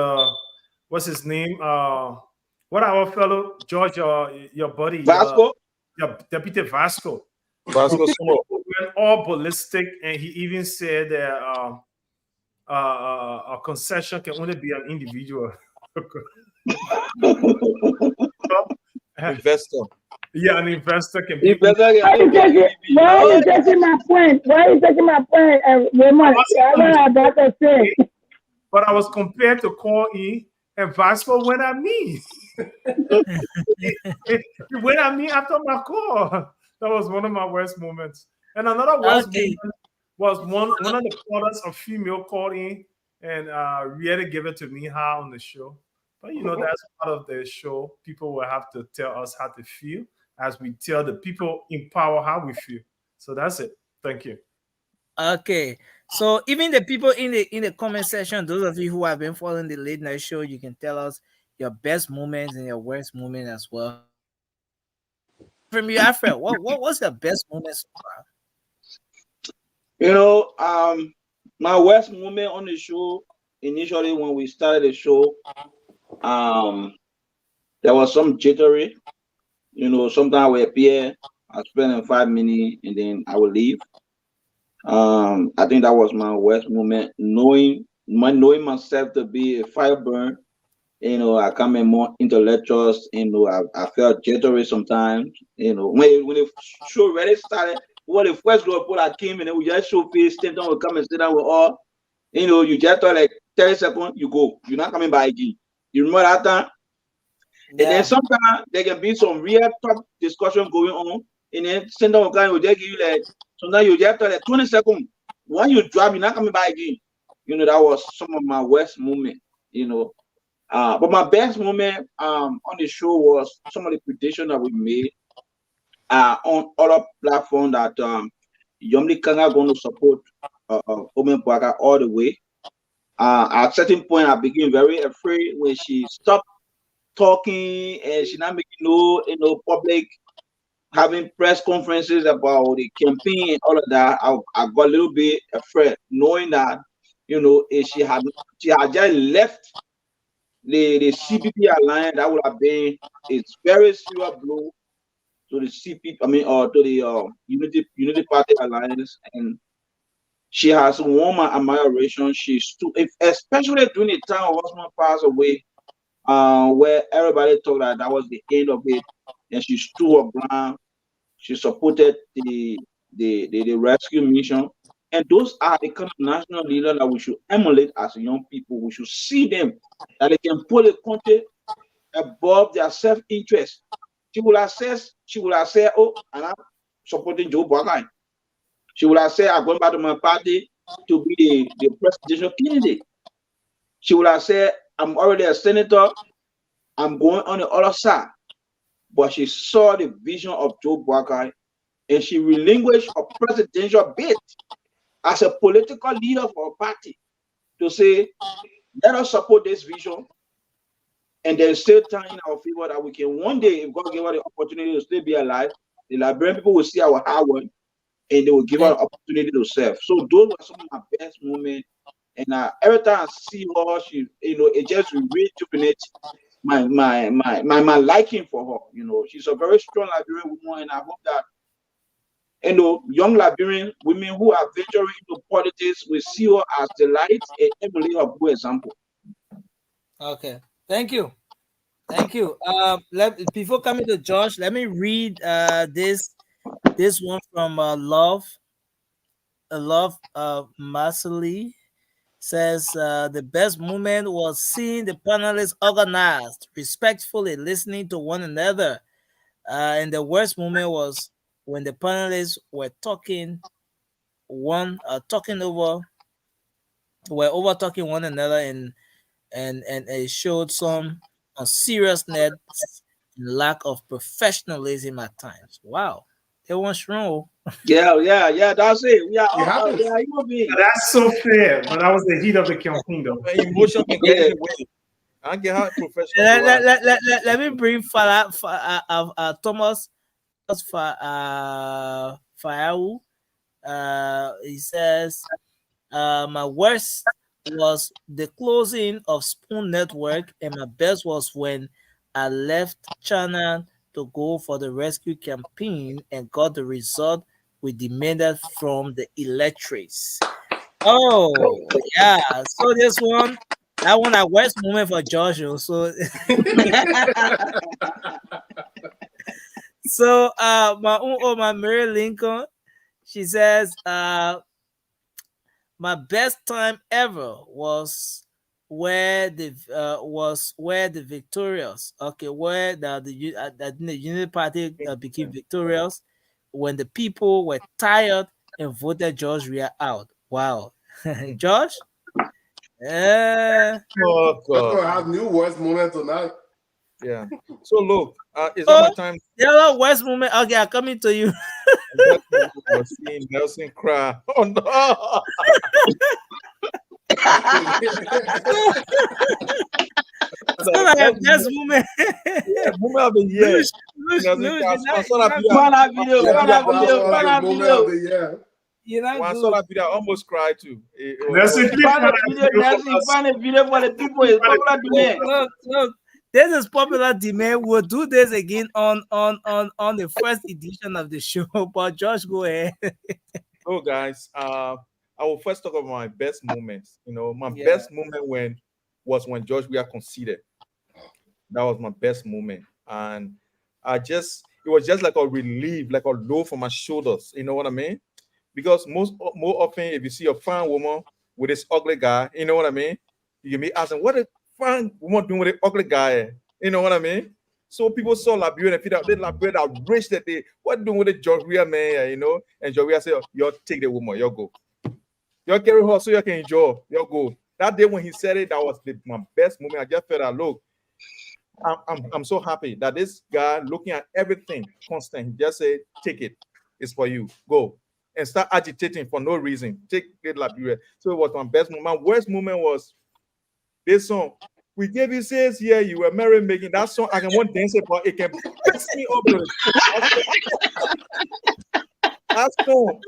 what's his name? What our fellow George, your buddy Vasco, your deputy Vasco. Vasco Sumo went all ballistic, and he even said that a concession can only be an individual investor. Yeah, an investor can be. Why are you taking my point? Why are you taking my point? Raymond, I don't know about to say. But I was compared to Call E, and Vasco went at me. He went at me after my call. That was one of my worst moments. And another worst moment was one of the callers, a female called in and really gave it to me on the show. But you know, that's part of the show. People will have to tell us how to feel as we tell the people in power how we feel. So that's it. Thank you. Okay. So even the people in the comment section, those of you who have been following the late night show, you can tell us your best moments and your worst moments as well. From you, Alfred, what's your best moments so far? You know, my worst moment on the show, initially when we started the show, there was some jittery. You know, sometimes I would appear, I spend 5 minutes, and then I would leave. I think that was my worst moment, knowing myself to be a fireburn. You know, I come in more intellectual. You know, I felt jittery sometimes. You know, when the show really started, when the first group that came and then we just show face, stand down, we come and sit down with all. You know, you just thought like 30 seconds, you go. You're not coming back again. You remember that time? Yeah. And then sometimes there can be some real tough discussion going on. And then send down a guy will just give you like, sometimes you just thought like 20 seconds. When you drop, you're not coming back again. You know, that was some of my worst moments, you know. But my best moment on the show was some of the predictions that we made on other platforms that Yomli Kanga going to support Omen Bwaka all the way. At a certain point, I became very afraid when she stopped talking and she not making no public having press conferences about the campaign and all of that. I got a little bit afraid, knowing that, you know, if she had just left the CPP alliance, that would have been a very serious blow to the CPP, or to the Unity Party alliance. And she has won my admiration. She stood, especially during the time Osman passed away, where everybody thought that was the end of it, and she stood her ground. She supported the rescue mission. And those are the kind of national leaders that we should emulate as young people. We should see them, that they can put the country above their self-interest. She will have said, oh, and I'm supporting Joe Biden. She will have said, I'm going back to my party to be the presidential candidate. She will have said, I'm already a senator, I'm going on the other side. But she saw the vision of Joe Biden, and she relinquished her presidential bid as a political leader for a party to say, let us support this vision, and there's still time in our favor that we can one day, if God give us the opportunity to still be alive, the Liberian people will see our hard work, and they will give us an opportunity to serve. So those were some of my best moments. And every time I see her, she, it just rejuvenates my liking for her. She's a very strong Liberian woman, and I hope that young Liberian women who are venturing into politics will see her as the light and emulate her good example. Okay, thank you. Before coming to Josh, let me read this one from Love Marcelly. Says the best moment was seeing the panelists organized, respectfully listening to one another. And the worst moment was when the panelists were talking over one another, and it showed some seriousness and lack of professionalism at times. Wow, it was wrong. Yeah, that's it. We are all human beings. That's so fair, but that was the heat of the campaign, though. Emotion can get in the way. I get how professional. Let me bring Thomas Fayawu. He says, my worst was the closing of Spoon Network, and my best was when I left China to go for the rescue campaign and got the result we demanded from the electorates. Oh, yeah. So that one a worst moment for Joshua. So my Mary Lincoln, she says, my best time ever was where the victorious, where the Unity Party became victorious when the people were tired and voted George Weah out. Wow. Josh? Oh, God. I have new worst moment tonight. Yeah. So look, is that my time? Yeah, worst moment. Okay, I'm coming to you. Seeing Nelson cry. Oh no. Best moment. Yeah, moment of the year. When I saw that video, I almost cried too. Look, this is popular demand. We'll do this again on the first edition of the show. But Josh, go ahead. Oh, guys, I will first talk about my best moments. My best moment was when George Weah conceded. That was my best moment, and it was just like a relief, like a load from my shoulders. You know what I mean? Because more often, if you see a fine woman with this ugly guy, you know what I mean? You can be asking, what a fine woman doing with an ugly guy? You know what I mean? So people saw Liberia and feel that they Liberia are rich that they what doing with the George Weah man, And George Weah said, "You take the woman, you go. You carry her so you can enjoy. You go." That day when he said it, that was my best moment. I just felt that look, I'm so happy that this guy looking at everything constant. He just said, "Take it. It's for you. Go." And start agitating for no reason. Take it Liberia. So it was my best moment. My worst moment was this song. We gave you 6 years, you were married making that song. I can want dance it, but it can piss me up. That song.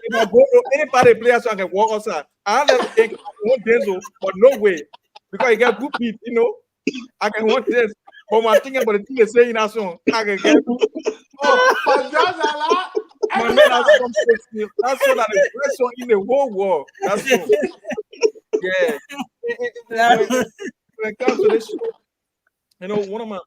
If I go to anybody play a song, I can walk outside. I want dance, but no way. Because you got good beat, I can want this. But I'm thinking about the thing they say in that song. I can get my man, that's so that the best song in the whole world. That's so. Yeah. When it comes to this show, one of my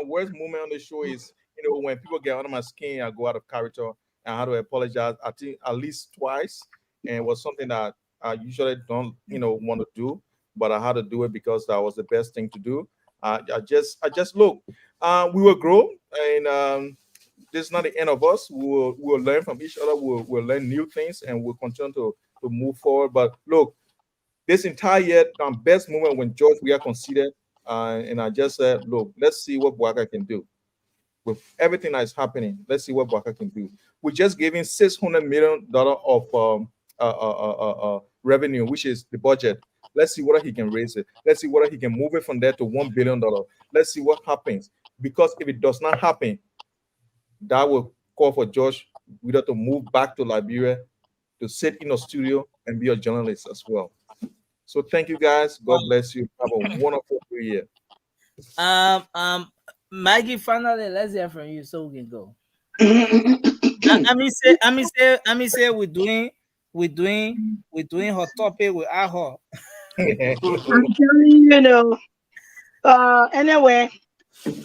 worst moments on the show is when people get under my skin, I go out of character and I have to apologize. I think at least twice, and it was something that I usually don't want to do, but I had to do it because that was the best thing to do. I just look. We will grow, and this is not the end of us. We'll learn from each other. We'll learn new things, and we'll continue to move forward. But look, this entire year, our best moment when George Weah conceded, and I just said, look, let's see what Bouaka can do with everything that is happening. Let's see what Bouaka can do. We just gave him $600 million of revenue, which is the budget. Let's see whether he can raise it. Let's see whether he can move it from there to $1 billion. Let's see what happens. Because if it does not happen, that will call for Josh Wheeler to move back to Liberia to sit in a studio and be a journalist as well. So thank you guys. God bless you. Have a wonderful New Year. Maggie, finally, let's hear from you so we can go. I mean say we're doing her topic with her. I'm telling you, anyway,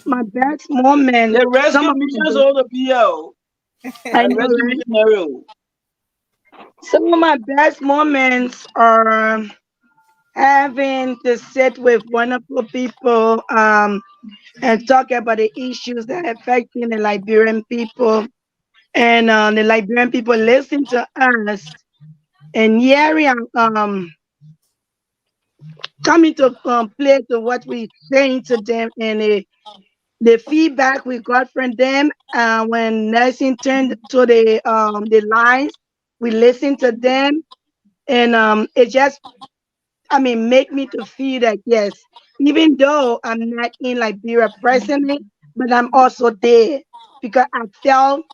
my best moment. The rescue missions all the PO. I know, some of my best moments are having to sit with wonderful people and talk about the issues that are affecting the Liberian people, and the Liberian people listen to us and hearing coming to play to what we're saying to them, and the feedback we got from them when nursing turned to the lines, we listened to them, and it just, make me to feel that yes, even though I'm not in Liberia presently, but I'm also there because I felt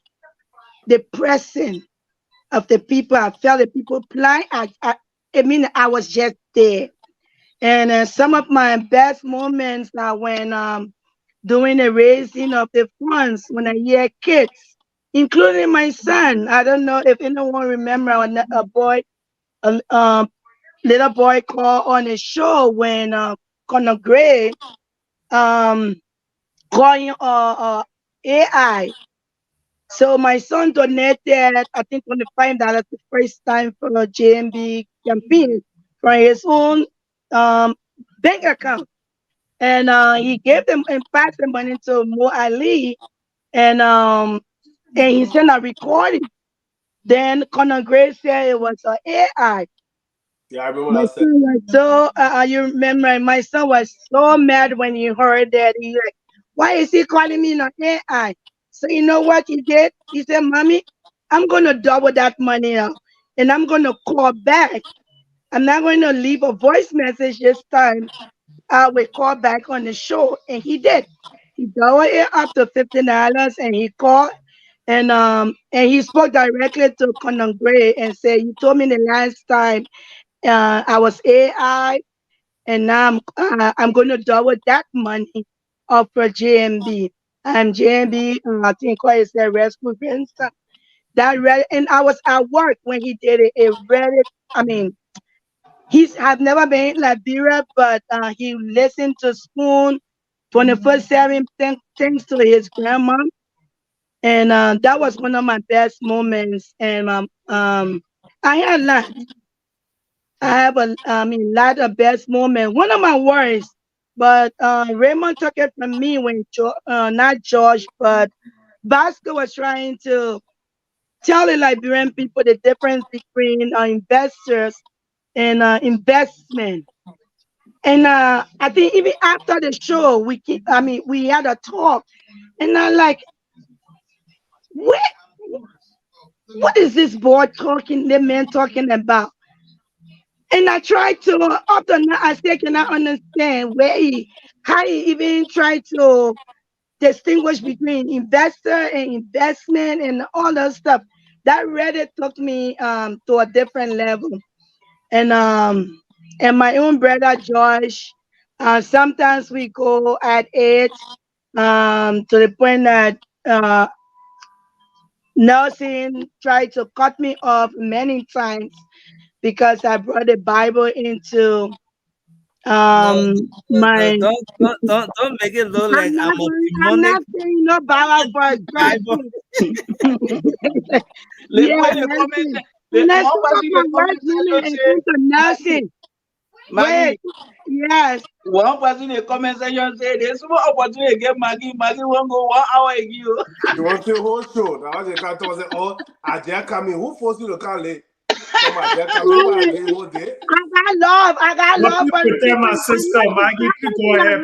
the presence of the people. I felt the people playing. I was just there, and some of my best moments are when doing the raising of the funds when I hear kids, including my son. I don't know if anyone remember a boy, little boy called on a show when Conor Gray calling AI. So my son donated, I think $25 the first time for a JMB campaign from his own bank account. And he gave them and passed the money to Mo Ali, and he sent a recording. Then Conor Gray said it was an AI. Yeah, I remember that. So you remember, my son was so mad when he heard that. He like, why is he calling me an AI? So you know what he did? He said, "Mommy, I'm gonna double that money out, and I'm gonna call back. I'm not going to leave a voice message this time. I will call back on the show." And he did. He doubled it up to $50, and he called, and he spoke directly to Conor Gray and said, "You told me the last time I was AI, and now I'm going to double that money up for JMB. JMB, I think what is that, Rescue Vincent? And I was at work when he did it. It really, I've never been in Liberia, but he listened to Spoon 24/7 thanks to his grandma, and that was one of my best moments. And I had a lot. I have a lot of best moments. One of my worries, but Raymond took it from me when not George, but Vasco was trying to tell the Liberian people the difference between investors and investment. And I think even after the show, we had a talk, and I'm like, what is this boy talking? The man talking about? And I tried to, up to now, I still cannot understand how he even tried to distinguish between investor and investment and all that stuff. That really took me to a different level. And my own brother Josh, sometimes we go at it to the point that Nelson tried to cut me off many times because I brought the Bible into my. Don't make it look like I'm not saying no Bible for a Bible. Wait, yes. One person in the comment section said there's no opportunity to get Maggie. Maggie won't go 1 hour ago. You want the whole show? Now they can't say, "Oh, I dare come in." Who forced you to come late? I got love for you. My sister Maggie, go ahead.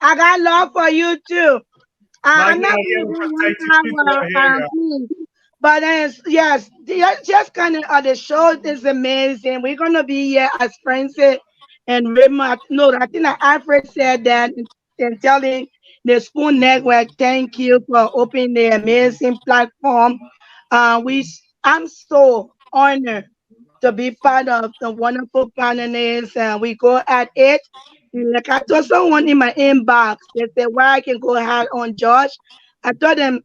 I got love for you too. I'm not But yes, just kind of the show is amazing. We're gonna be here as Francis and Raymond. No, I think that Alfred said that and telling the Spoon Network, thank you for opening the amazing platform. I'm so honored to be part of the wonderful panelists. We go at it. Like I told someone in my inbox, they said where I can go ahead on Josh. I told them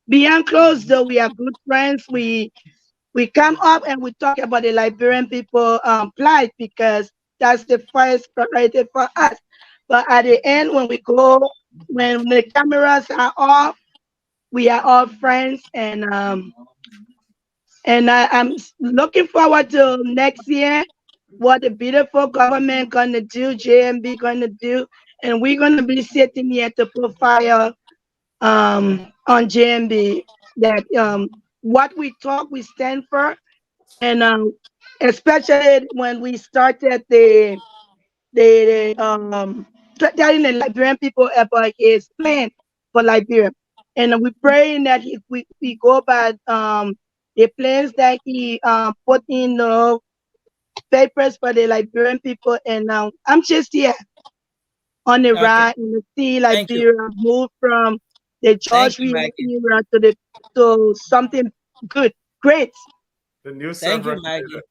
beyond closed door, we are good friends. We come up and we talk about the Liberian people plight because that's the first priority for us. But at the end, when the cameras are off, we are all friends, and I'm looking forward to next year, what the beautiful government gonna do, JMB gonna do, and we're gonna be sitting here to profile on JMB that what we talk, we stand for, and especially when we started telling the Liberian people about his plan for Liberia, and we're praying that if we go by the plans that he put in the papers for the Liberian people, and I'm just here on the ride in the sea, Liberia, move from the George era to something good, great. The new Thank you, server. Maggie.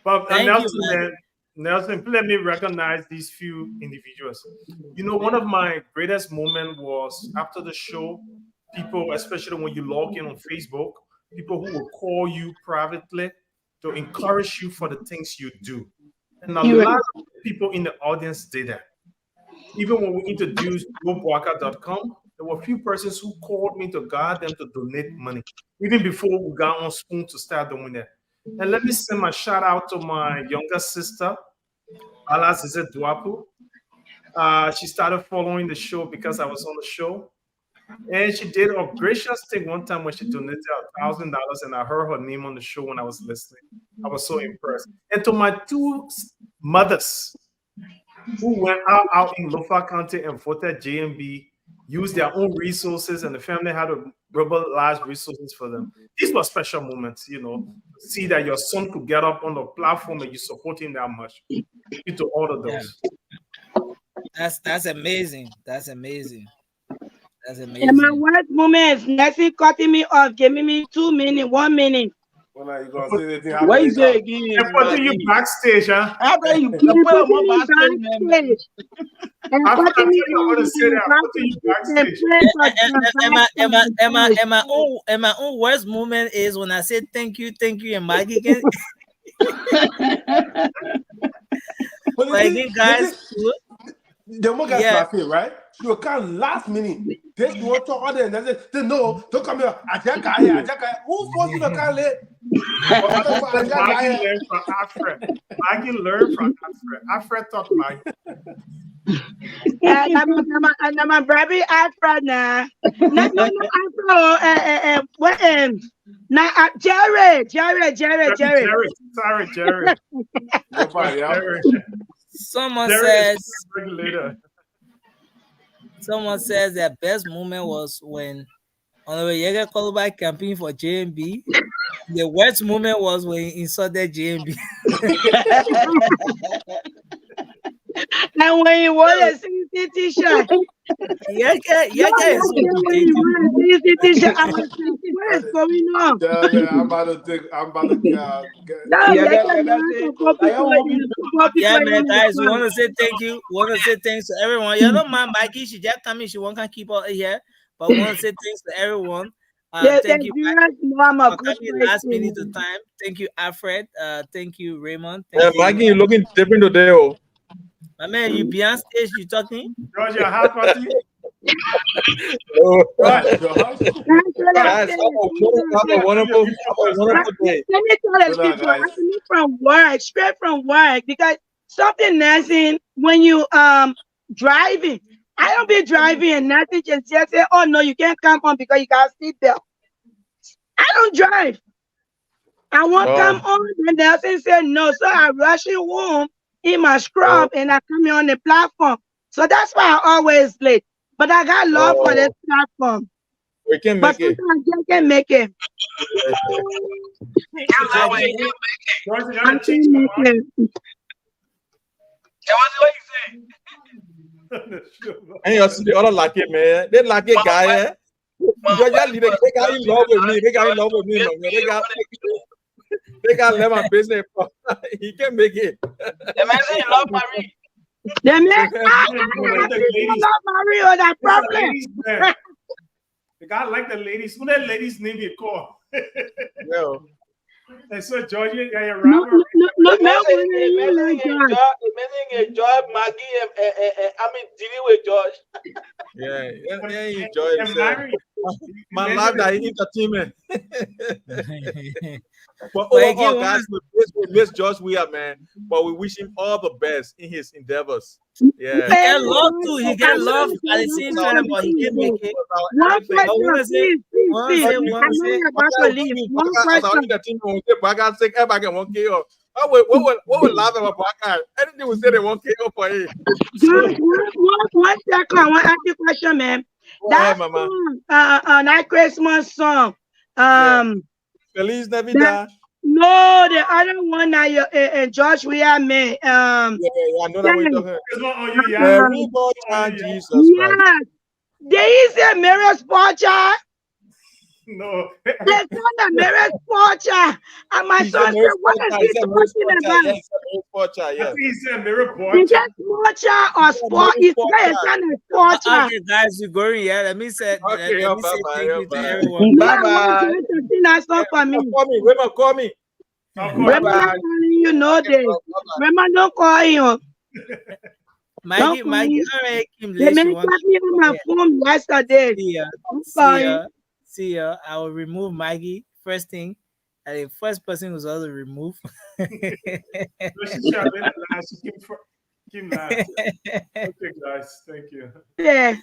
But Thank you, Nelson, Nelson, let me recognize these few individuals. You know, one of my greatest moments was after the show, people, especially when you log in on Facebook, people who will call you privately to encourage you for the things you do. And a lot of people in the audience did that. Even when we introduced GoBwaka.com, there were a few persons who called me to guide them to donate money, even before we got on Spoon to start doing that. And let me send my shout out to my younger sister, Ala Zizet Duapu. She started following the show because I was on the show. And she did a gracious thing one time when she donated $1,000, and I heard her name on the show when I was listening. I was so impressed. And to my two mothers who went out in Lofa County and voted JMB, used their own resources, and the family had to mobilize resources for them. These were special moments, you know, to see that your son could get up on the platform and you support him that much. You to all of those. That's amazing. That's amazing. That's amazing. And my worst moment is Nessie cutting me off, giving me 2 minutes, 1 minute. Well, now you gonna say anything? What is it again? And putting you backstage, huh? How about you Putting put me more backstage, man? backstage. And I cutting me want to say that. Putting you backstage. And my own worst moment is when I say thank you, and Maggie can. Like, guys, the more guys laughing, right? You can't last minute. Take you want to order and they no, don't come here. Ajaka. Who forced you to come late? Maggie learned from Alfred. Maggie learned from Alfred. Alfred taught Maggie. Yeah, I'm a very Alfred now. No, Alfred. What? Now, Jared. Sorry, Jared. Someone says their best moment was when Honorable Yeager qualified campaign for JMB. The worst moment was when he insulted JMB. And when he wore a CC t-shirt. Yeager is CC t-shirt. I was like, what is going on? I'm about to yeah, man, guys, we want to say thank you. We want to say thanks to everyone. You know, my Maggie, she just coming. She won't keep out here, but we want to say thanks to everyone. Thank you, Maggie, for coming last minute of time. Thank you, Alfred. Thank you, Raymond. Thank you, Maggie, you're looking different today. Oh. My man, you be on stage, you talking? George, your house party? Have a wonderful day. Let me tell you, people, I come from work, straight from work, because something nothing when you driving. I don't be driving and nothing just say, oh no, you can't come on because you got a seatbelt. I don't drive. I won't come on, and the person said no, so I rush it home in my scrub and I come here on the platform. So that's why I always late. But I got love for this platform. We can But make it. sometimes I can make it. George, you I gotta can change my make mind. it. And you see the other lucky man. They lucky guy, eh? Georgia leader, they got in love with me. They got in love with me, man. They got lemon business. He can make it. The man say he love Marie. The man, love Mario, that problem. The guy like the ladies. Who that lady's name you call? No. And so Georgia, yeah, you're No, right. no, enjoy Maggie. I mean, dealing with George. Yeah, he enjoy himself. My life that entertainment. But overall, guys, we miss George Weah, man. But we wish him all the best in his endeavors. Yeah. He get love too. He get love at the same time, but he can make it. One question, What would laugh about podcast? Anything we say they won't KO for it. One second, I want to ask you a question, man. That song, that Christmas song, Feliz Navidad. No, the other one that you Josh Weah made. I know that one you're talking. Jesus Christ. There is a mirror sporcher. No. There's not a mirror sporcher. And my son said, what is he talking about? Yes, I think he said mirror Is that sporcher or sport? He's saying it's not a sporcher. Okay, guys, you're going. Yeah, let me say. Okay, let me say thank you to everyone. Bye-bye. That's not for me. Raymond, call me. Raymond, you know this. Raymond, don't call him. Maggie, already came They late. made me on my phone yesterday. See ya. I will remove Maggie first thing. And the first person who's also removed. Okay, guys, thank you. Yeah.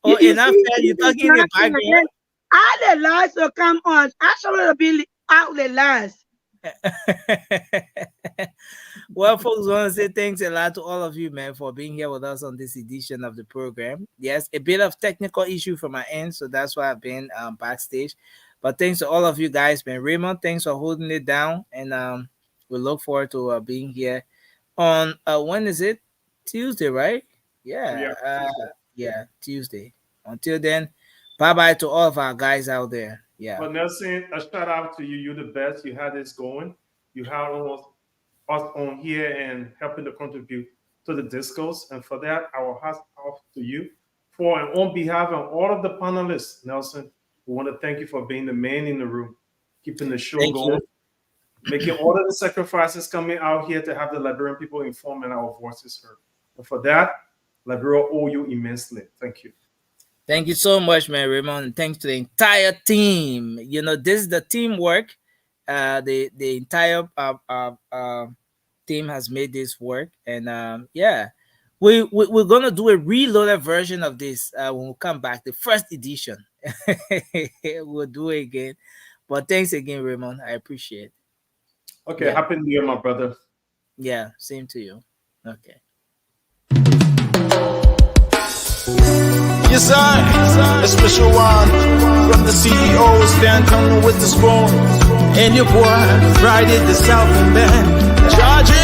Oh, enough. You're talking in the background. All the lights will come on. Actually, it'll be out the lights. Well, folks, I want to say thanks a lot to all of you, man, for being here with us on this edition of the program. Yes, a bit of technical issue from my end, so that's why I've been backstage. But thanks to all of you guys, man. Raymond, thanks for holding it down, and we look forward to being here on when is it? Tuesday, right? Yeah, Tuesday. Until then, bye-bye to all of our guys out there. Yeah. But Nelson, a shout out to you. You're the best. You had this going. You had almost us on here and helping to contribute to the discourse. And for that, our hats off to you. For and on behalf of all of the panelists, Nelson, we want to thank you for being the man in the room, keeping the show going, making all of the sacrifices coming out here to have the Liberian people informed and our voices heard. And for that, Liberia owe you immensely. Thank you. Thank you so much, man, Raymond. And thanks to the entire team. You know, this is the teamwork. The entire team has made this work. And yeah, we're going to do a reloaded version of this when we come back. The first edition. We'll do it again. But thanks again, Raymond. I appreciate it. Okay, Happy New Year, my brother. Yeah, same to you. Okay. Yes, I, a special one from the CEO, stand coming with the spoon. And your boy, Friday the Southern Band, charging.